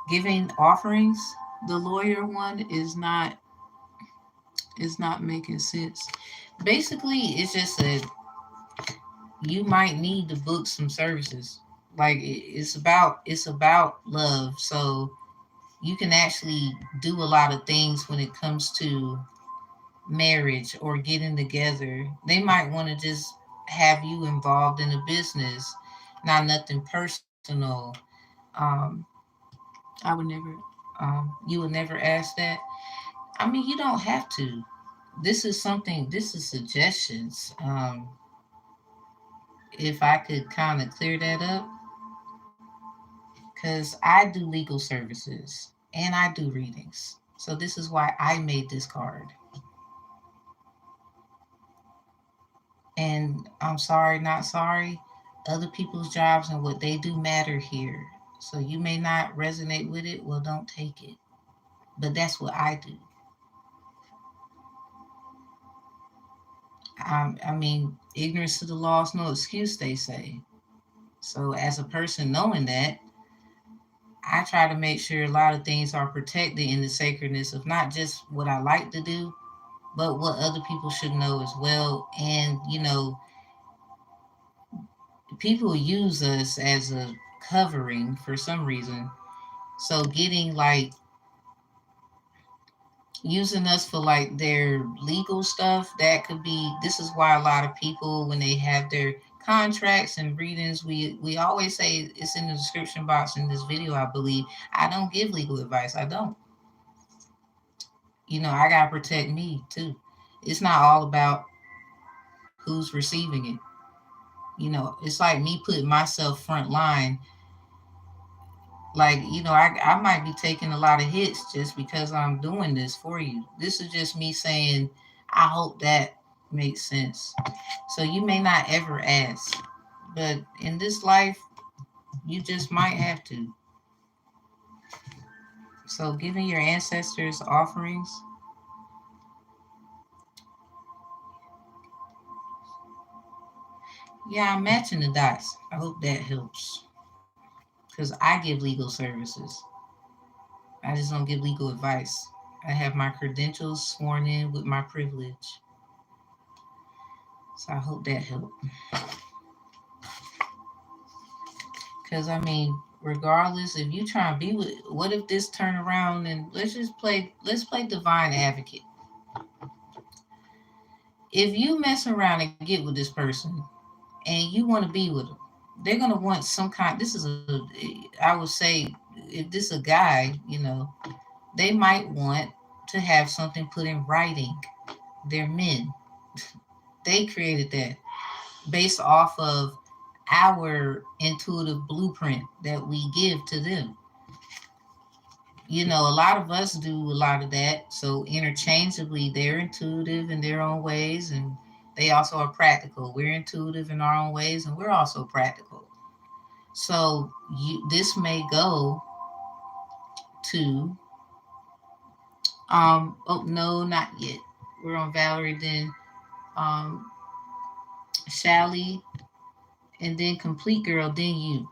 giving offerings, the lawyer one is not making sense. Basically, it's just a you might need to book some services. Like it's about love. So you can actually do a lot of things when it comes to marriage or getting together. They might want to just have you involved in a business, not nothing personal. Um, I would never. You would never ask that. I mean, you don't have to. This is something. This is suggestions. If I could kind of clear that up, because I do legal services and I do readings. So this is why I made this card. And I'm sorry, not sorry. Other people's jobs and what they do matter here. So you may not resonate with it. Well, don't take it. But that's what I do. I mean, ignorance to the law is no excuse, they say. So as a person knowing that, I try to make sure a lot of things are protected in the sacredness of not just what I like to do, but what other people should know as well. And, people use us as a covering for some reason. So getting like using us for like their legal stuff, that could be, this is why a lot of people, when they have their contracts and readings, we always say it's in the description box in this video, I believe. I don't give legal advice. I don't. I gotta protect me too. It's not all about who's receiving it. It's like me putting myself front line. Like, I might be taking a lot of hits just because I'm doing this for you. This is just me saying, I hope that makes sense. So you may not ever ask, but in this life, you just might have to. So giving your ancestors offerings, yeah, I'm matching the dots. I hope that helps. Because I give legal services. I just don't give legal advice. I have my credentials sworn in with my privilege. So I hope that helped. Because I mean, regardless, if you try and be with, what if this turn around and let's play divine advocate. If you mess around and get with this person and you want to be with them, they're gonna want some kind. This is I would say, if this is a guy, they might want to have something put in writing. They're men. They created that based off of our intuitive blueprint that we give to them. A lot of us do a lot of that. So interchangeably, they're intuitive in their own ways, and they also are practical. We're intuitive in our own ways, and we're also practical. So this may go to, oh no, not yet. We're on Valerie, then um, Shelly, and then Complete Girl, then you.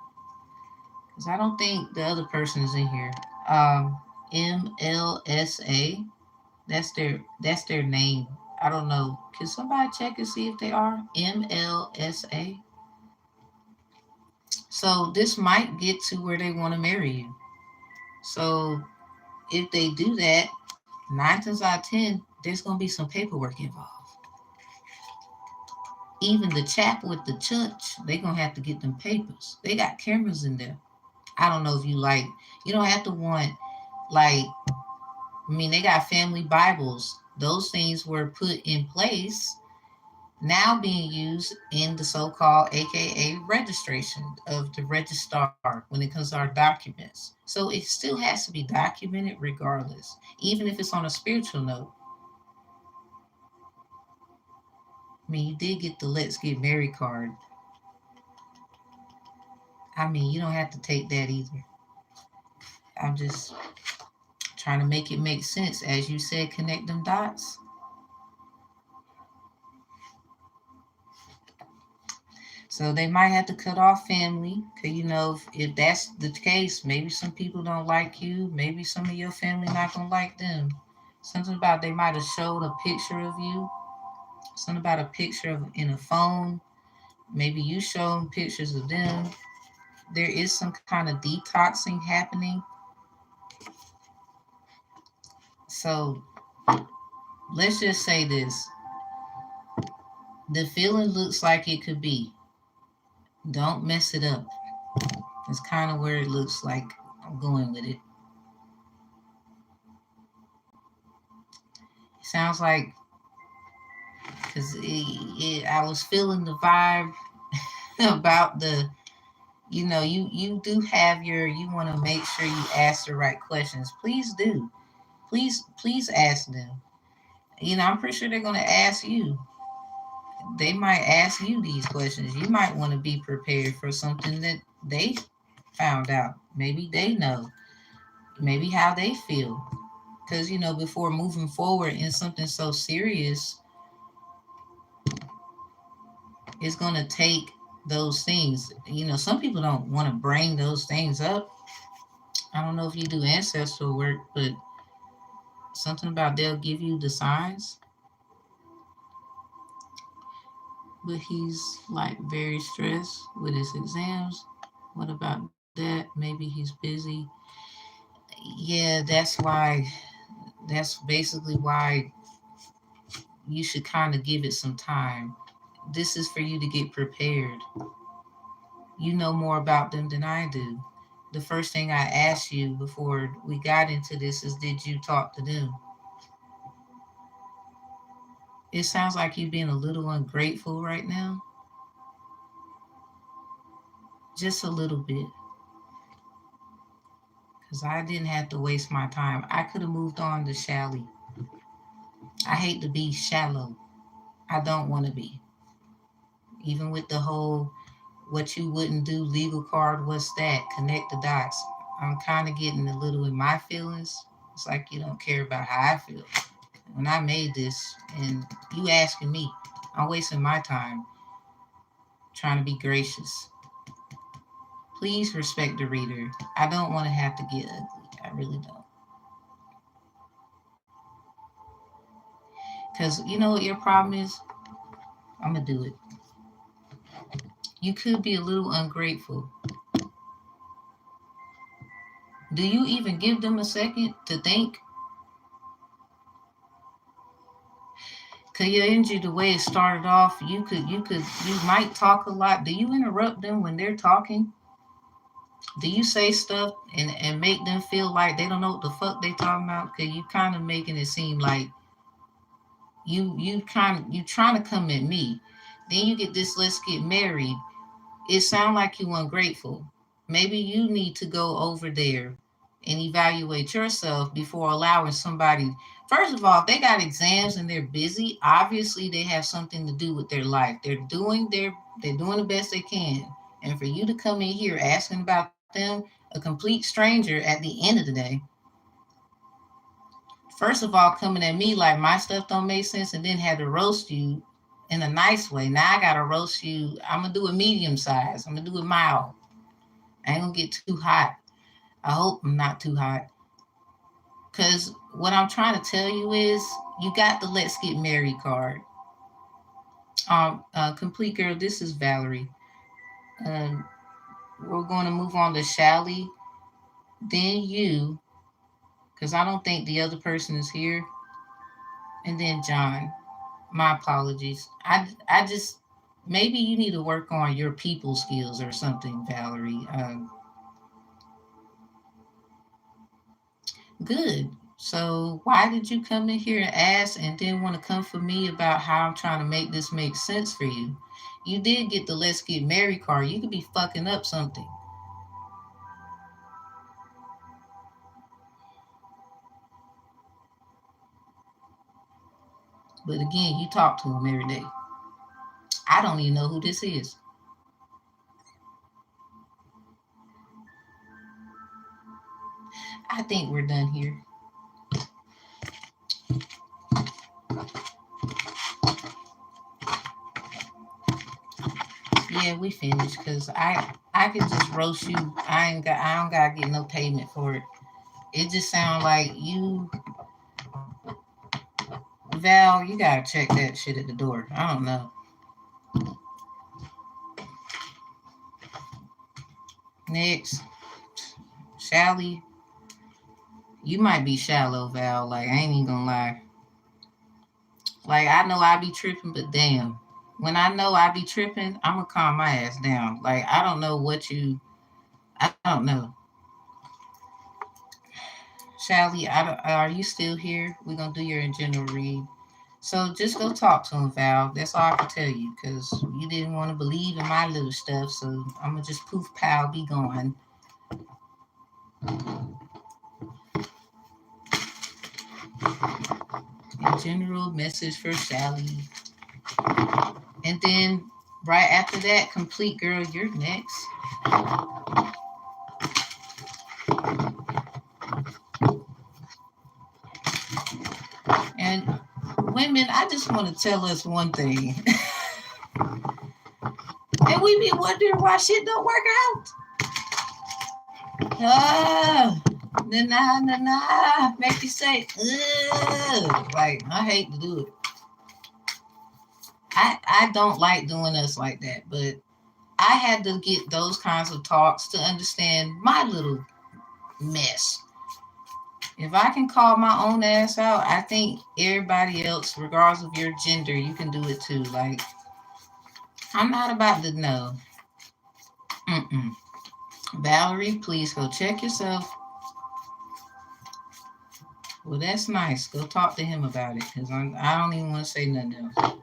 Because I don't think the other person is in here. MLSA. That's their name. I don't know. Can somebody check and see if they are MLSA? So this might get to where they want to marry you. So if they do that, 9 times out of 10, there's gonna be some paperwork involved. Even the chapel at the church, they gonna have to get them papers. They got cameras in there. I don't know if you like. You don't have to want like. I mean, they got family Bibles. Those things were put in place, now being used in the so-called AKA registration of the registrar when it comes to our documents. So it still has to be documented regardless, even if it's on a spiritual note. I mean, you did get the Let's Get Married card. I mean, you don't have to take that either. I'm just trying to make it make sense. As you said, connect them dots. So they might have to cut off family. Cause if that's the case, maybe some people don't like you. Maybe some of your family not gonna like them. Something about they might have showed a picture of you. Something about a picture of in a phone. Maybe you show them pictures of them. There is some kind of detoxing happening. So let's just say this. The feeling looks like it could be. Don't mess it up. It's kind of where it looks like I'm going with it. It sounds like because I was feeling the vibe about you do have you want to make sure you ask the right questions. Please do. Please ask them. I'm pretty sure they're going to ask you. They might ask you these questions. You might want to be prepared for something that they found out. Maybe they know. Maybe how they feel. Because, before moving forward in something so serious, it's going to take those things. Some people don't want to bring those things up. I don't know if you do ancestral work, but something about they'll give you the signs. But he's like very stressed with his exams. What about that? Maybe he's busy. Yeah, that's basically why you should kind of give it some time. This is for you to get prepared. You know more about them than I do. The first thing I asked you before we got into this is, did you talk to them? It sounds like you're being a little ungrateful right now. Just a little bit. Because I didn't have to waste my time. I could have moved on to Shally. I hate to be shallow. I don't want to be. Even with the whole what you wouldn't do legal card, what's that? Connect the dots. I'm kind of getting a little in my feelings. It's like you don't care about how I feel. When I made this and you asking me, I'm wasting my time trying to be gracious. Please respect the reader. I don't want to have to get ugly. I really don't. Because you know what your problem is? I'm going to do it. You could be a little ungrateful. Do you even give them a second to think? Cause your energy, the way it started off, you might talk a lot. Do you interrupt them when they're talking? Do you say stuff and make them feel like they don't know what the fuck they talking about? Cause you kind of making it seem like you trying to come at me. Then you get this let's get married. It sounds like you ungrateful. Maybe you need to go over there and evaluate yourself before allowing somebody. First of all, if they got exams and they're busy, obviously they have something to do with their life. They're doing the best they can. And for you to come in here asking about them, a complete stranger at the end of the day, first of all, coming at me like my stuff don't make sense and then had to roast you in a nice way. Now I gotta roast you. I'm gonna do a medium size. I'm gonna do it mild. I ain't gonna get too hot. I hope I'm not too hot. Cause what I'm trying to tell you is you got the let's get married card. Complete girl, this is Valerie. Um, We're going to move on to Shally, then you, because I don't think the other person is here, and then John. My apologies. I just maybe you need to work on your people skills or something, Valerie. Good. So why did you come in here and ask and then want to come for me about how I'm trying to make this make sense for you? You did get the let's get married card. You could be fucking up something. But again, you talk to him every day. I don't even know who this is. I think we're done here. Yeah, we finished because I could just roast you. I don't gotta get no payment for it. It just sounds like you, Val. You gotta check that shit at the door. I don't know. Next, Shally, you might be shallow, Val. Like I ain't even gonna lie. Like I know I be tripping, but damn, when I know I be tripping, I'm gonna calm my ass down. Like I don't know what you. I don't know. Shally, are you still here? We're gonna do your general read. So just go talk to him, Val. That's all I can tell you, because you didn't want to believe in my little stuff. So I'm gonna just poof pow be gone. A general message for Shally. And then right after that, complete girl, you're next. And women, I just want to tell us one thing. And we be wondering why shit don't work out. Make you say, ugh. Like, I hate to do it. I don't like doing us like that, but I had to get those kinds of talks to understand my little mess. If I can call my own ass out, I think everybody else, regardless of your gender, you can do it too. Like, I'm not about to know. Mm-mm. Valerie, please go check yourself. Well, that's nice. Go talk to him about it, because I don't even want to say nothing else.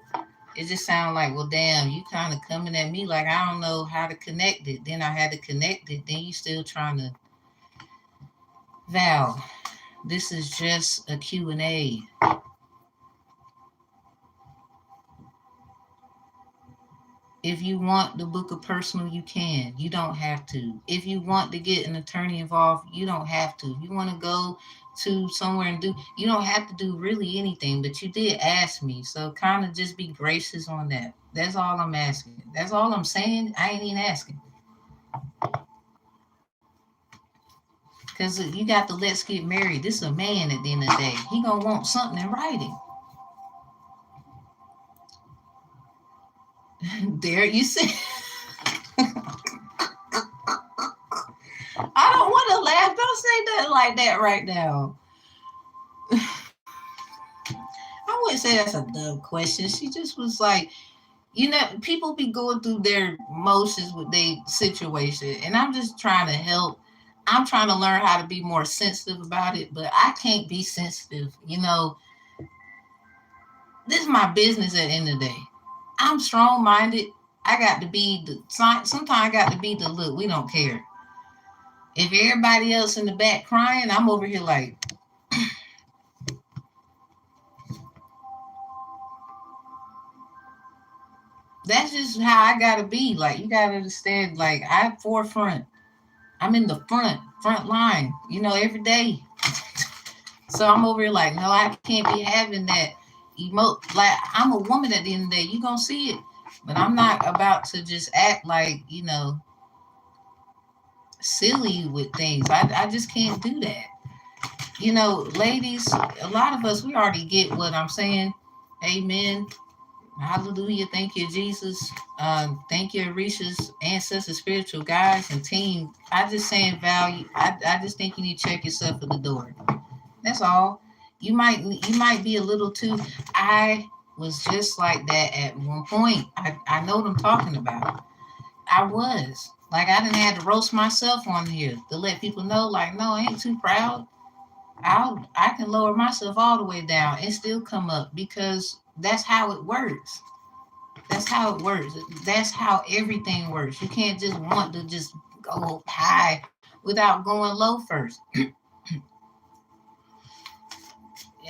It just sounds like, well, damn, you kind of coming at me like I don't know how to connect it. Then I had to connect it. Then you still trying to. Val, this is just a Q&A. If you want the book of personal, you can. You don't have to. If you want to get an attorney involved, you don't have to. If you want to go to somewhere and do, you don't have to do really anything. But you did ask me, so kind of just be gracious on that. That's all I'm asking. That's all I'm saying. I ain't even asking. Because you got the let's get married. This is a man at the end of the day. He gonna want something in writing. There you see. I don't want to laugh. Don't say nothing like that right now. I wouldn't say that's a dumb question. She just was like, people be going through their motions with their situation, and I'm just trying to help. I'm trying to learn how to be more sensitive about it, but I can't be sensitive. This is my business at the end of the day. I'm strong-minded. I got to be sometimes I got to be the look. We don't care. If everybody else in the back crying, I'm over here like, that's just how I gotta be. Like, you gotta understand, like, I'm forefront. I'm in the front line, every day. So I'm over here like, no, I can't be having that like, I'm a woman at the end of the day. You gonna see it. But I'm not about to just act like, silly with things. I just can't do that. Ladies, a lot of us, we already get what I'm saying. Amen. Hallelujah. Thank you, Jesus. Thank you, Arisha's ancestors, spiritual guides, and team. I just saying value. I just think you need to check yourself at the door. That's all. You might be a little too. I was just like that at one point. I know what I'm talking about. I was. Like I didn't have to roast myself on here to let people know, like, no, I ain't too proud. I can lower myself all the way down and still come up because that's how it works. That's how it works. That's how everything works. You can't just want to just go high without going low first.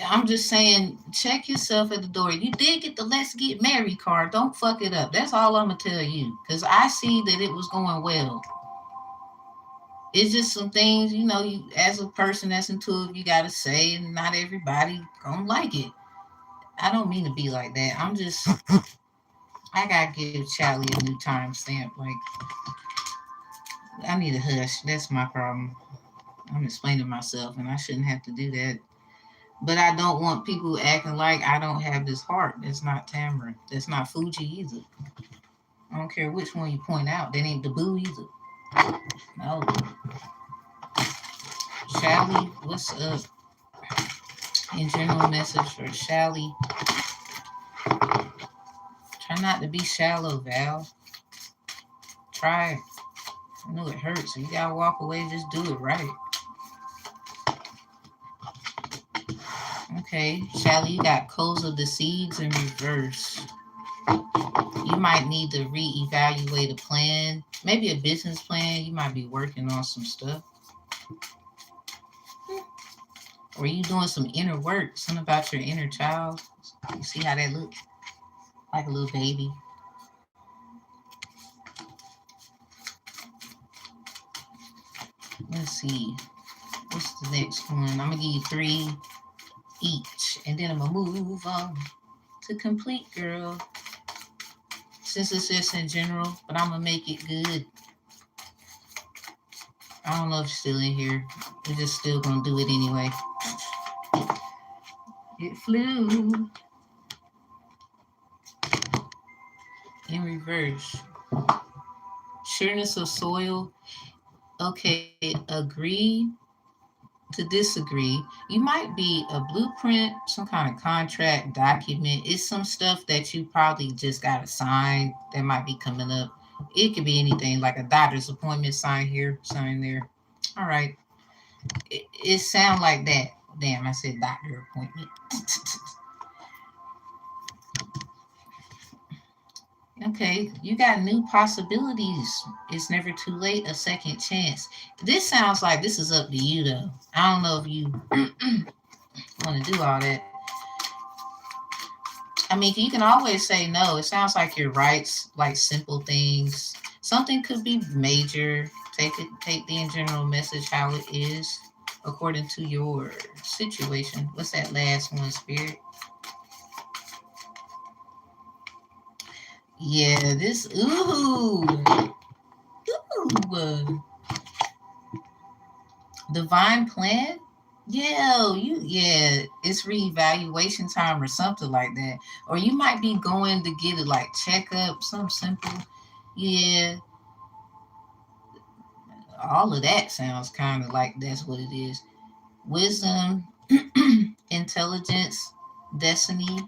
I'm just saying, check yourself at the door. You did get the let's get married card. Don't fuck it up. That's all I'm going to tell you. Because I see that it was going well. It's just some things, you as a person that's into it, you got to say, and not everybody going to like it. I don't mean to be like that. I got to give Charlie a new timestamp. Like, I need a hush. That's my problem. I'm explaining myself, and I shouldn't have to do that. But I don't want people acting like I don't have this heart. That's not Tamara. That's not Fugi either. I don't care which one you point out. That ain't the boo either. No. Shally, what's up? In general message for Shally. Try not to be shallow, Val. Try it. I know it hurts. So you gotta walk away. Just do it right. Okay, Shally, you got Coals of the Seeds in reverse. You might need to reevaluate a plan, maybe a business plan. You might be working on some stuff. Or you doing some inner work, something about your inner child. You see how that looks? Like a little baby. Let's see. What's the next one? I'm going to give you 3 each. And then I'm going to move on to complete, girl. Since it's just in general, but I'm going to make it good. I don't know if you're still in here. We're just still going to do it anyway. It flew. In reverse. Sureness of soil. Okay, agree to disagree. You might be a blueprint, some kind of contract, document. It's some stuff that you probably just got to sign that might be coming up. It could be anything, like a doctor's appointment, sign here, sign there. All right. It sounds like that. Damn, I said doctor appointment. Okay, you got new possibilities. It's never too late, a second chance. This sounds like this is up to you, though. I don't know if you want to do all that. I mean, you can always say no. It sounds like your rights, like simple things. Something could be major. Take the in general message how it is, according to your situation. What's that last one, Spirit? Yeah, this, ooh. Divine plan? Yeah, it's reevaluation time or something like that. Or you might be going to get it like checkup, something simple. Yeah, all of that sounds kind of like that's what it is. Wisdom, intelligence, destiny,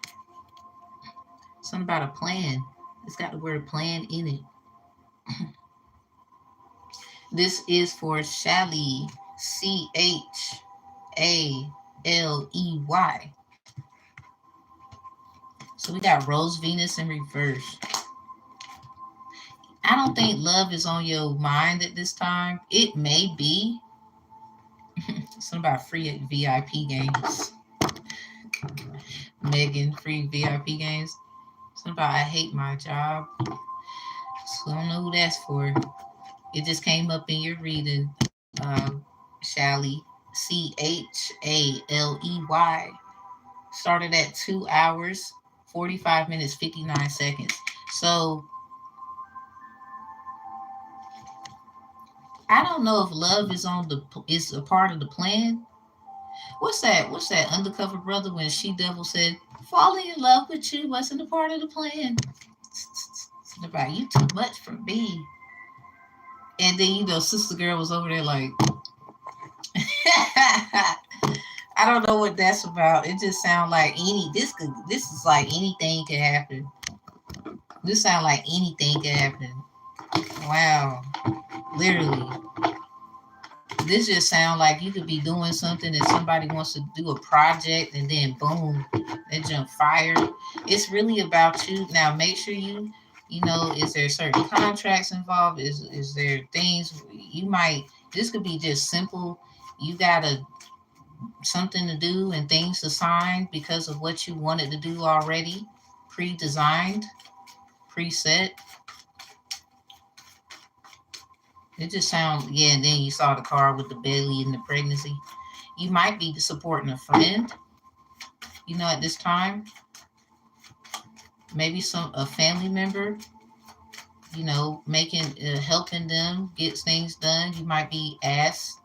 something about a plan. It's got the word plan in it. This is for Shally, Chaley. So we got Rose Venus in reverse. I don't think love is on your mind at this time. It may be. Something about free VIP games. Megan, free VIP games. Something about I hate my job. So I don't know who that's for. It just came up in your reading. Shally, Chaley. Started at 2 hours, 45 minutes, 59 seconds. So I don't know if love is a part of the plan, What's that undercover brother when she devil said, falling in love with you wasn't a part of the plan. It's about you too much for me. And then sister girl was over there like I don't know what that's about. It just sounds like this is like anything could happen. This sounds like anything could happen. Wow. Literally. This just sounds like you could be doing something and somebody wants to do a project and then boom, they jump fire. It's really about you. Now make sure is there certain contracts involved? Is there things you might this could be just simple. You gotta something to do and things to sign because of what you wanted to do already, pre-designed, preset. It just sounds yeah. And then you saw the car with the belly and the pregnancy. You might be supporting a friend. At this time, maybe a family member. Making helping them get things done. You might be asked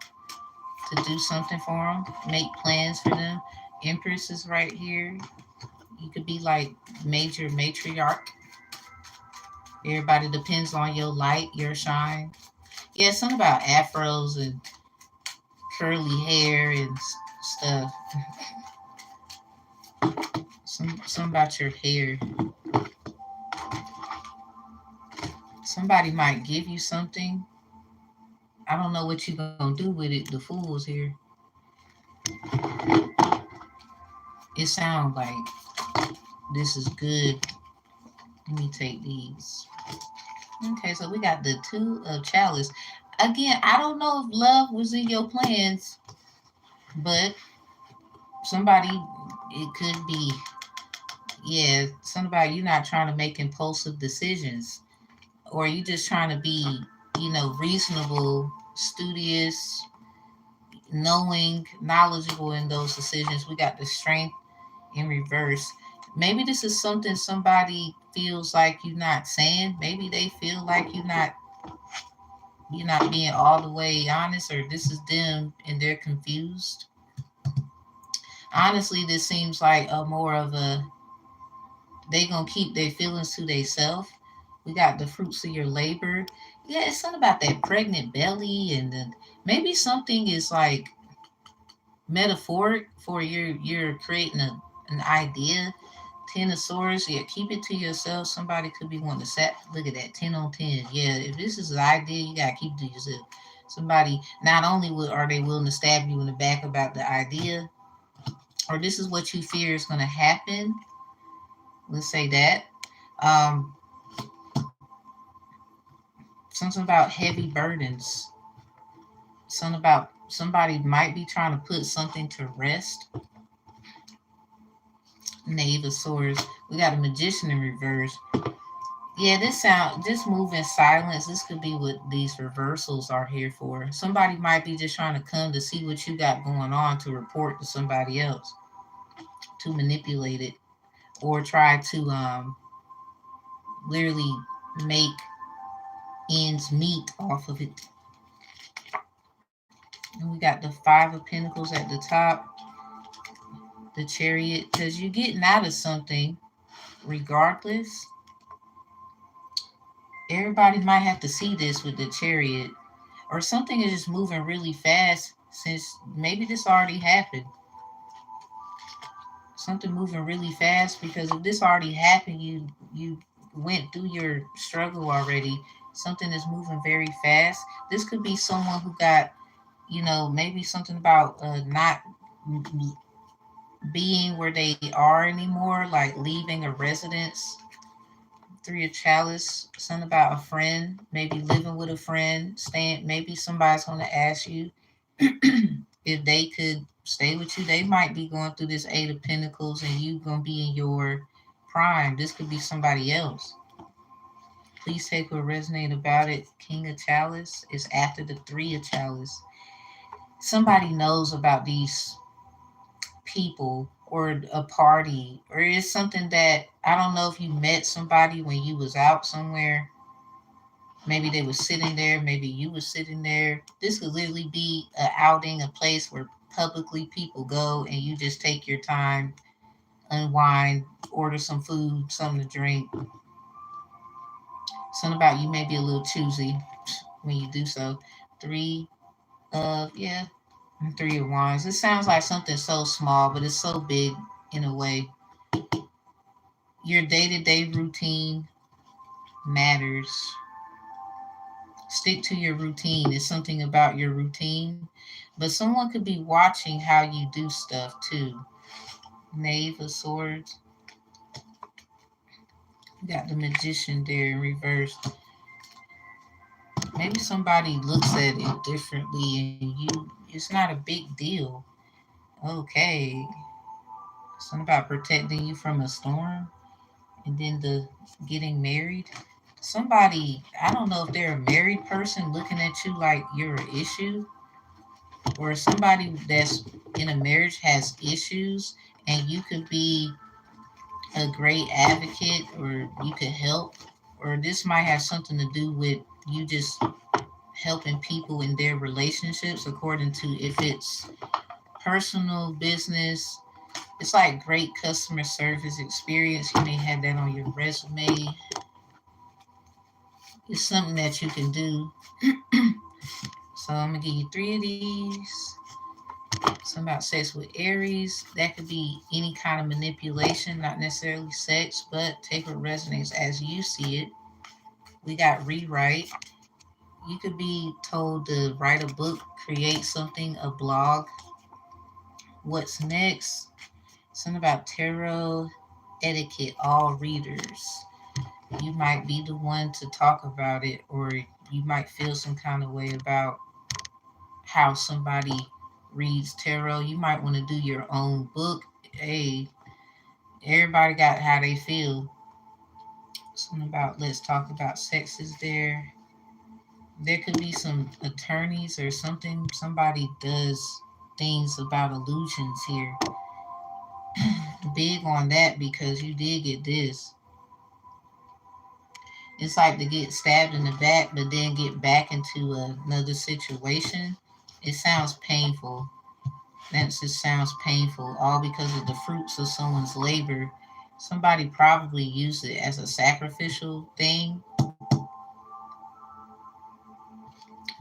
to do something for them, make plans for them. Empress is right here. You could be like major matriarch. Everybody depends on your light, your shine. Yeah, something about afros and curly hair and stuff. Some about your hair. Somebody might give you something. I don't know what you're gonna do with it. The fools here. It sounds like this is good. Let me take these. Okay, so we got the two of chalice. Again, I don't know if love was in your plans, but somebody, it could be, yeah, somebody, you're not trying to make impulsive decisions, or you just trying to be, reasonable, studious, knowing, knowledgeable in those decisions. We got the strength in reverse. Maybe this is something somebody feels like you're not saying. Maybe they feel like you're not being all the way honest, or this is them and they're confused. Honestly, this seems like a more of a they gonna keep their feelings to themselves. We got the fruits of your labor. Yeah, it's something about that pregnant belly, and then maybe something is like metaphoric for you're creating an idea. Ten of Swords, yeah, keep it to yourself. Somebody could be wanting to set. Look at that, 10 on 10. Yeah, if this is an idea, you gotta keep it to yourself. Somebody not only are they willing to stab you in the back about the idea, or this is what you fear is gonna happen. Let's say that. Um, Something about heavy burdens. Something about somebody might be trying to put something to rest. Knave of Swords. We got a Magician in reverse. Yeah, this move in silence. This could be what these reversals are here for. Somebody might be just trying to come to see what you got going on to report to somebody else, to manipulate it, or try to literally make ends meet off of it. And we got the Five of Pentacles at the top, the Chariot, because you're getting out of something regardless. Everybody might have to see this with the Chariot, or something is just moving really fast since maybe this already happened. Something moving really fast, because if this already happened, you went through your struggle already. Something is moving very fast. This could be someone who got, maybe something about not being where they are anymore, like leaving a residence. Three of Chalice, something about a friend, maybe living with a friend, staying. Maybe somebody's going to ask you if they could stay with you. They might be going through this Eight of Pentacles, and you gonna be in your prime. This could be somebody else. Please take what resonate about it. King of Chalice is after the Three of Chalice. Somebody knows about these people, or a party, or it's something that I don't know if you met somebody when you was out somewhere. Maybe they were sitting there, maybe you were sitting there. This could literally be an outing, a place where publicly people go and you just take your time, unwind, order some food, something to drink. Something about you may be a little choosy when you do so. Three yeah, three of wands. It sounds like something so small, but it's so big in a way. Your day-to-day routine matters. Stick to your routine. It's something about your routine, but someone could be watching how you do stuff too. Knave of Swords. You got the Magician there in reverse. Maybe somebody looks at it differently and it's not a big deal. Okay. Something about protecting you from a storm and then the getting married. Somebody, I don't know if they're a married person looking at you like you're an issue, or somebody that's in a marriage has issues and you could be a great advocate or you could help, or this might have something to do with you just helping people in their relationships according to if it's personal business. It's like great customer service experience. You may have that on your resume. It's something that you can do. So I'm gonna give you three of these. Something about sex with Aries. That could be any kind of manipulation, not necessarily sex, but take what resonates as you see it. We got rewrite. You could be told to write a book, create something, a blog. What's next? Something about tarot etiquette, all readers. You might be the one to talk about it, or you might feel some kind of way about how somebody reads tarot. You might want to do your own book. Hey, everybody got how they feel. Something about let's talk about sex is there. There could be some attorneys or something. Somebody does things about illusions here. Big on that because you did get this. It's like to get stabbed in the back, but then get back into another situation. It sounds painful. That just sounds painful, all because of the fruits of someone's labor. Somebody probably used it as a sacrificial thing.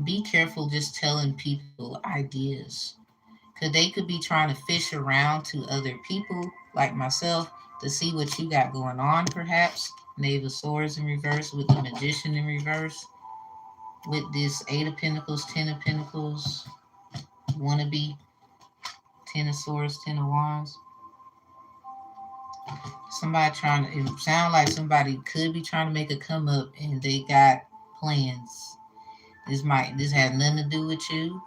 Be careful just telling people ideas. Because they could be trying to fish around to other people, like myself, to see what you got going on, perhaps. Knave of Swords in reverse with the Magician in reverse. With this Eight of Pentacles, Ten of Pentacles, wannabe, Ten of Swords, Ten of Wands. Somebody trying to, it sounds like somebody could be trying to make a come up and they got plans. This has nothing to do with you.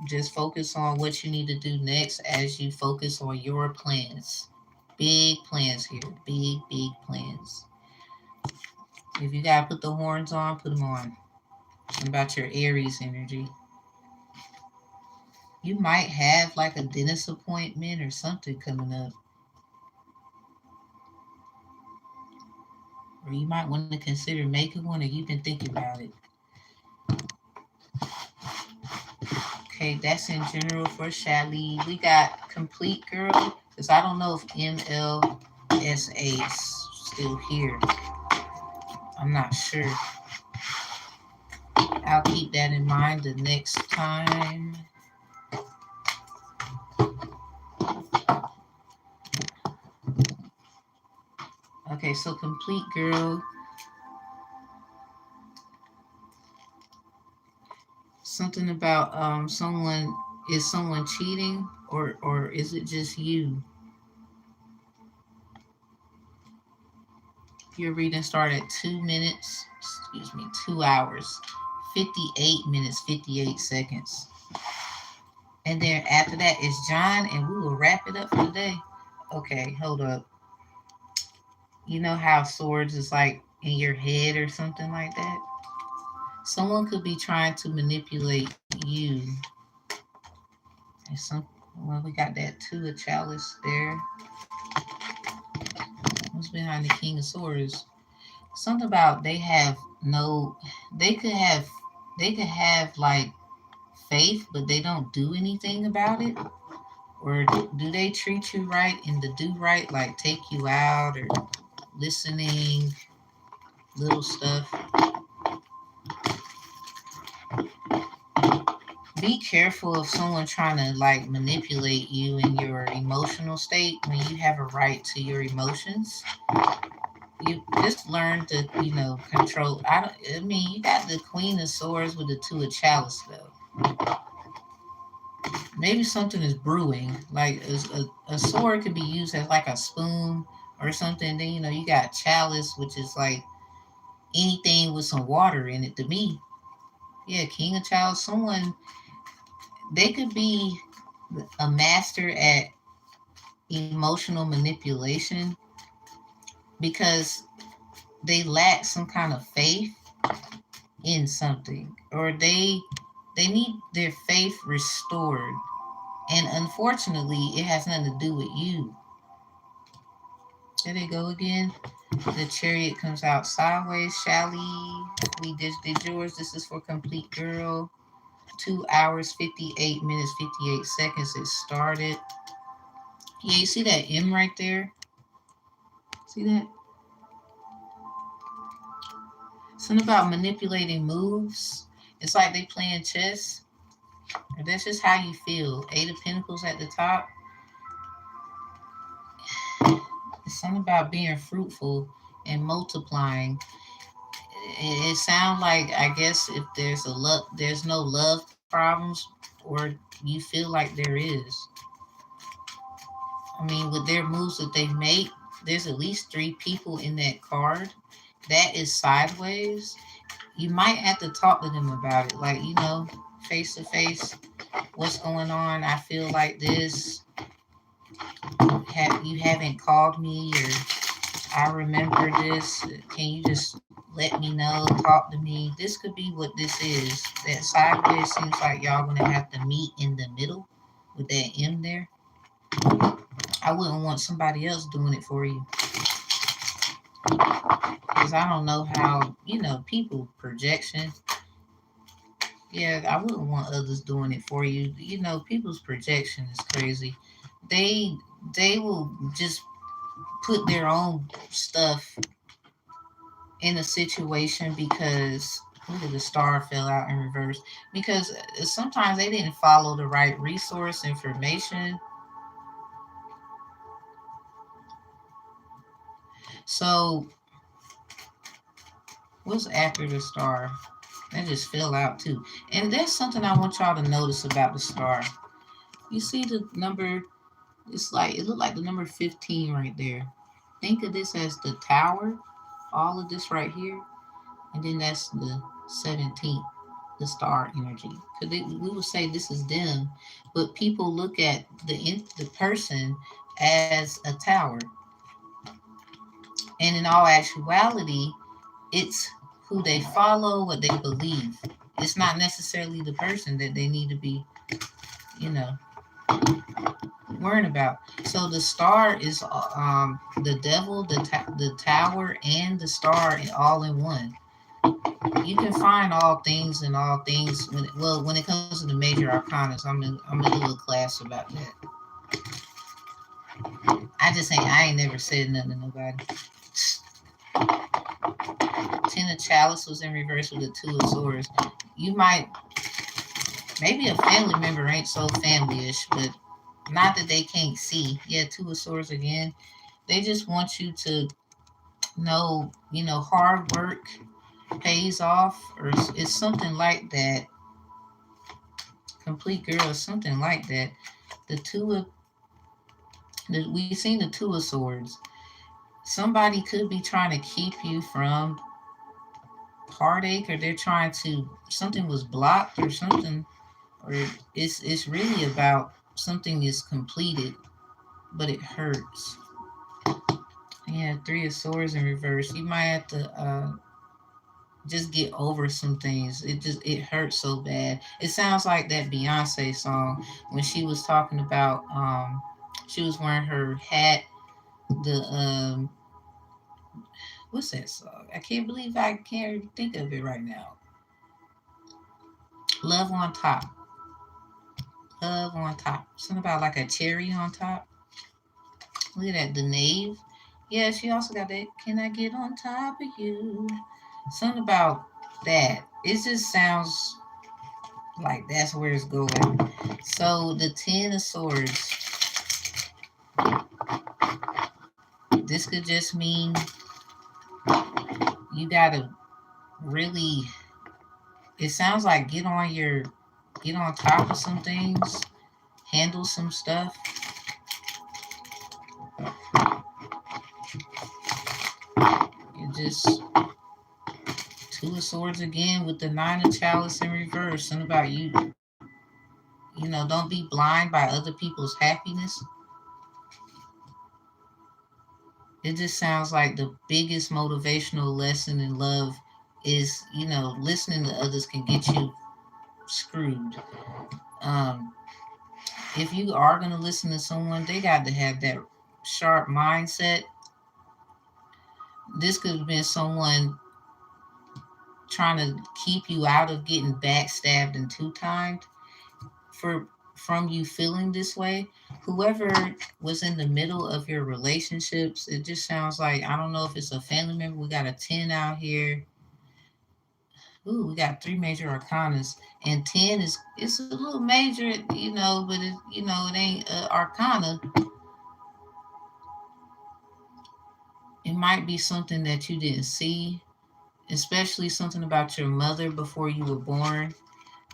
Just focus on what you need to do next as you focus on your plans. Big plans here. Big, big plans. If you gotta put the horns on, put them on. What about your Aries energy? You might have like a dentist appointment or something coming up. Or you might want to consider making one, or you've been thinking about it. Okay, that's in general for Shelly. We got Complete Girl, because I don't know if MLSA is still here. I'm not sure. I'll keep that in mind the next time. Okay, so Complete Girl. Something about someone, is someone cheating, or is it just you? Your reading started at 2 minutes, 2 hours, 58 minutes, 58 seconds. And then after that is John, and we will wrap it up for today. Okay, hold up. You know how swords is like in your head or something like that? Someone could be trying to manipulate you. Well, we got that two of chalice there. What's behind the King of Swords? Something about they could have like faith, but they don't do anything about it? Or do they treat you right and the do right, like take you out or listening, little stuff? Be careful of someone trying to like manipulate you in your emotional state when you have a right to your emotions. You just learn to, control. I mean, you got the Queen of Swords with the Two of Chalice though. Maybe something is brewing. Like a sword could be used as like a spoon or something. Then you got chalice, which is like anything with some water in it. To me, yeah, King of Chalice. Someone, they could be a master at emotional manipulation because they lack some kind of faith in something, or they need their faith restored, and unfortunately it has nothing to do with you. There they go again. The Chariot comes out sideways. Shally, we just did yours. This is for Complete Girl. 2 hours 58 minutes 58 seconds it started. Yeah, you see that M right there? See that? Something about manipulating moves. It's like they playing chess. Or that's just how you feel. 8 of Pentacles at the top. It's something about being fruitful and multiplying. It sounds like, I guess, if there's no love problems, or you feel like there is. I mean, with their moves that they make, there's at least 3 people in that card. That is sideways. You might have to talk to them about it, like, face to face. What's going on? I feel like this. You haven't called me, or I remember this. Can you just let me know? Talk to me. This could be what this is. That sideways seems like y'all gonna have to meet in the middle with that M there. I wouldn't want somebody else doing it for you, because I don't know how, people projection. Yeah, I wouldn't want others doing it for you. People's projection is crazy. They they will just put their own stuff in a situation because, look at the star fell out in reverse, because sometimes they didn't follow the right resource information. So what's after the star? That just fell out too. And there's something I want y'all to notice about the star. You see the number? It looked like the number 15 right there. Think of this as the tower, all of this right here, and then that's the 17th, the star energy. Because we would say this is them, but people look at the person as a tower, and in all actuality, it's who they follow, what they believe. It's not necessarily the person that they need to be, you know, worrying about. So the star is the devil, the tower, and the star all in one. You can find all things and all things when it comes to the major arcanas. I'm gonna do a class about that. I ain't never said nothing to nobody. 10 of Chalice was in reverse with the 2 of Swords. You might, maybe a family member ain't so family-ish, but not that they can't see. Yeah, 2 of Swords again. They just want you to know, hard work pays off, or it's something like that. Complete Girl is something like that. The two of we seen the 2 of Swords. Somebody could be trying to keep you from heartache, or they're trying to, something was blocked or something, or it's really about something is completed, but it hurts. Yeah, 3 of Swords in reverse. You might have to just get over some things. It hurts so bad. It sounds like that Beyonce song when she was talking about she was wearing her hat. The what's that song? I can't believe I can't think of it right now. Love on Top. Love on top. Something about like a cherry on top. Look at that. The knave. Yeah, she also got that. Can I get on top of you? Something about that. It just sounds like that's where it's going. So the Ten of Swords. This could just mean you gotta really. It sounds like get on top of some things, handle some stuff. It just Two of Swords again with the Nine of Chalice in reverse. Something about you. Don't be blind by other people's happiness. It just sounds like the biggest motivational lesson in love is, listening to others can get you screwed. Um, if you are going to listen to someone, they got to have that sharp mindset. This could have been someone trying to keep you out of getting backstabbed and two-timed for from you feeling this way. Whoever was in the middle of your relationships, it just sounds like, I don't know if it's a family member. We got a 10 out here. Ooh, we got three major arcanas, and 10 is it's a little major, but it ain't arcana. It might be something that you didn't see, especially something about your mother before you were born.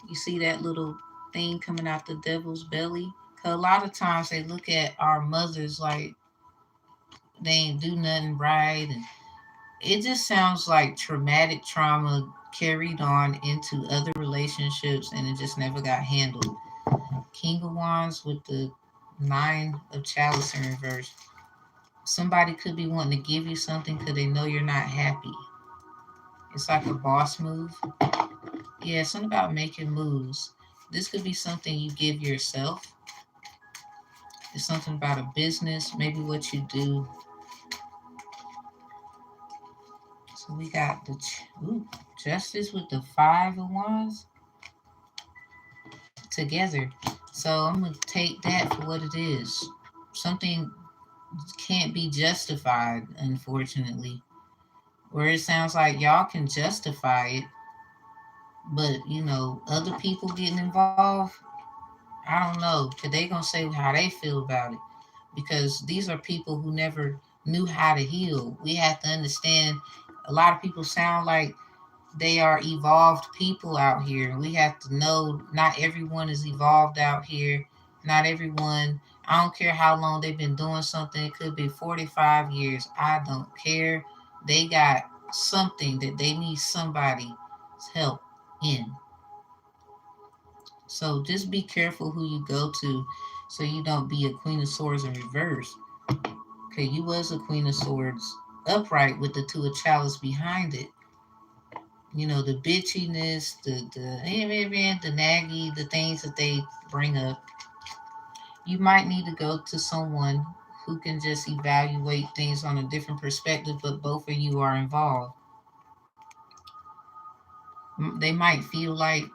You see that little thing coming out the devil's belly? 'Cause a lot of times they look at our mothers like they ain't do nothing right. And it just sounds like traumatic trauma carried on into other relationships and it just never got handled. King of Wands with the Nine of Chalice in reverse. Somebody could be wanting to give you something because they know you're not happy. It's like a boss move. Yeah, something about making moves. This could be something you give yourself. It's something about a business, maybe what you do. So we got the Justice with the Five of Wands together. So I'm going to take that for what it is. Something can't be justified, unfortunately. Where it sounds like y'all can justify it, but other people getting involved, I don't know, because they gonna say how they feel about it. Because these are people who never knew how to heal. We have to understand a lot of people sound like they are evolved people out here. We have to know not everyone is evolved out here. Not everyone, I don't care how long they've been doing something. It could be 45 years. I don't care. They got something that they need somebody's help in. So just be careful who you go to so you don't be a Queen of Swords in reverse. Okay, you was a Queen of Swords upright with the Two of Chalice behind it. The bitchiness, the naggy, the things that they bring up. You might need to go to someone who can just evaluate things on a different perspective, but both of you are involved. They might feel like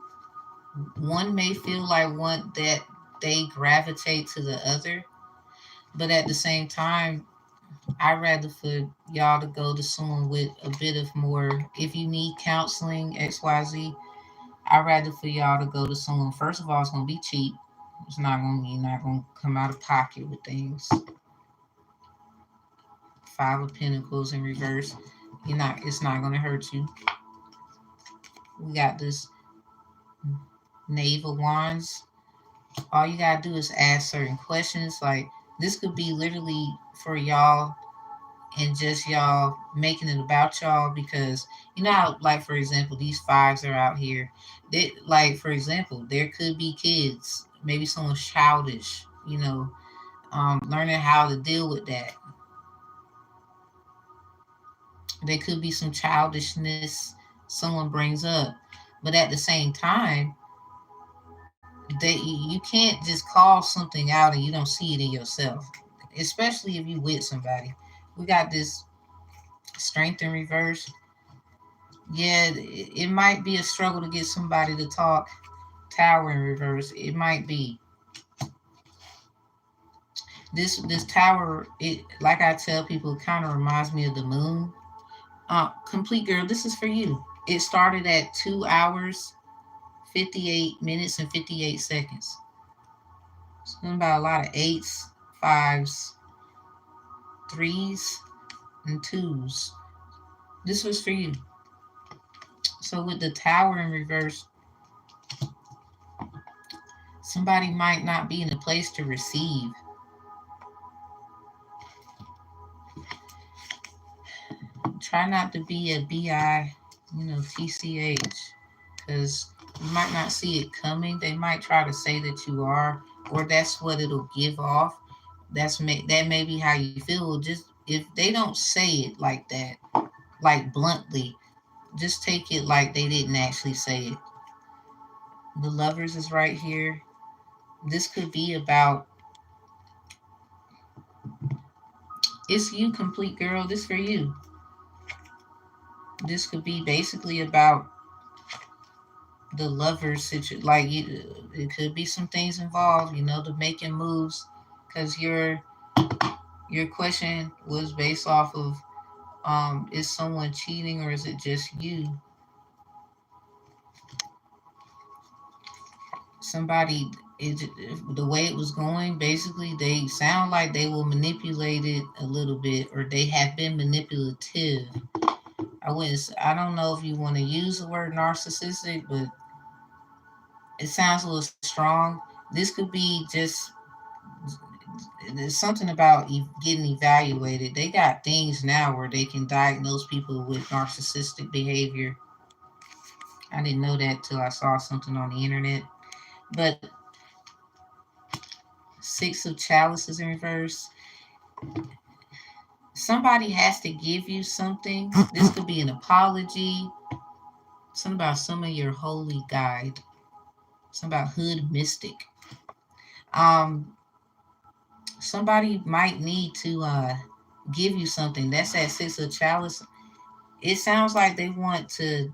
one may feel like one that they gravitate to the other, but at the same time, I'd rather for y'all to go to someone with a bit of more. If you need counseling, XYZ, I'd rather for y'all to go to someone. First of all, it's gonna be cheap. You're not gonna come out of pocket with things. Five of Pentacles in reverse. It's not gonna hurt you. We got this Knave of Wands. All you gotta do is ask certain questions. Like this could be literally for y'all and just y'all making it about y'all because how, like, for example, these fives are out here. Like, for example, there could be kids, maybe someone's childish, learning how to deal with that. There could be some childishness someone brings up, but at the same time, that you can't just call something out and you don't see it in yourself, especially if you with somebody. We got this Strength in reverse. Yeah, it might be a struggle to get somebody to talk. Tower in reverse. It might be. This tower, it, like I tell people, it kind of reminds me of the moon. Complete girl, this is for you. It started at 2 hours, 58 minutes, and 58 seconds. Something about a lot of eights, fives, threes, and twos. This was for you. So with the tower in reverse, somebody might not be in a place to receive. Try not to be a bi, tch, because you might not see it coming. They might try to say that you are, or that's what it'll give off. That may be how you feel. Just if they don't say it like that, like bluntly, just take it like they didn't actually say it. The lovers is right here. This could be about, it's you, complete girl. This for you. This could be basically about the lovers situation. Like it could be some things involved. The making moves, because your question was based off of, is someone cheating or is it just you? Somebody, the way it was going, basically they sound like they will manipulate it a little bit, or they have been manipulative. I don't know if you want to use the word narcissistic, but it sounds a little strong. This could be just, there's something about getting evaluated. They got things now where they can diagnose people with narcissistic behavior. I didn't know that till I saw something on the internet. But Six of Chalices in reverse. Somebody has to give you something. This could be an apology. Something about some of your holy guide. Something about hood mystic. Um, Somebody might need to give you something. That's that Six of Chalice. It sounds like they want to.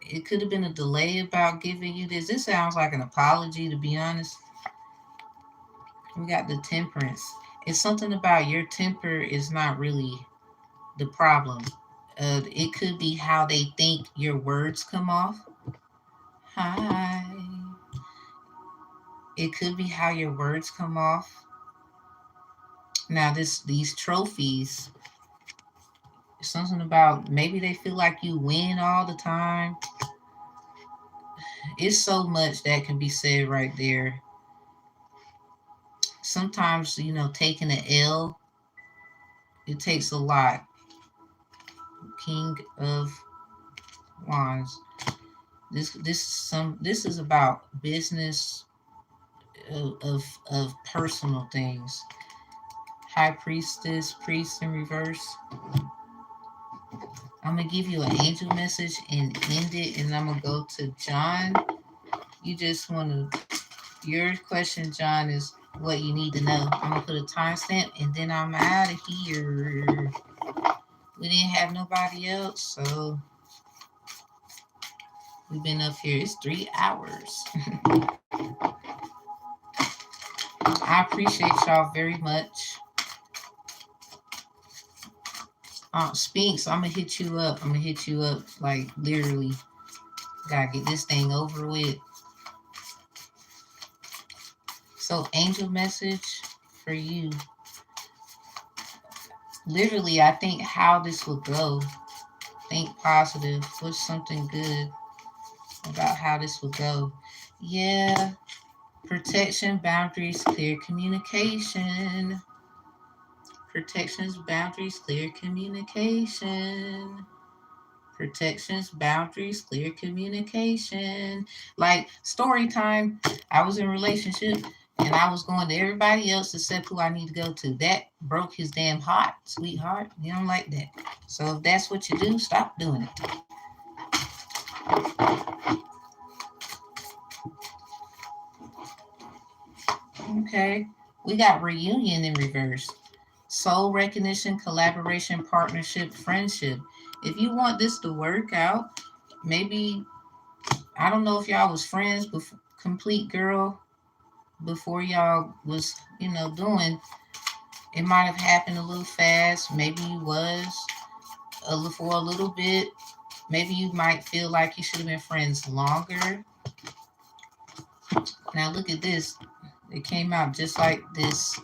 It could have been a delay about giving you this. This sounds like an apology, to be honest. We got the Temperance. It's something about your temper is not really the problem. It could be how they think your words come off. Hi. It could be how your words come off. Now, these trophies, something about maybe they feel like you win all the time. It's so much that can be said right there. Sometimes, taking an L, it takes a lot. King of Wands. This is about business, of personal things. High Priestess, priest in reverse. I'm gonna give you an angel message and end it, and I'm gonna go to John. You just wanna, your question, John, is what you need to know. I'm gonna put a timestamp and then I'm out of here. We didn't have nobody else, so we've been up here. It's 3 hours. I appreciate y'all very much. Spinks, I'm gonna hit you up. I'm gonna hit you up, like, literally. Gotta get this thing over with. So, angel message for you. Literally, I think how this will go. Think positive. What's something good about how this will go? Yeah. Protection, boundaries, clear communication. Protections, boundaries, clear communication. Protections, boundaries, clear communication. Like, story time. I was in a relationship and I was going to everybody else except who I need to go to. That broke his damn heart, sweetheart. You don't like that. So if that's what you do, stop doing it. Okay. We got reunion in reverse. Soul recognition, collaboration, partnership, friendship. If you want this to work out, maybe, I don't know if y'all was friends before, complete girl. before y'all was, doing, it might have happened a little fast. Maybe you was for a little bit. Maybe you might feel like you should have been friends longer. Now look at this. It came out just like this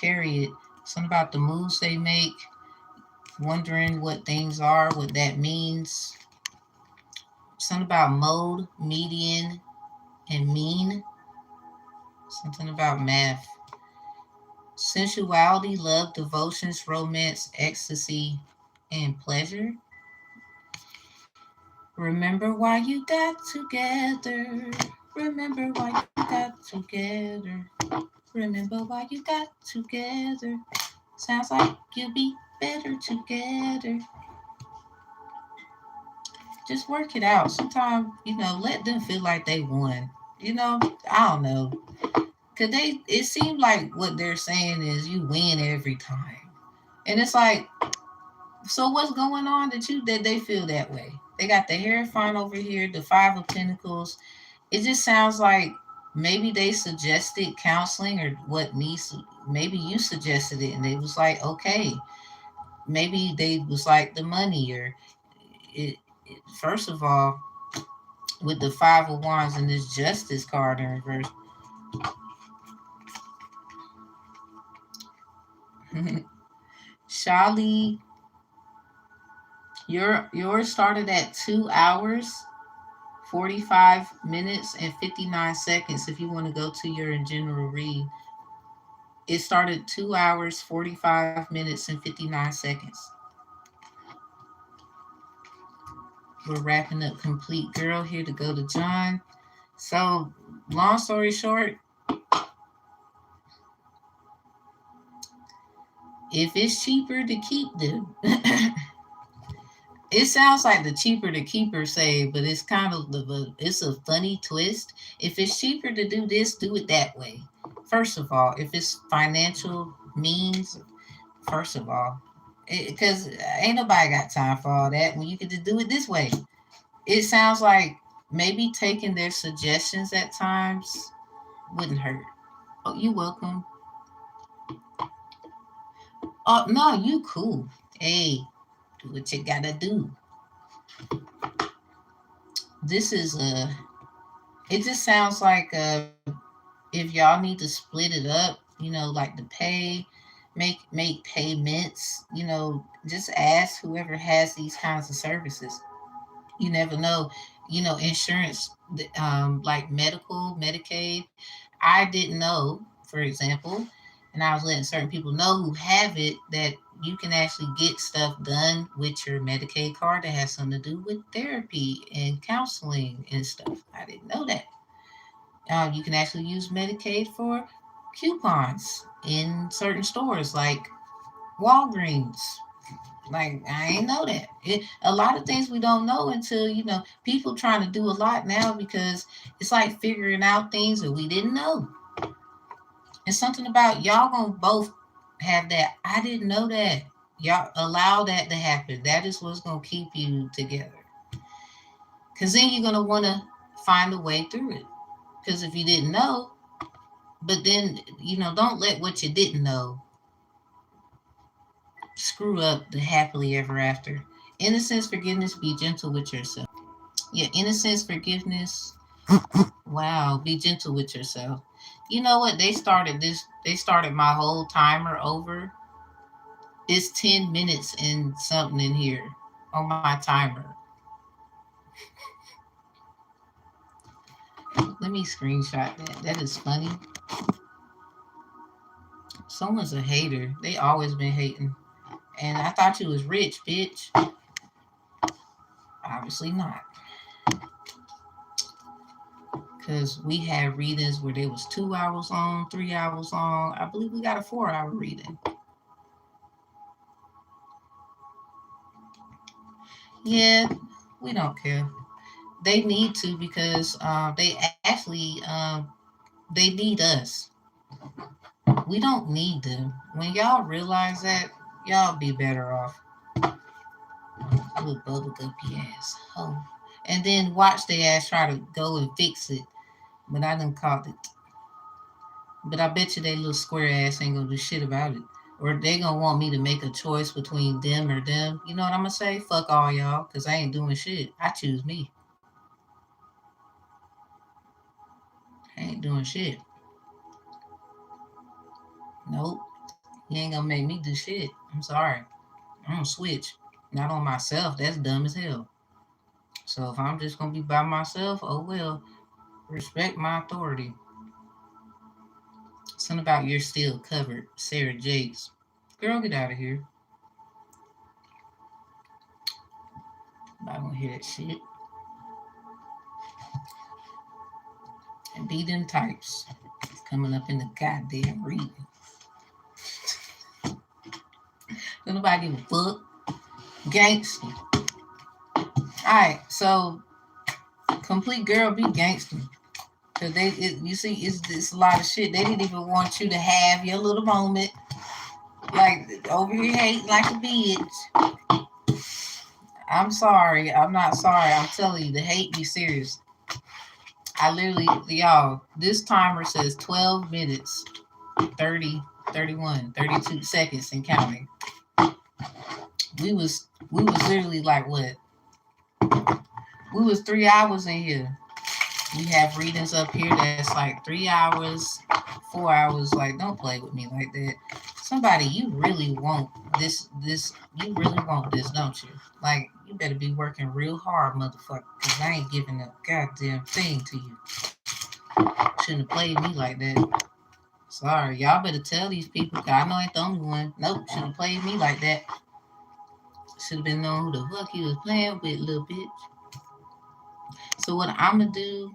chariot. Something about the moves they make, wondering what things are, what that means. Something about mode, median, and mean. Something about math. Sensuality, love, devotions, romance, ecstasy, and pleasure. Remember why you got together. Remember why you got together. Remember why you got together. Sounds like you'll be better together. Just work it out. Sometimes, let them feel like they won. I don't know. Cause it seems like what they're saying is you win every time. And it's like, so what's going on that they feel that way? They got the Hierophant over here, the Five of Pentacles. It just sounds like maybe they suggested counseling or what needs. Maybe you suggested it, and they was like, okay. Maybe they was like the money or first of all, with the Five of Wands and this Justice card in reverse. Shali, yours started at 2 hours 45 minutes and 59 seconds. If you want to go to your general read, it started 2 hours 45 minutes and 59 seconds. We're wrapping up complete girl here to go to John. So long story short, if it's cheaper to keep them, it sounds like the cheaper to keep her say, but it's kind of it's a funny twist. If it's cheaper to do this, do it that way. First of all, if it's financial means, first of all, because ain't nobody got time for all that when you could just do it this way. It sounds like maybe taking their suggestions at times wouldn't hurt. Oh, you welcome. Oh no, you cool. Hey, do what you gotta do. This is it just sounds like if y'all need to split it up, like the pay, make payments, just ask whoever has these kinds of services. You never know. Insurance, like medical, Medicaid. I didn't know, for example, and I was letting certain people know who have it that you can actually get stuff done with your Medicaid card that has something to do with therapy and counseling and stuff. I didn't know that. You can actually use Medicaid for coupons in certain stores like Walgreens. Like I ain't know that. A lot of things we don't know until people trying to do a lot now because it's like figuring out things that we didn't know. And something about y'all gonna both have that. I didn't know that. Y'all allow that to happen. That is what's gonna keep you together. Cause then you're gonna want to find a way through it. Because if you didn't know, but then don't let what you didn't know screw up the happily ever after. Innocence, forgiveness, be gentle with yourself. Yeah, innocence, forgiveness. Wow, be gentle with yourself. You know what? They started my whole timer over. It's 10 minutes and something in here on my timer. Let me screenshot that. That is funny. Someone's a hater. They always been hating. And I thought you was rich, bitch. Obviously not. Because we had readings where they was 2 hours long, 3 hours long. I believe we got a 4 hour reading. Yeah, we don't care. They need to because they actually they need us. We don't need them. When y'all realize that, y'all be better off. Little bubble guppy ass. Oh. And then watch their ass try to go and fix it. But I done called it. But I bet you they little square ass ain't gonna do shit about it. Or they gonna want me to make a choice between them or them. You know what I'm gonna say? Fuck all y'all, cause I ain't doing shit. I choose me. I ain't doing shit. Nope. You ain't gonna make me do shit. I'm sorry. I'm gonna switch. Not on myself. That's dumb as hell. So if I'm just gonna be by myself, oh well. Respect my authority. Something about you're still covered. Sarah Jakes. Girl, get out of here. I don't hear that shit. And be them types. Coming up in the goddamn reading. Don't nobody give a fuck. Gangster. Alright, so complete girl be gangster. Cause you see, it's a lot of shit. They didn't even want you to have your little moment. Like over here hating like a bitch. I'm sorry. I'm not sorry. I'm telling you, the hate be serious. I literally, y'all, this timer says 12 minutes, 30, 31, 32 seconds and counting. We was literally like what? We was 3 hours in here. We have readings up here that's like 3 hours, 4 hours. Like, don't play with me like that. Somebody, you really want this, you really want this, don't you? Like, you better be working real hard, motherfucker, because I ain't giving a goddamn thing to you. Shouldn't have played me like that. Sorry, y'all better tell these people, because I know I ain't the only one. Nope, shouldn't have played me like that. Should have been knowing who the fuck he was playing with, little bitch. So what I'm going to do,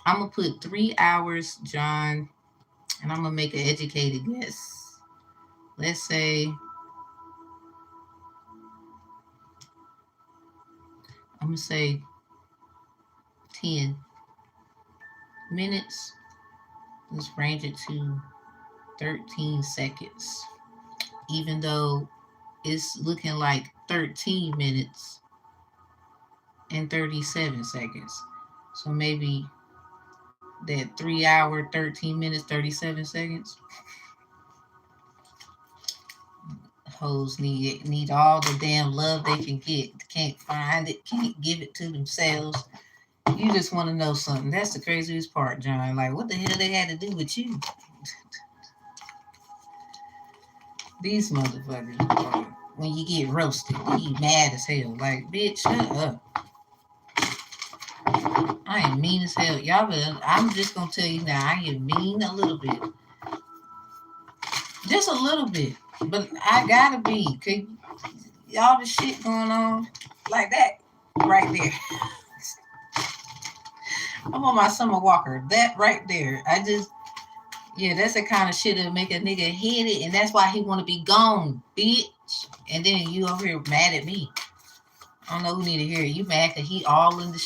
I'm going to put 3 hours, John, and I'm going to make an educated guess. Let's say, I'm going to say 10 minutes. Let's range it to 13 seconds. Even though it's looking like 13 minutes and 37 seconds. So maybe that 3 hour, 13 minutes, 37 seconds. Hoes need all the damn love they can get. Can't find it, can't give it to themselves. You just want to know something. That's the craziest part, John. Like, what the hell they had to do with you? These motherfuckers, when you get roasted, you mad as hell. Like, bitch, shut up. I am mean as hell. Y'all better, I'm just gonna tell you now, I am mean a little bit. Just a little bit. But I gotta be. Cause y'all the shit going on like that right there. I'm on my summer walker. That right there. Yeah, that's the kind of shit that'll make a nigga hit it, and that's why he want to be gone, bitch. And then you over here mad at me. I don't know who need to hear it. You mad that he all in the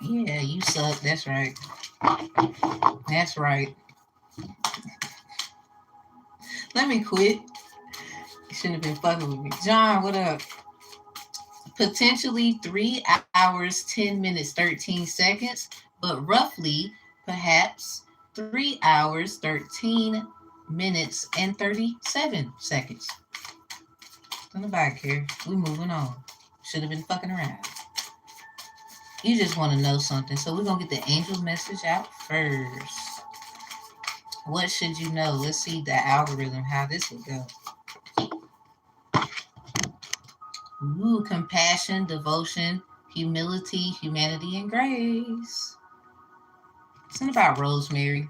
Yeah, you suck. That's right. That's right. Let me quit. You shouldn't have been fucking with me. John, what up? Potentially 3 hours, 10 minutes, 13 seconds, but roughly, perhaps 3 hours, 13 minutes, and 37 seconds. Don't nobody care. We moving on. Should have been fucking around. You just want to know something. So we're going to get the angel message out first. What should you know? Let's see the algorithm, how this will go. Ooh, compassion, devotion, humility, humanity, and grace. Something about Rosemary.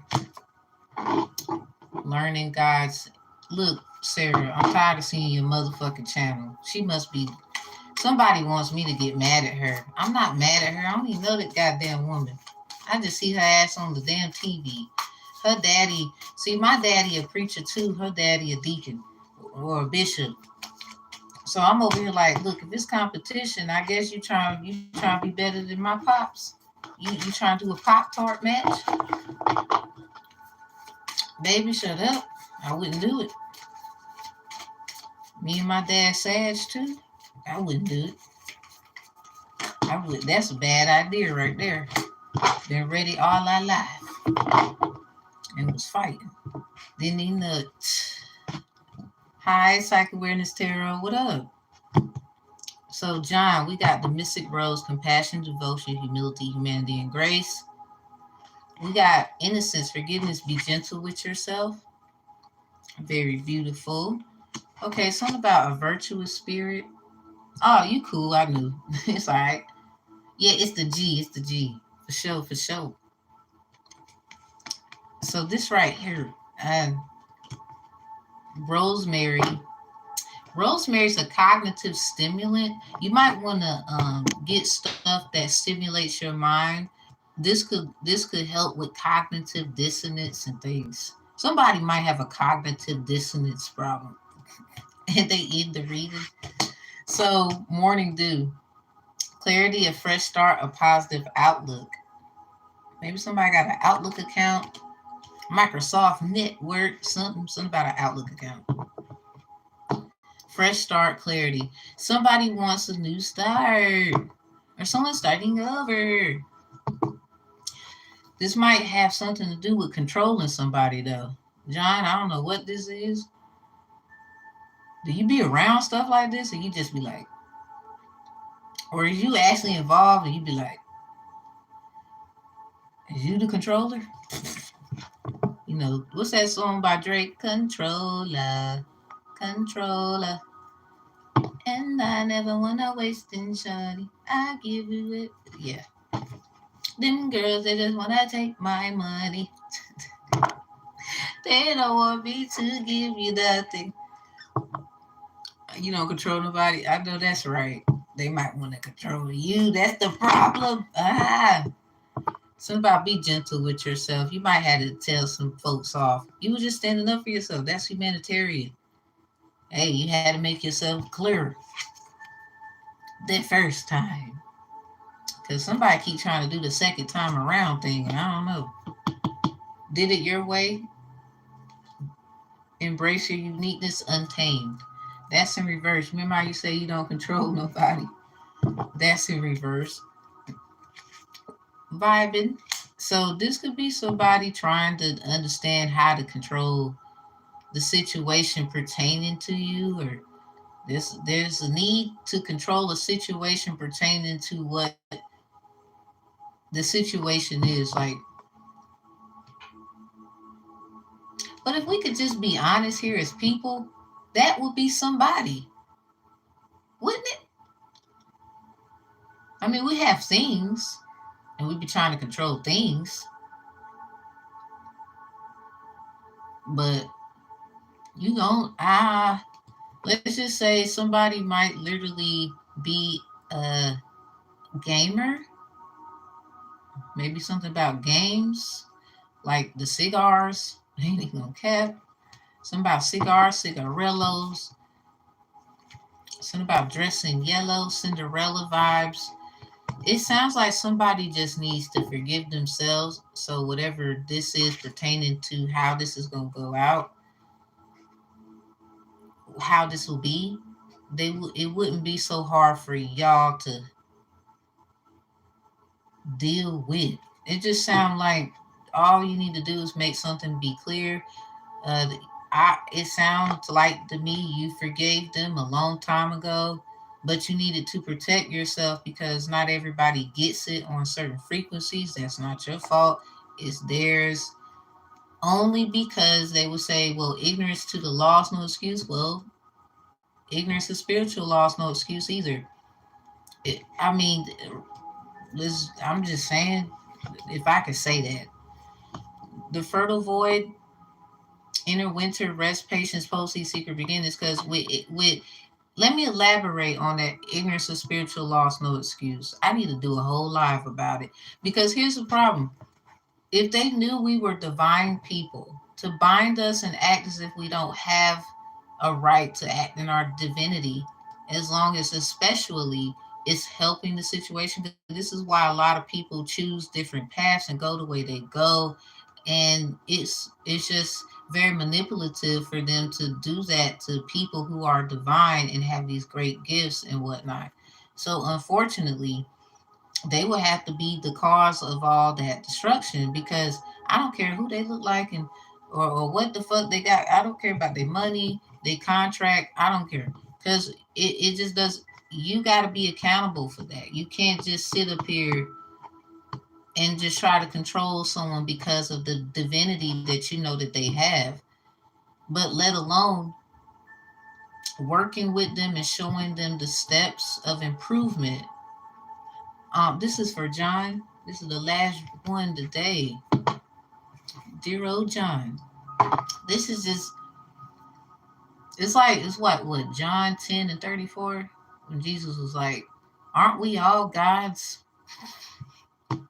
Learning God's... Look, Sarah, I'm tired of seeing your motherfucking channel. She must be... Somebody wants me to get mad at her. I'm not mad at her. I don't even know that goddamn woman. I just see her ass on the damn TV. Her daddy... See, my daddy a preacher too. Her daddy a deacon or a bishop. So I'm over here like, look, if it's competition, I guess you trying to be better than my pops. You trying to do a Pop-Tart match? Baby, shut up. I wouldn't do it. Me and my dad Sag too. I wouldn't do it. I would. That's a bad idea right there. Been ready all our life and was fighting. Didn't he nut? Hi, Psych Awareness Tarot. What up? So, John, we got the Mystic Rose, compassion, devotion, humility, humanity, and grace. We got innocence, forgiveness, be gentle with yourself. Very beautiful. Okay, something about a virtuous spirit. Oh, you cool. I knew. It's all right. Yeah, it's the G. It's the G. For sure, for sure. So this right here, rosemary. Rosemary's a cognitive stimulant. You might want to get stuff that stimulates your mind. This could help with cognitive dissonance and things. Somebody might have a cognitive dissonance problem, and they end the reading. So morning dew, clarity, a fresh start, a positive outlook. Maybe somebody got an Outlook account, Microsoft Network, something about an Outlook account. Fresh start, clarity. Somebody wants a new start, or someone starting over. This might have something to do with controlling somebody, though. John, I don't know what this is. Do you be around stuff like this, or you just be like, or is you actually involved, and you be like, is you the controller? You know, what's that song by Drake? Controller, controller. And I never wanna waste in shawty. I give you it. Yeah. Them girls, they just wanna take my money. They don't want me to give you nothing. You don't control nobody. I know that's right. They might want to control you. That's the problem. Ah. Something about be gentle with yourself. You might have to tell some folks off. You were just standing up for yourself. That's humanitarian. Hey, you had to make yourself clear that first time. Because somebody keep trying to do the second time around thing. And I don't know. Did it your way. Embrace your uniqueness untamed. That's in reverse. Remember how you say you don't control nobody? That's in reverse. Vibing. So this could be somebody trying to understand how to control the situation pertaining to you, or there's a need to control a situation pertaining to what the situation is like. But if we could just be honest here as people, that would be somebody, wouldn't it? I mean, we have things, and we be trying to control things, but you don't. Let's just say somebody might literally be a gamer, maybe something about games, like the cigars. Ain't even gonna cap. Something about cigars, cigarillos. Something about dressing yellow, Cinderella vibes. It sounds like somebody just needs to forgive themselves. So whatever this is pertaining to how this is gonna go out, how this will be, it wouldn't be so hard for y'all to deal with. It just sounds like all you need to do is make something be clear. Uh, it sounds like to me you forgave them a long time ago, but you needed to protect yourself because not everybody gets it on certain frequencies. That's not your fault. It's theirs. Only because they will say, well, ignorance to the law is no excuse. Well, ignorance to spiritual law is no excuse either. I mean, I'm just saying, if I could say that, the fertile void, inner winter, rest, patience, post secret beginnings. Because with let me elaborate on that ignorance of spiritual loss, no excuse. I need to do a whole live about it because here's the problem: if they knew we were divine people, to bind us and act as if we don't have a right to act in our divinity, as long as especially it's helping the situation. This is why a lot of people choose different paths and go the way they go, and it's just very manipulative for them to do that to people who are divine and have these great gifts and whatnot. So unfortunately, they will have to be the cause of all that destruction, because I don't care who they look like and or what the fuck they got. I don't care about their money, their contract. I don't care, because it just does. You got to be accountable for that. You can't just sit up here and just try to control someone because of the divinity that you know that they have, but let alone working with them and showing them the steps of improvement. This is for John. This is the last one today. Dear old John. This is just, it's like, it's what, John 10 and 34? When Jesus was like, aren't we all gods?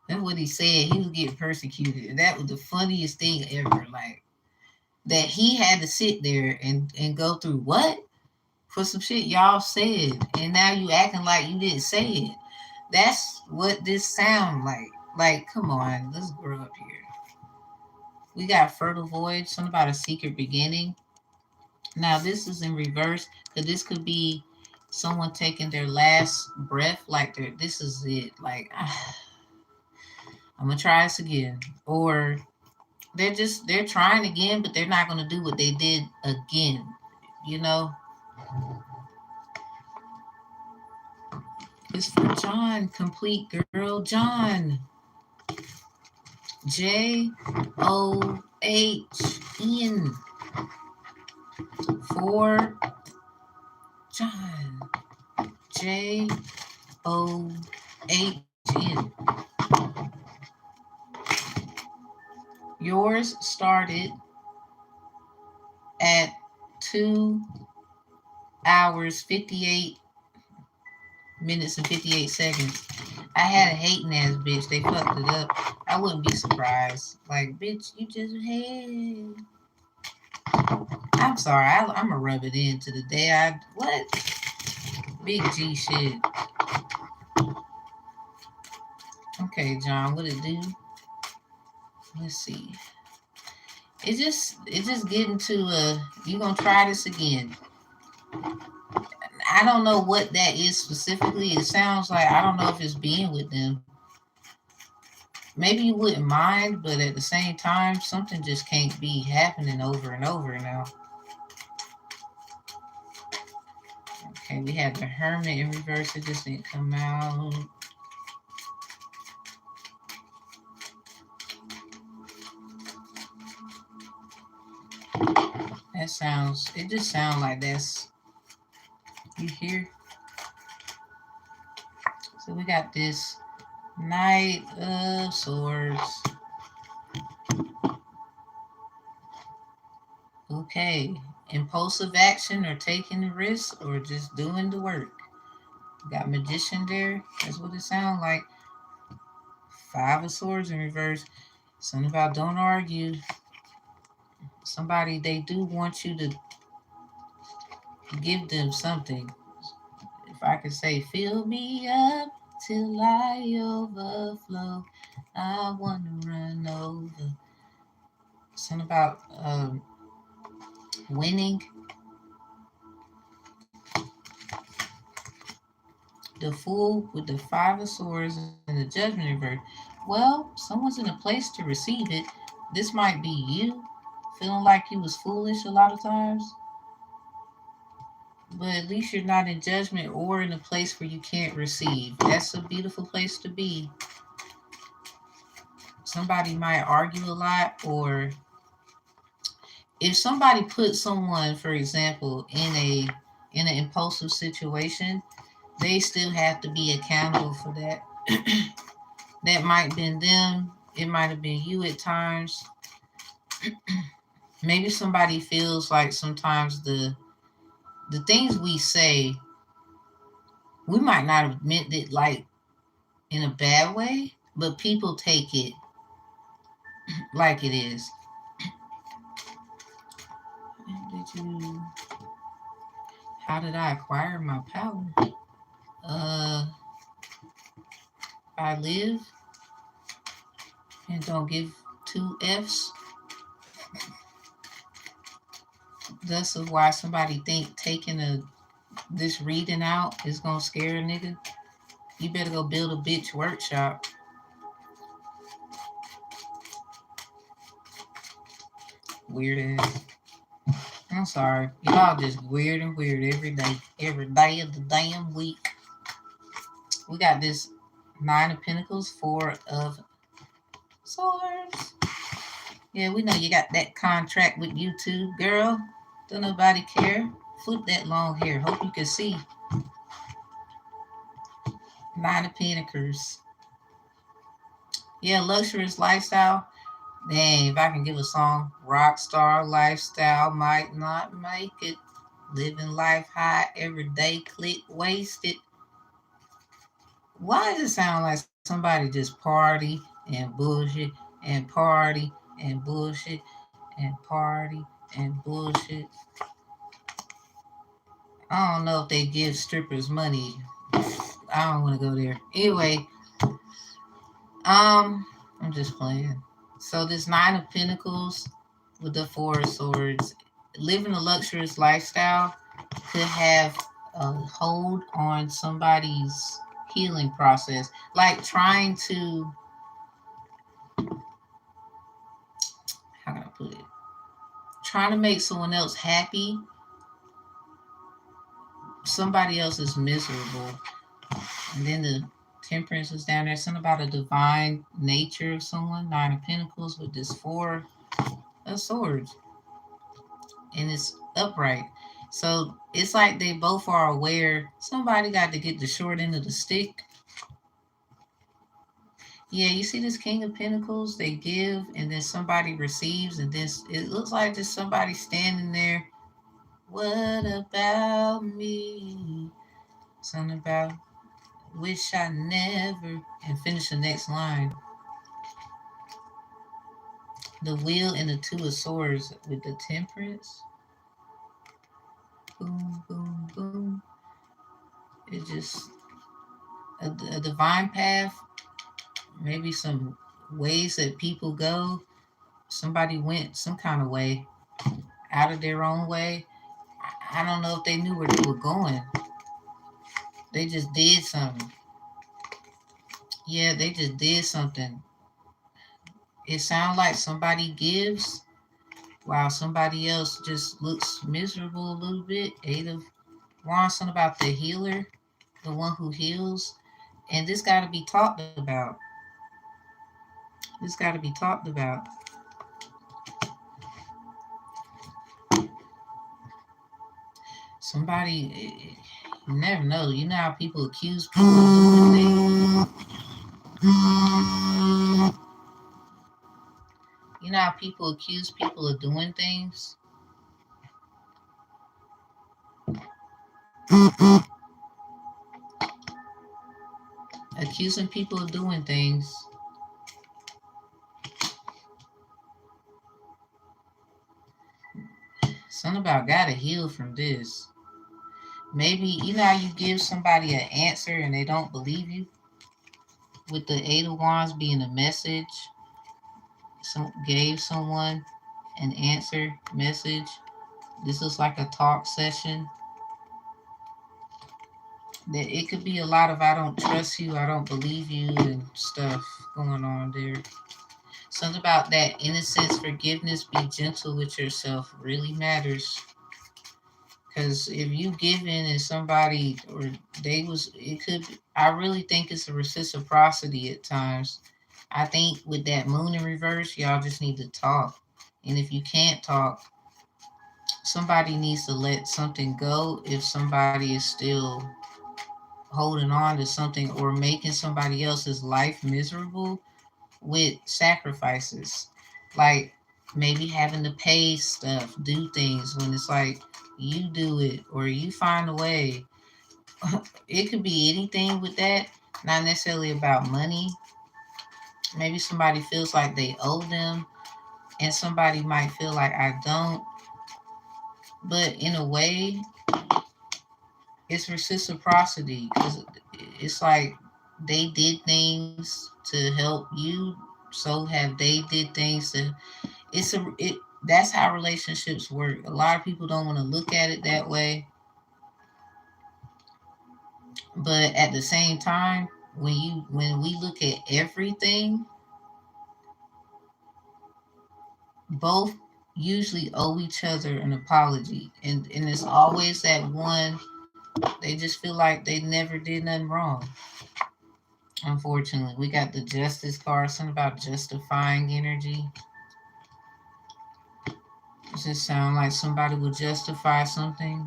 That's what he said. He was getting persecuted. And that was the funniest thing ever. Like, that he had to sit there and go through what? For some shit y'all said. And now you acting like you didn't say it. That's what this sound like. Like, come on, let's grow up here. We got fertile void, something about a secret beginning. Now this is in reverse, because this could be someone taking their last breath, like this is it. Like, I'm gonna try this again. Or they're trying again, but they're not gonna do what they did again. You know? It's for John, complete girl John. John. For John. John. Yours started at 2 hours 58 minutes and 58 seconds. I had a hating ass bitch. They fucked it up. I wouldn't be surprised. Like, bitch, you just had. I'm sorry. I'm gonna rub it in to the day I. What? Big G shit. Okay, John, what it do? Let's see. It just getting to you gonna try this again. I don't know what that is specifically. It sounds like, I don't know if it's being with them. Maybe you wouldn't mind, but at the same time, something just can't be happening over and over now. Okay, we had the Hermit in reverse. It just didn't come out. That sounds, it just sounds like that's, you hear? So we got this Knight of Swords. Okay, impulsive action or taking the risk or just doing the work. We got Magician there. That's what it sounds like. 5 of Swords in reverse. Something about don't argue. Somebody, they do want you to give them something. If I could say, fill me up till I overflow. I want to run over. Something about winning. The Fool with the 5 of Swords and the Judgment reverse. Well, someone's in a place to receive it. This might be you feeling like you was foolish a lot of times. But at least you're not in judgment or in a place where you can't receive. That's a beautiful place to be. Somebody might argue a lot, or if somebody puts someone, for example, in an impulsive situation, they still have to be accountable for that. That might have been them. It might have been you at times. Maybe somebody feels like sometimes the things we say, we might not have meant it like in a bad way, but people take it like it is. How did I acquire my power? I live and don't give 2 F's. That's why somebody think taking this reading out is gonna scare a nigga. You better go build a bitch workshop. Weird ass. I'm sorry. Y'all just weird and weird every day. Every day of the damn week. We got this Nine of Pentacles, Four of Swords. Yeah, we know you got that contract with YouTube, girl. Don't nobody care. Flip that long hair. Hope you can see. Nine of Pentacles. Yeah, luxurious lifestyle. Dang, if I can give a song, rock star lifestyle might not make it. Living life high every day, click wasted. Why does it sound like somebody just party and bullshit and party and bullshit and party and bullshit? I don't know if they give strippers money. I don't want to go there. Anyway, I'm just playing. So this Nine of Pentacles with the Four of Swords, living a luxurious lifestyle could have a hold on somebody's healing process, like trying to, how can I put it? Trying to make someone else happy. Somebody else is miserable. And then the Temperance is down there. Something about a divine nature of someone. Nine of Pentacles with this Four of Swords. And it's upright. So it's like they both are aware somebody got to get the short end of the stick. Yeah, you see this King of Pentacles, they give and then somebody receives, and this it looks like there's somebody standing there. What about me? Something about wish I never, and finish the next line. The Wheel and the Two of Swords with the Temperance. Boom, boom, boom. It's just a divine path, maybe some ways that people go. Somebody went some kind of way, out of their own way. I don't know if they knew where they were going. They just did something. Yeah, they just did something. It sounds like somebody gives while somebody else just looks miserable a little bit. Eight of Wands, something about the healer, the one who heals. And this got to be talked about. This got to be talked about. Somebody, you never know. You know how people accuse people of doing things. You know how people accuse people of doing things. Accusing people of doing things. Something about gotta heal from this. Maybe you know how you give somebody an answer and they don't believe you. With the Eight of Wands being a message, gave someone an answer message. This is like a talk session. That it could be a lot of I don't trust you, I don't believe you, and stuff going on there. Something about that innocence, forgiveness, be gentle with yourself really matters. Because if you give in and somebody or they was, it could. I really think it's a reciprocity at times. I think with that moon in reverse, y'all just need to talk. And if you can't talk, somebody needs to let something go. If somebody is still holding on to something or making somebody else's life miserable with sacrifices, like maybe having to pay stuff, do things when it's like you do it or you find a way. It could be anything with that, not necessarily about money. Maybe somebody feels like they owe them, and somebody might feel like I don't. But in a way, it's reciprocity because it's like they did things to help you, so have they did things to. It. That's how relationships work. A lot of people don't want to look at it that way, But at the same time, when we look at everything, both usually owe each other an apology. And it's always that one, they just feel like they never did nothing wrong. Unfortunately, we got the justice card, something about justifying energy. Does it sound like somebody would justify something?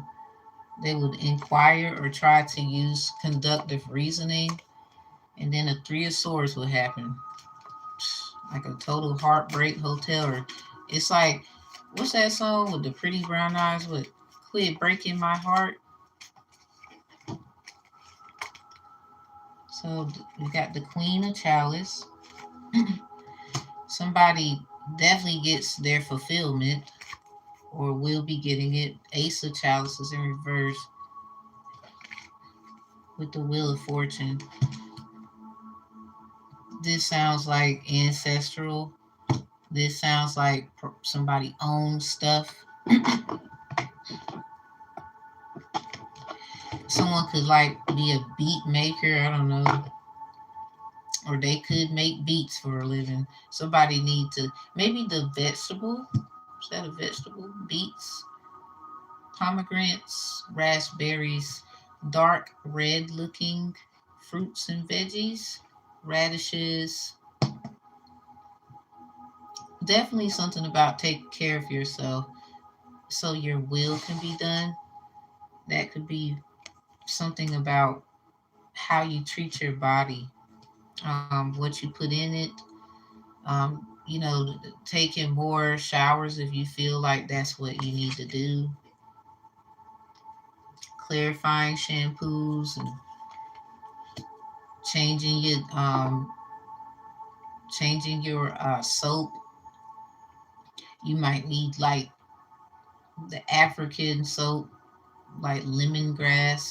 They would inquire or try to use conductive reasoning, and then a three of swords would happen, like a total heartbreak hotel. Or it's like, what's that song with the pretty brown eyes with "Quit Breaking My Heart"? So we got the Queen of Chalice. Somebody definitely gets their fulfillment or will be getting it. Ace of Chalices in reverse with the Wheel of Fortune. This sounds like ancestral. This sounds like somebody owns stuff. Someone could like be a beat maker. I don't know. Or they could make beats for a living. Somebody need to, maybe the vegetable. Is that a vegetable? Beets, pomegranates, raspberries, dark red looking fruits and veggies, radishes. Definitely something about taking care of yourself so your will can be done. That could be something about how you treat your body, what you put in it. Taking more showers if you feel like that's what you need to do. Clarifying shampoos and changing your soap. You might need like the African soap, like lemongrass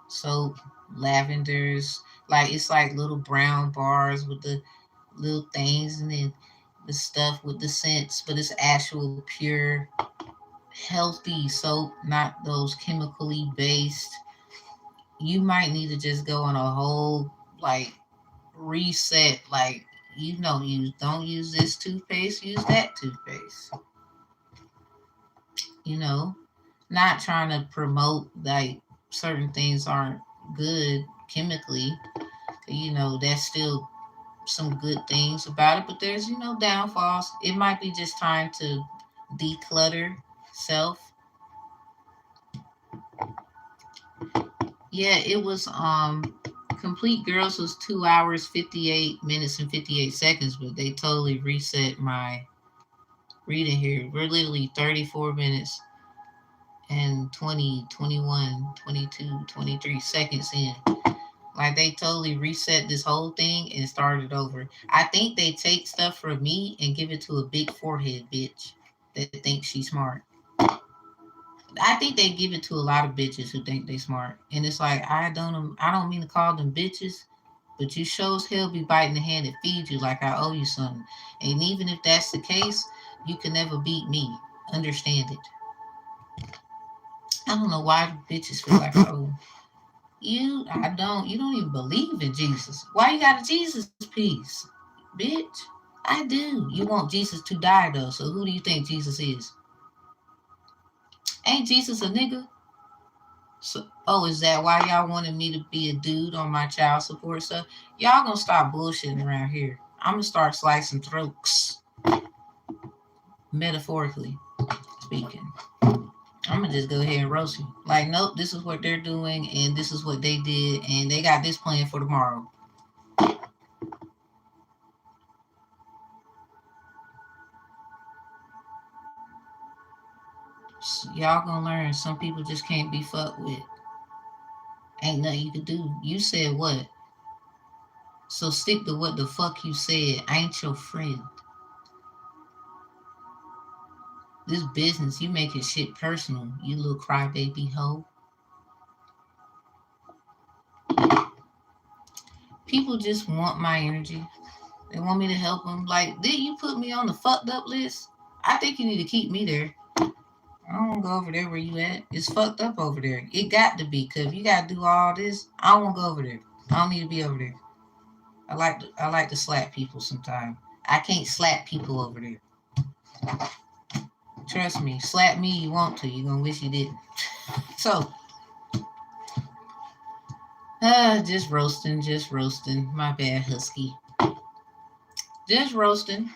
soap, lavenders. Like it's like little brown bars with the little things and then the stuff with the scents, but it's actual pure healthy soap, not those chemically based. You might need to just go on a whole like reset. Like, you don't use this toothpaste, use that toothpaste. You know, not trying to promote like certain things aren't good chemically. That's still some good things about it, but there's downfalls. It might be just time to declutter self. Yeah, it was Complete Girls was 2 hours 58 minutes and 58 seconds, but they totally reset my reading here. We're literally 34 minutes and 20, 21, 22, 23 seconds in. Like they totally reset this whole thing and started over. I think they take stuff from me and give it to a big forehead bitch that thinks she's smart. I think they give it to a lot of bitches who think they smart. And it's like I don't mean to call them bitches, but you sure as hell be biting the hand that feeds you like I owe you something. And even if that's the case, you can never beat me. Understand it. I don't know why bitches feel like I owe you don't even believe in Jesus. Why you got a Jesus piece? Bitch. I do. You want Jesus to die though, so who do you think Jesus is? Ain't Jesus a nigga? So, oh, is that why y'all wanted me to be a dude on my child support stuff? Y'all gonna stop bullshitting around here. I'm gonna start slicing throats, metaphorically speaking. I'm gonna just go ahead and roast you. Like, nope, this is what they're doing, and this is what they did, and they got this plan for tomorrow. So y'all gonna learn some people just can't be fucked with. Ain't nothing you can do. You said what? So stick to what the fuck you said. I ain't your friend. This business, you making shit personal, you little crybaby hoe. People just want my energy. They want me to help them. Like, did you put me on the fucked up list? I think you need to keep me there. I don't want to go over there where you at. It's fucked up over there. It got to be, cause if you gotta do all this, I don't want to go over there. I don't need to be over there. I like to slap people sometimes. I can't slap people over there. Trust me, slap me you want to. You're gonna wish you didn't. So, just roasting, just roasting. My bad, Husky. Just roasting.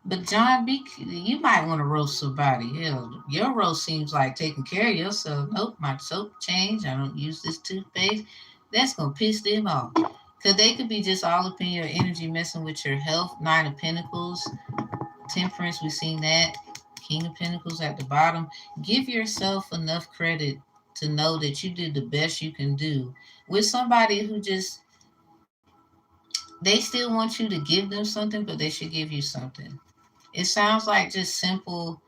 But John B, you might want to roast somebody. Hell, your roast seems like taking care of yourself. Nope, my soap changed. I don't use this toothpaste. That's gonna piss them off. Cause they could be just all up in your energy, messing with your health. Nine of Pentacles, Temperance. We've seen that. King of Pentacles at the bottom. Give yourself enough credit to know that you did the best you can do with somebody who just they still want you to give them something, but they should give you something. It sounds like just simple,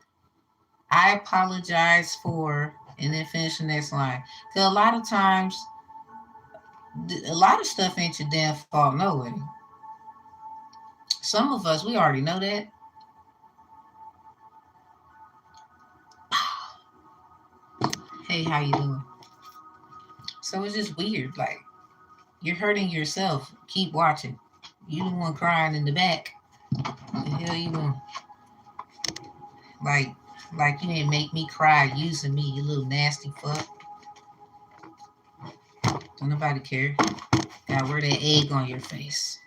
I apologize for, and then finish the next line. Because a lot of times, a lot of stuff ain't your damn fault, no way. Some of us, we already know that. Hey, how you doing? So it's just weird. Like, you're hurting yourself. Keep watching. You the one crying in the back. The hell you doing? Like, like you didn't make me cry using me, you little nasty fuck. Don't nobody care. Gotta wear that egg on your face.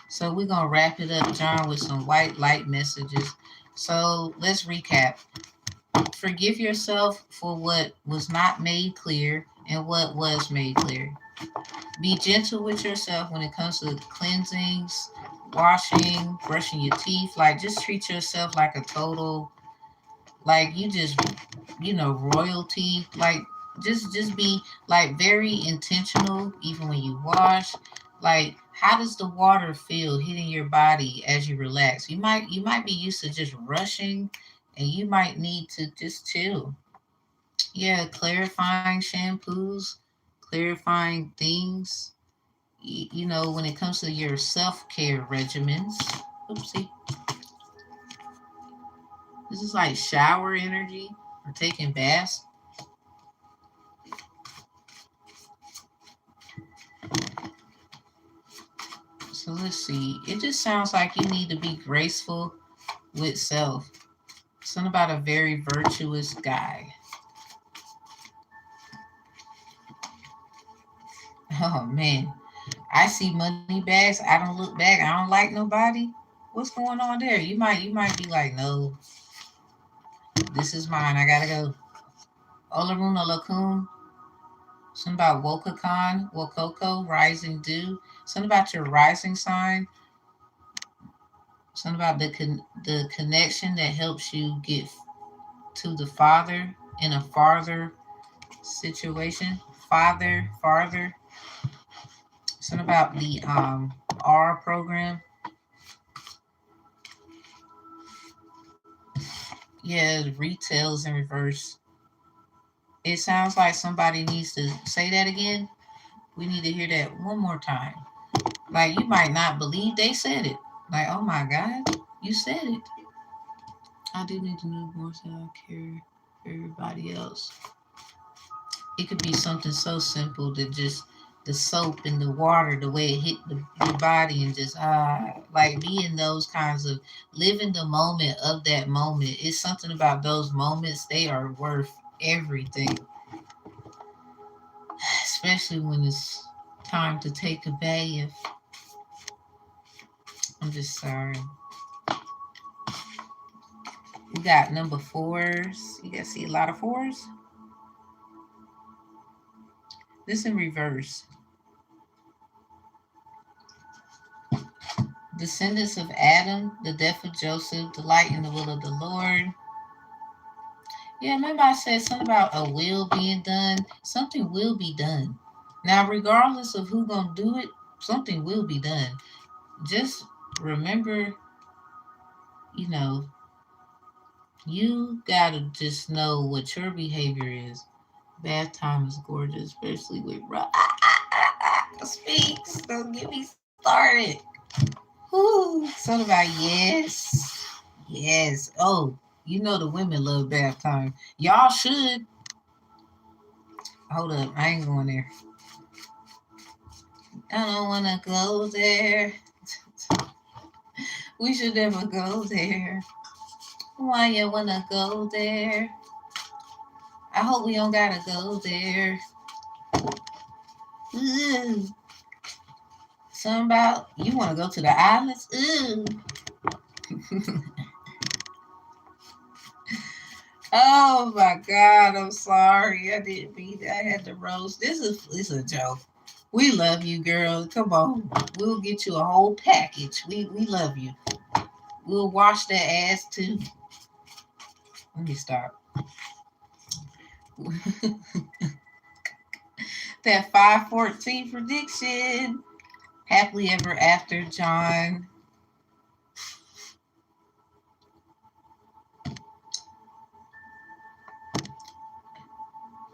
So we're gonna wrap it up, John, with some white light messages. So let's recap. Forgive yourself for what was not made clear and what was made clear. Be gentle with yourself when it comes to cleansings, washing, brushing your teeth. Like, just treat yourself like a total, like you just, royalty. Like, just be like very intentional even when you wash. Like, how does the water feel hitting your body as you relax? You might be used to just rushing, and you might need to just chill. Yeah, clarifying shampoos, clarifying things. When it comes to your self-care regimens. Oopsie. This is like shower energy or taking baths. So let's see. It just sounds like you need to be graceful with self. Something about a very virtuous guy. Oh man. I see money bags. I don't look back. I don't like nobody. What's going on there? You might be like, no, this is mine. I gotta go. Olaruna Lacoon. Something about Wokakon, Wokoko, rising dew. Something about your rising sign. Something about the connection that helps you get to the Father in a farther situation. Farther. Something about the R program. Yeah, retails in reverse. It sounds like somebody needs to say that again. We need to hear that one more time. Like, you might not believe they said it. Like, oh my God, you said it. I do need to know more self care for everybody else. It could be something so simple that just the soap and the water, the way it hit the body, and just like being those kinds of living the moment of that moment. It's something about those moments. They are worth everything, especially when it's time to take a bath. I'm just sorry. We got number fours. You guys see a lot of fours. This in reverse. Descendants of Adam, the death of Joseph, delight in the will of the Lord. Yeah, remember I said something about a will being done? Something will be done. Now, regardless of who gonna do it, something will be done. Just remember, you know, you gotta just know what your behavior is. Bath time is gorgeous, especially with speaks. Don't get me started. Whoo, something about yes. Yes. Oh, You know the women love bath time. Y'all should. Hold up, I ain't going there. I don't wanna go there. We should never go there. Why you wanna go there? I hope we don't gotta go there. Ooh. Something about you wanna go to the islands? Ooh. Oh my God, I'm sorry. I didn't mean that. I had to roast. This is a joke. We love you, girl. Come on. We'll get you a whole package. We love you. We'll wash that ass too. Let me stop. That 514 prediction. Happily ever after, John.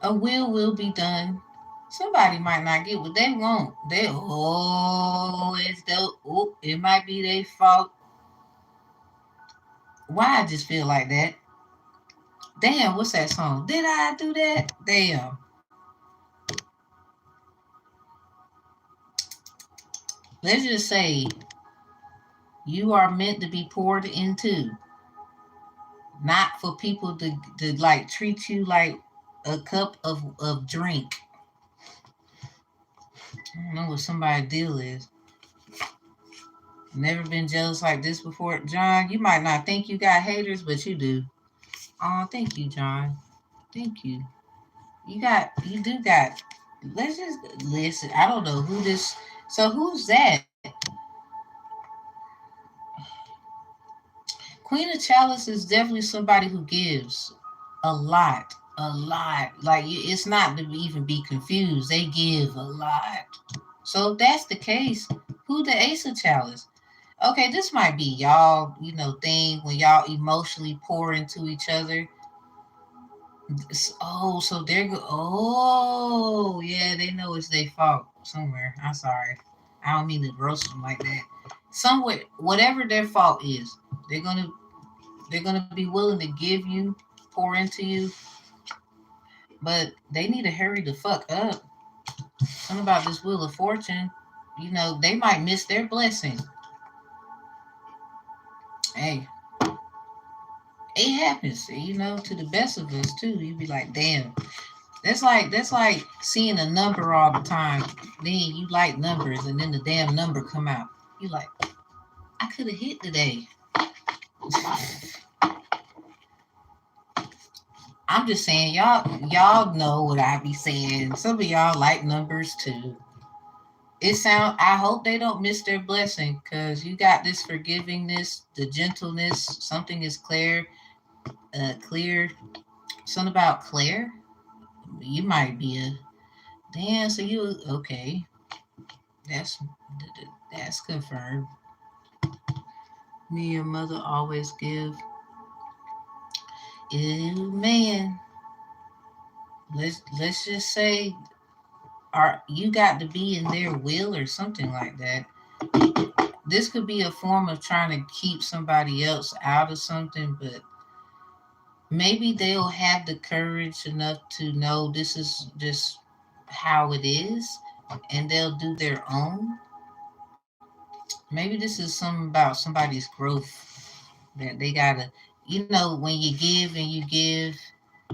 A will be done. Somebody might not get what they want. It might be their fault. Why I just feel like that? Damn, what's that song? Did I do that? Damn. Let's just say you are meant to be poured into, not for people to like treat you like a cup of drink. I don't know what somebody's deal is. Never been jealous like this before. John, you might not think you got haters, but you do. Oh, thank you, John. Thank you. You do got. Let's just listen. I don't know who this. So who's that? Queen of Chalice is definitely somebody who gives a lot, a lot. Like it's not to even be confused. They give a lot. So if that's the case, who the Ace of Chalice? Okay, this might be y'all, thing when y'all emotionally pour into each other. Oh, so they're go. Oh, yeah, they know it's their fault somewhere. I'm sorry. I don't mean to roast them like that. Somewhere, whatever their fault is, they're gonna they're gonna be willing to give you, pour into you, but they need to hurry the fuck up. Something about this Wheel of Fortune, they might miss their blessing. Hey, it happens, to the best of us too. You be like, damn. That's like seeing a number all the time. Then you like numbers, and then the damn number come out. You like, I could have hit today. I'm just saying, y'all know what I be saying. Some of y'all like numbers too. I hope they don't miss their blessing, because you got this forgivingness, the gentleness. Something is clear. Something about Claire. You might be a damn. So you okay? That's that's confirmed. Me and your mother always give. Ew, man. Let's just say, you got to be in their will or something like that. This could be a form of trying to keep somebody else out of something, but maybe they'll have the courage enough to know this is just how it is, and they'll do their own. Maybe this is something about somebody's growth that they gotta, when you give and you give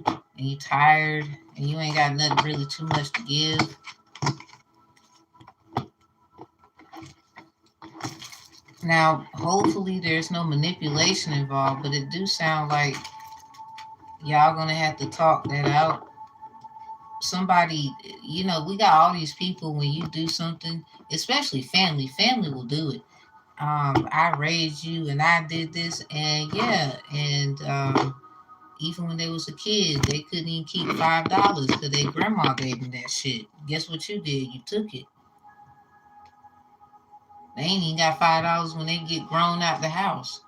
and you tired and you ain't got nothing really too much to give. Now, hopefully there's no manipulation involved, but it do sound like y'all gonna have to talk that out. Somebody, we got all these people. When you do something, especially family will do it. I raised you and I did this, and yeah, and even when they was a kid, they couldn't even keep $5 because their grandma gave them that shit. Guess what you did? You took it. They ain't even got $5 when they get grown out the house.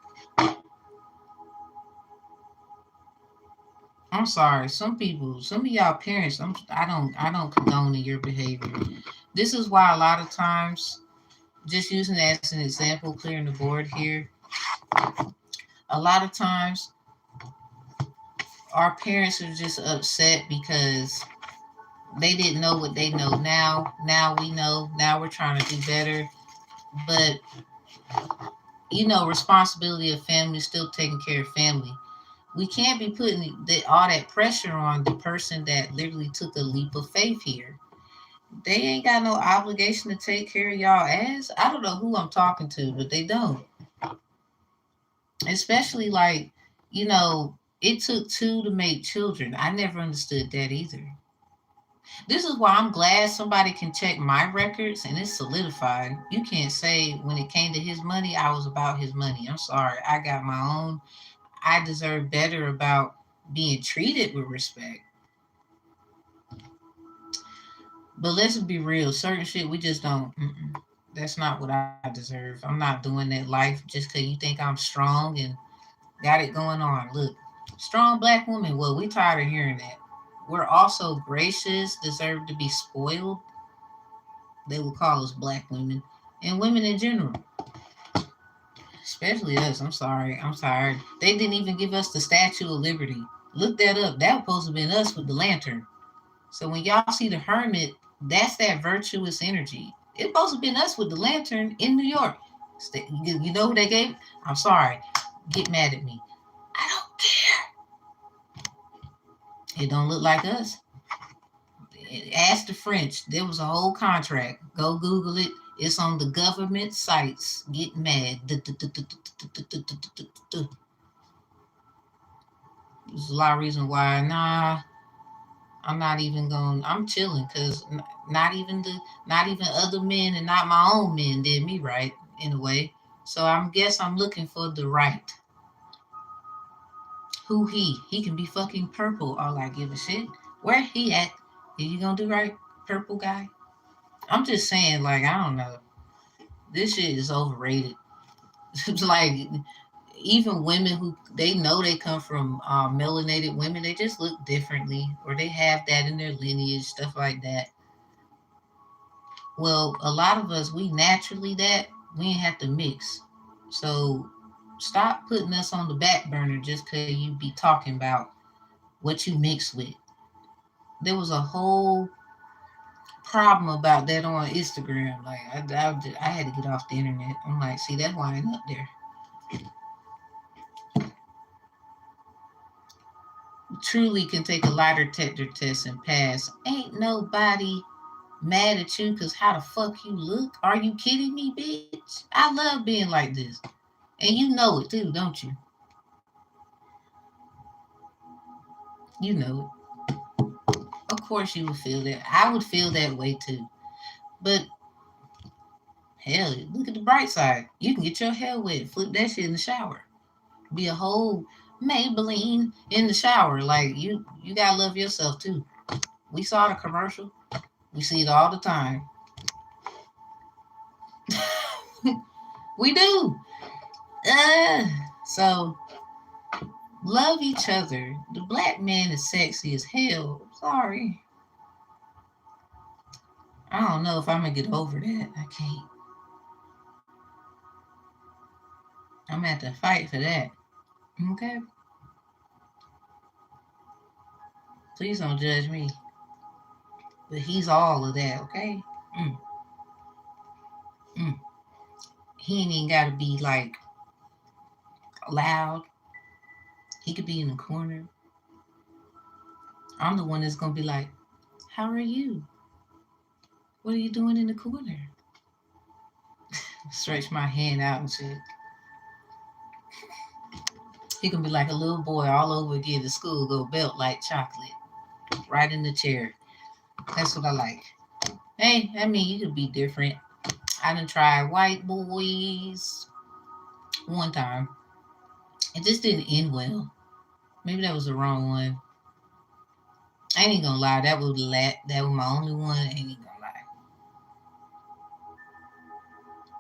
I'm sorry. Some of y'all parents, I don't condone in your behavior. This is why a lot of times, just using that as an example, clearing the board here. A lot of times, our parents are just upset because they didn't know what they know now. Now we know. Now we're trying to do better. But responsibility of family is still taking care of family. We can't be putting all that pressure on the person that literally took a leap of faith here. They ain't got no obligation to take care of y'all ass. I don't know who I'm talking to, but they don't. Especially like, it took two to make children. I never understood that either. This is why I'm glad somebody can check my records and it's solidified. You can't say when it came to his money, I was about his money. I'm sorry. I got my own. I deserve better about being treated with respect. But let's be real. Certain shit we just don't. That's not what I deserve. I'm not doing that life just because you think I'm strong and got it going on. Look, strong black woman. Well, we tired of hearing that. We're also gracious, deserve to be spoiled. They will call us black women and women in general, especially us. I'm sorry. I'm tired. They didn't even give us the Statue of Liberty. Look that up. That was supposed to have been us with the lantern. So when y'all see the hermit, that's that virtuous energy. It's supposed to have been us with the lantern in New York. You know who they gave? I'm sorry. Get mad at me. I don't care. It don't look like us. Ask the French. There was a whole contract. Go Google it. It's on the government sites. Get mad. There's a lot of reason why. Nah, I'm not even going. I'm chilling because not even other men and not my own men did me right in a way. So I guess I'm looking for the right. Who he? He can be fucking purple. All I give a shit. Where he at? Are you gonna do right, purple guy? I'm just saying, like, I don't know. This shit is overrated. It's like even women who they know they come from melanated women, they just look differently, or they have that in their lineage, stuff like that. Well, a lot of us, we naturally that we ain't have to mix. So stop putting us on the back burner just because you be talking about what you mix with. There was a whole problem about that on Instagram. Like I had to get off the internet. I'm like, see, that line up there. Truly can take a lie detector test and pass. Ain't nobody mad at you because how the fuck you look. Are you kidding me, bitch? I love being like this. And you know it too, don't you? You know it. Of course you would feel that. I would feel that way too. But hell, look at the bright side. You can get your hair wet, flip that shit in the shower. Be a whole Maybelline in the shower. Like you gotta love yourself too. We saw the commercial. We see it all the time. We do. Uh, so love each other. The black man is sexy as hell. Sorry. I don't know if I'm gonna get over that. I can't. I'm gonna have to fight for that. Okay? Please don't judge me. But he's all of that, okay? Mm, mm. He ain't even gotta be like loud. He could be in the corner. I'm the one that's gonna be like, how are you? What are you doing in the corner? Stretch my hand out and shit. He can be like a little boy all over again to school, go belt like chocolate. Right in the chair. That's what I like. Hey, I mean, you could be different. I done tried white boys one time. It just didn't end well. Maybe that was the wrong one. I ain't gonna lie, that was my only one. I ain't gonna lie.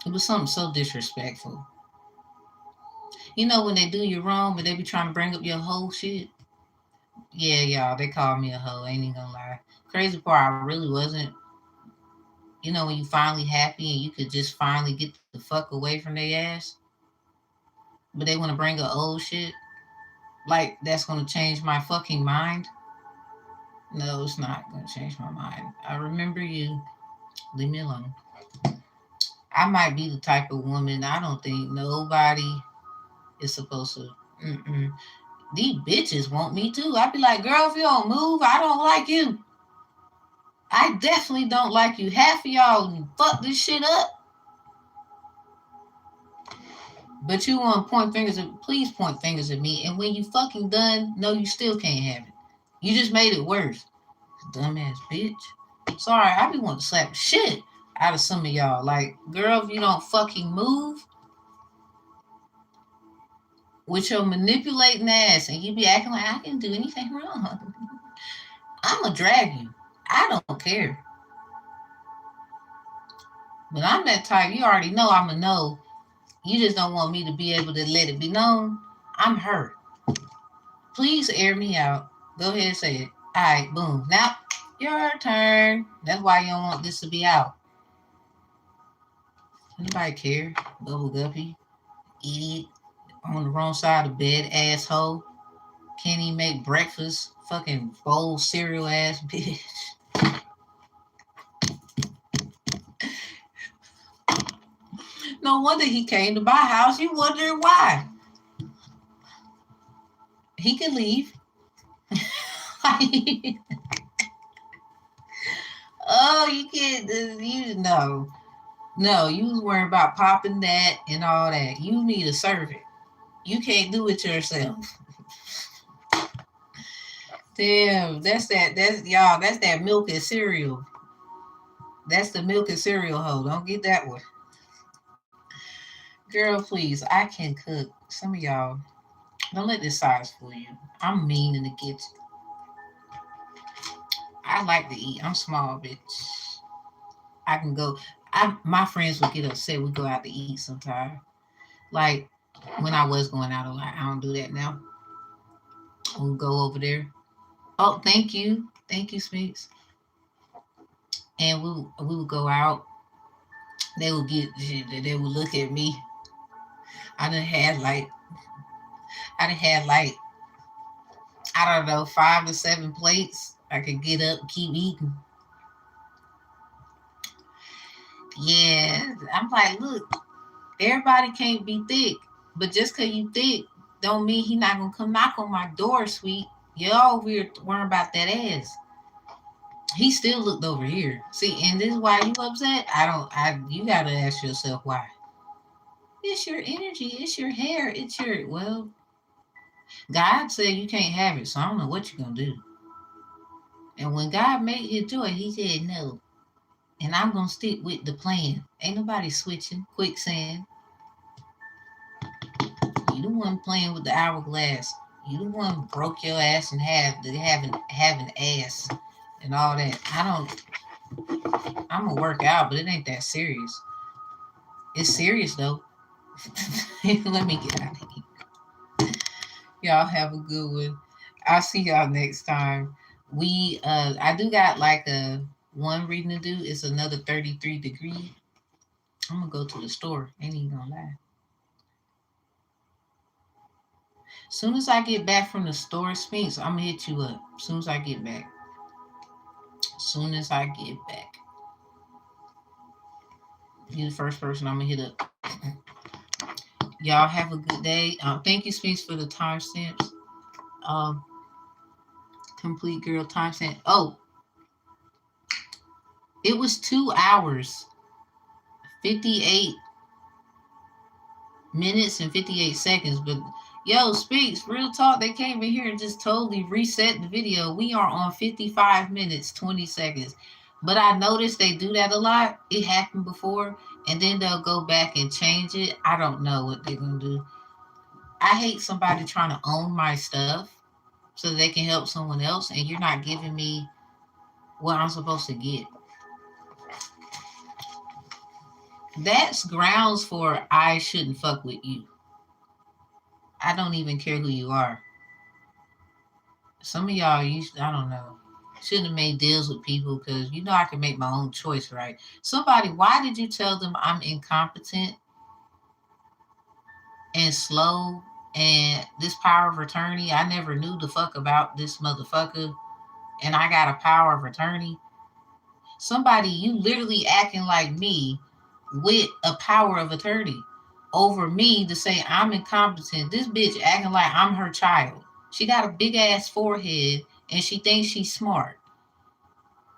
It was something so disrespectful. You know when they do you wrong, but they be trying to bring up your whole shit. Yeah, y'all, they called me a hoe. I ain't even gonna lie. Crazy part, I really wasn't. When you finally happy and you could just finally get the fuck away from their ass, but they want to bring up old shit. Like that's gonna change my fucking mind. No, it's not gonna change my mind. I remember you. Leave me alone. I might be the type of woman I don't think nobody is supposed to. Mm-mm. These bitches want me too. I'd be like, girl, if you don't move, I don't like you. I definitely don't like you. Half of y'all fuck this shit up. But you want to point fingers at, please point fingers at me. And when you fucking done, no, you still can't have it. You just made it worse. Dumbass bitch. Sorry, I be wanting to slap shit out of some of y'all. Like, girl, if you don't fucking move with your manipulating ass and you be acting like I didn't do anything wrong, I'ma drag you. I don't care. But I'm that type, you already know I'm a no. You just don't want me to be able to let it be known. I'm hurt. Please air me out. Go ahead and say it. All right, boom. Now, your turn. That's why you don't want this to be out. Anybody care? Bubble guppy. Idiot. On the wrong side of the bed, asshole. Can't even make breakfast. Fucking bowl cereal ass bitch. No wonder he came to my house. You wonder why. He could leave. Oh, you can't. You know. No, you was worrying about popping that and all that. You need a servant. You can't do it yourself. Damn, that's that. That's y'all. That's that milk and cereal. That's the milk and cereal hoe. Don't get that one, girl. Please, I can cook. Some of y'all don't let this size fool you. I'm mean in the kitchen. I like to eat. I'm small, bitch. I can go. My friends would get upset. We go out to eat sometime. Like when I was going out a lot. I don't do that now. We'll go over there. Oh, thank you, Sphinx. And we would go out. They would get. They would look at me. I done had like I done had like I don't know 5 to 7 plates. I could get up, and keep eating. Yeah, I'm like, look, everybody can't be thick, but just cause you thick, don't mean he not gonna come knock on my door, sweet. Y'all over here worrying about that ass. He still looked over here. See, and this is why you upset. I don't. I. You gotta ask yourself why. It's your energy. It's your hair. It's your well. God said you can't have it, so I don't know what you're gonna do. And when God made his choice, he said no. And I'm gonna stick with the plan. Ain't nobody switching. Quicksand. You the one playing with the hourglass. You the one broke your ass and having ass and all that. I don't. I'm gonna work out, but it ain't that serious. It's serious though. Let me get out of here. Y'all have a good one. I'll see y'all next time. I do got like a one reading to do. It's another 33 degree. I'm gonna go to the store. Ain't even gonna lie. Soon as I get back from the store, Sphinx, I'm gonna hit you up. Soon as I get back. Soon as I get back. You're the first person I'm gonna hit up. Y'all have a good day. Thank you, Sphinx, for the timestamps. Um, complete girl timestamp. Oh, it was 2 hours, 58 minutes and 58 seconds. But yo, Sphinx, real talk, they came in here and just totally reset the video. We are on 55 minutes, 20 seconds. But I noticed they do that a lot. It happened before, and then they'll go back and change it. I don't know what they're gonna do. I hate somebody trying to own my stuff so they can help someone else, and you're not giving me what I'm supposed to get. That's grounds for I shouldn't fuck with you. I don't even care who you are. Some of y'all, I don't know, shouldn't have made deals with people because you know I can make my own choice, right? Somebody, why did you tell them I'm incompetent and slow And this power of attorney, I never knew the fuck about this motherfucker. And I got a power of attorney. Somebody, you literally acting like me with a power of attorney over me to say I'm incompetent. This bitch acting like I'm her child. She got a big ass forehead and she thinks she's smart.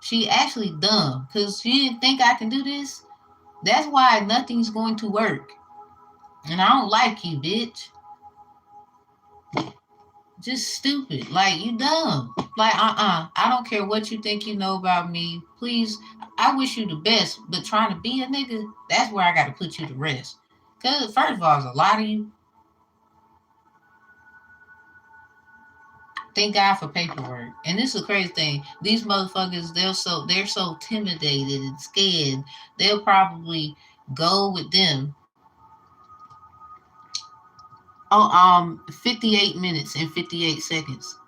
She actually dumb because she didn't think I can do this. That's why nothing's going to work. And I don't like you, bitch. Just stupid. Like, you dumb. Like, I don't care what you think you know about me. Please, I wish you the best. But trying to be a nigga, that's where I got to put you to rest. Because, first of all, there's a lot of you. Thank God for paperwork. And this is a crazy thing. These motherfuckers, they're so intimidated and scared. They'll probably go with them. Oh, 58 minutes and 58 seconds.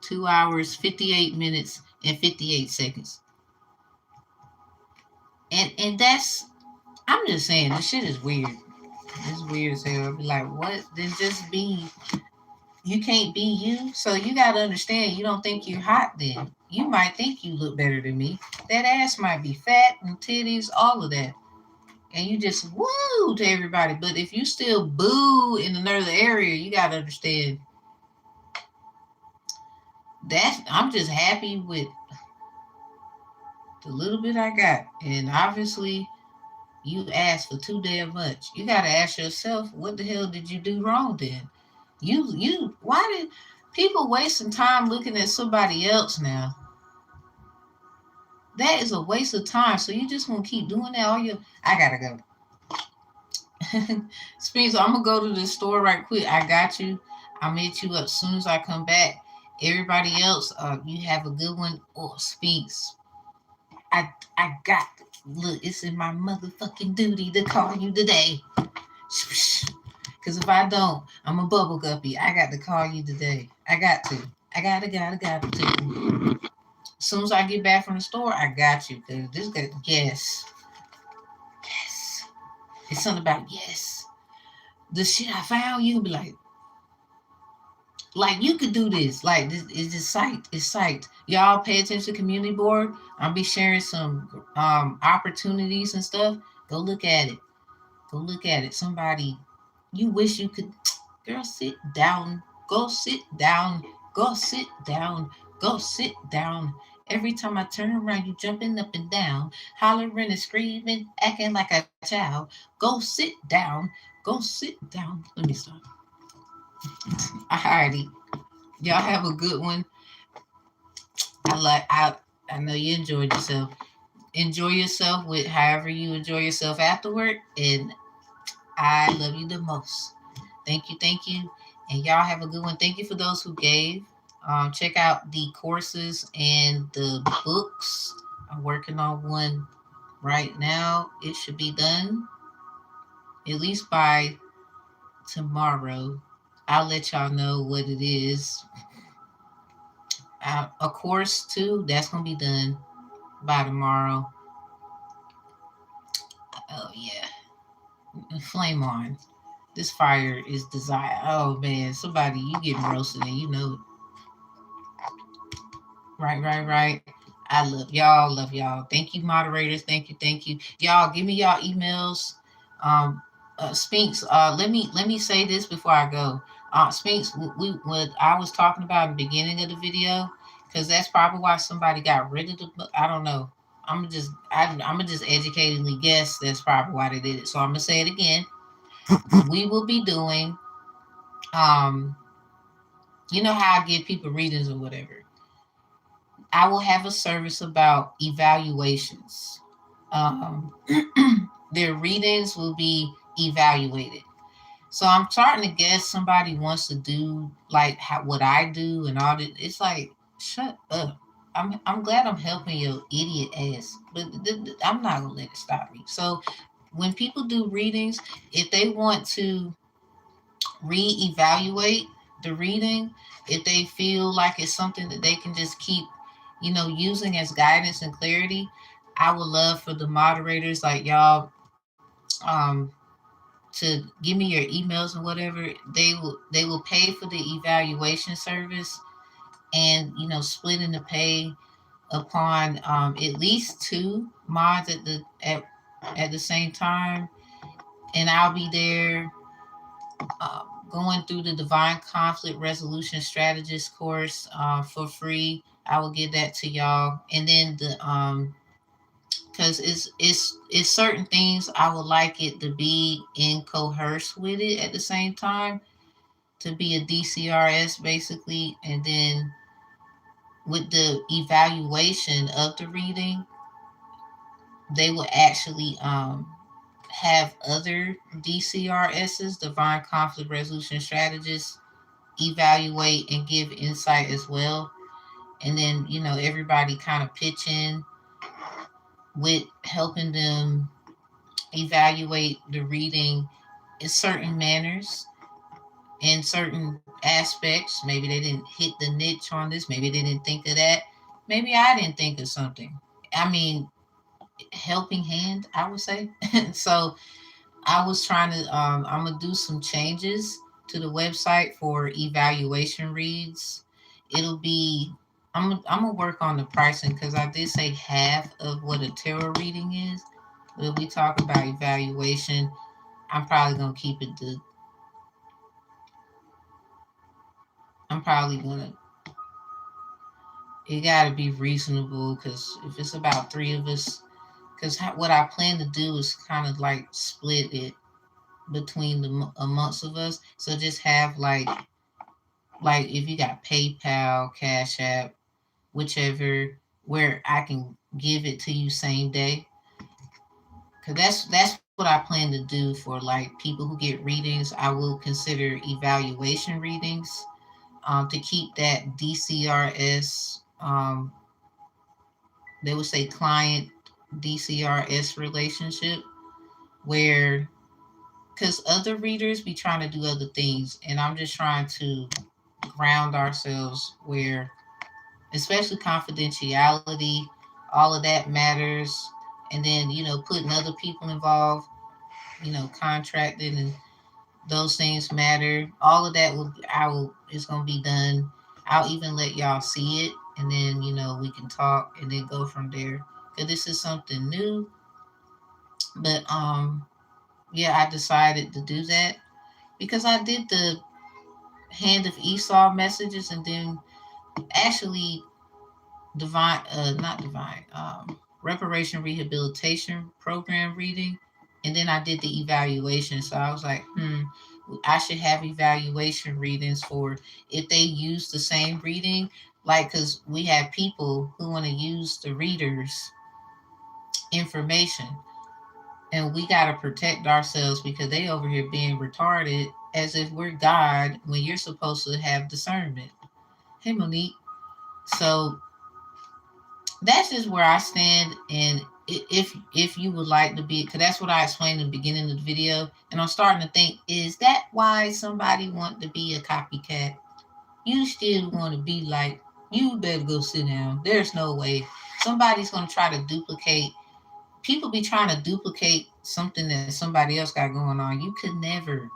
2 hours, 58 minutes and 58 seconds. And that's, I'm just saying, this shit is weird. It's weird as hell. I'll be like, what? Then just be, you can't be you. So you gotta understand, you don't think you're hot then. You might think you look better than me. That ass might be fat and titties, all of that. And you just woo to everybody. But if you still boo in another area, you gotta understand that I'm just happy with the little bit I got. And obviously you asked for too damn much. You gotta ask yourself, what the hell did you do wrong then? Why did people wasting time looking at somebody else now? That is a waste of time. So you just gonna keep doing that all your, I gotta go. Speak, so I'm gonna go to the store right quick. I got you. I'll meet you up as soon as I come back. Everybody else, you have a good one. Oh, Speaks. I got, look, it's in my motherfucking duty to call you today. Cause if I don't, I'm a bubble guppy. I got to call you today. I got to. I gotta to. As soon as I get back from the store, I got you. Cause this guy, yes. Yes. It's something about yes. The shit I found, you can be like you could do this. Like this is just sight. It's sight. Y'all pay attention to community board. I'll be sharing some opportunities and stuff. Go look at it. Go look at it. Somebody you wish you could, girl, sit down. Go sit down. Go sit down. Go sit down. Every time I turn around, you jumping up and down, hollering and screaming, acting like a child. Go sit down. Go sit down. Let me stop. Alrighty. Y'all have a good one. I know you enjoyed yourself. Enjoy yourself with however you enjoy yourself afterward. And I love you the most. Thank you. And y'all have a good one. Thank you for those who gave. Check out the courses and the books. I'm working on one right now. It should be done at least by tomorrow. I'll let y'all know what it is. A course too, that's gonna be done by tomorrow. Oh yeah, flame on. This fire is desire. Oh man, somebody you getting roasted and you know it. Right. I love y'all. Love y'all. Thank you, moderators. Thank you. Y'all, give me y'all emails. Spinks. Let me say this before I go. Spinks. What I was talking about in the beginning of the video, because that's probably why somebody got rid of the book. I don't know. I'm gonna just educatedly guess that's probably why they did it. So I'm gonna say it again. We will be doing. Um, you know how I give people readings or whatever. I will have a service about evaluations. Um, their readings will be evaluated. So I'm starting to guess somebody wants to do like what I do and all that. It's like, shut up. I'm glad I'm helping your idiot ass, but I'm not gonna let it stop me. So when people do readings, if they want to reevaluate the reading, if they feel like it's something that they can just keep, using as guidance and clarity, I would love for the moderators like y'all, um, to give me your emails and whatever, they will pay for the evaluation service, and splitting the pay upon at least two mods at the same time. And I'll be there going through the divine conflict resolution strategist course for free. I will give that to y'all. And then the because it's certain things I would like it to be in coherence with it at the same time, to be a DCRS basically. And then with the evaluation of the reading, they will actually have other DCRSs, divine conflict resolution strategists, evaluate and give insight as well. And then everybody kind of pitch in with helping them evaluate the reading in certain manners, in certain aspects. Maybe they didn't hit the niche on this, maybe they didn't think of that, maybe I didn't think of something. I mean, helping hand, I would say. So I was trying to I'm gonna do some changes to the website for evaluation reads. It'll be I'm gonna work on the pricing, because I did say half of what a tarot reading is. But if we talk about evaluation, I'm probably gonna keep it the I'm probably gonna it gotta be reasonable, because if it's about three of us, because what I plan to do is kind of like split it between the amongst of us. So just have like if you got PayPal, Cash App, whichever, where I can give it to you same day. Cause that's what I plan to do for like people who get readings. I will consider evaluation readings to keep that DCRS. They would say client DCRS relationship, where because other readers be trying to do other things, and I'm just trying to ground ourselves where, especially confidentiality, all of that matters. And then putting other people involved, contracting, and those things matter. All of that will I will is going to be done. I'll even let y'all see it, and then we can talk and then go from there, because this is something new. But yeah, I decided to do that because I did the Hand of Esau messages, and then actually divine not divine reparation rehabilitation program reading, and then I did the evaluation. So I was like, I should have evaluation readings for if they use the same reading, like, because we have people who want to use the readers information, and we got to protect ourselves because they over here being retarded as if we're God when you're supposed to have discernment. Hey, Monique. So that's just where I stand. And if you would like to be, because that's what I explained in the beginning of the video, and I'm starting to think, is that why somebody want to be a copycat? You still want to be like, you better go sit down. There's no way somebody's going to try to duplicate. People be trying to duplicate something that somebody else got going on. You could never.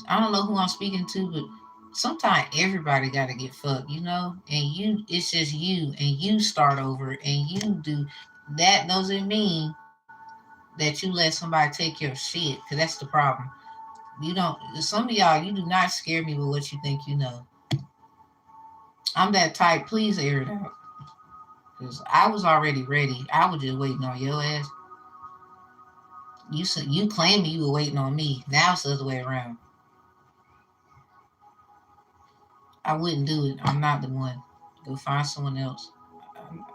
I don't know who I'm speaking to, but sometimes everybody got to get fucked. And it's just you, and you start over, and you do that. Doesn't mean that you let somebody take your shit, because that's the problem. You don't, some of y'all, you do not scare me with what you think you know. I'm that type, please air it out. Because I was already ready. I was just waiting on your ass. You claiming you were waiting on me. Now it's the other way around. I wouldn't do it. I'm not the one. Go find someone else.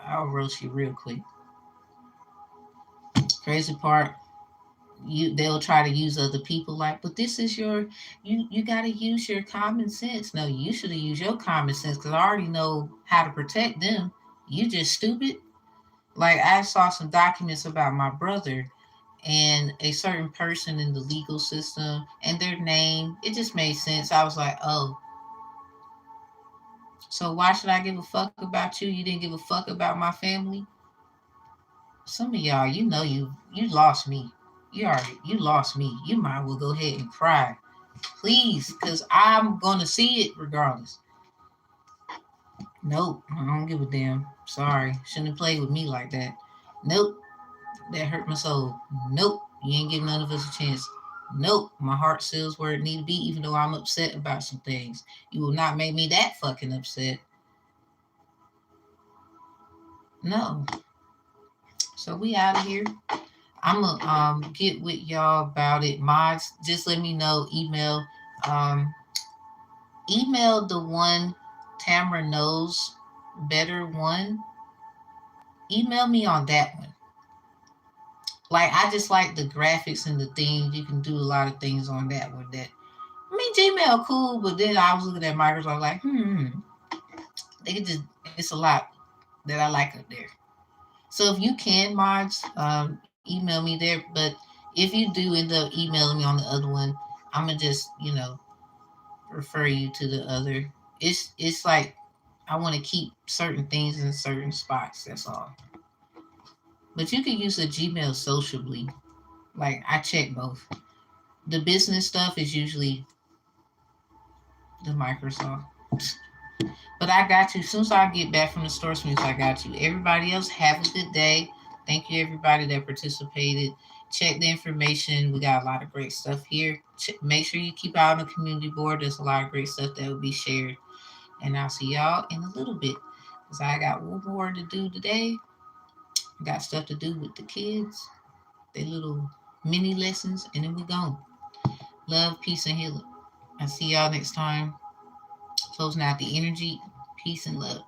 I'll roast you real quick. Crazy part, they'll try to use other people like, but this is your you gotta use your common sense. No, you should have used your common sense, because I already know how to protect them. You just stupid. Like, I saw some documents about my brother and a certain person in the legal system and their name. It just made sense. I was like, oh, so why should I give a fuck about you? You didn't give a fuck about my family. Some of y'all, you lost me. You lost me. You might well go ahead and cry. Please, because I'm gonna see it regardless. Nope, I don't give a damn. Sorry. Shouldn't have played with me like that. Nope, that hurt my soul. Nope, you ain't giving none of us a chance. Nope, my heart seals where it need to be, even though I'm upset about some things. You will not make me that fucking upset. No. So we out of here. I'm gonna get with y'all about it. Mods, just let me know. Um email the one Tamara knows better one. Email me on that one. Like I just like the graphics and the things. You can do a lot of things on that one. That I mean, Gmail cool, but then I was looking at Microsoft like, they could just it's a lot that I like up there. So if you can mods, email me there. But if you do end up emailing me on the other one, I'm gonna just refer you to the other. It's like I want to keep certain things in certain spots. That's all. But you can use a Gmail sociably. Like I check both. The business stuff is usually the Microsoft. But I got you. As soon as I get back from the store, Smiths, I got you. Everybody else, have a good day. Thank you, everybody that participated. Check the information. We got a lot of great stuff here. Make sure you keep out on the community board. There's a lot of great stuff that will be shared. And I'll see y'all in a little bit. Because I got one more to do today. I got stuff to do with the kids. Their little mini lessons. And then we gone. Love, peace, and healing. I'll see y'all next time. Closing out the energy. Peace and love.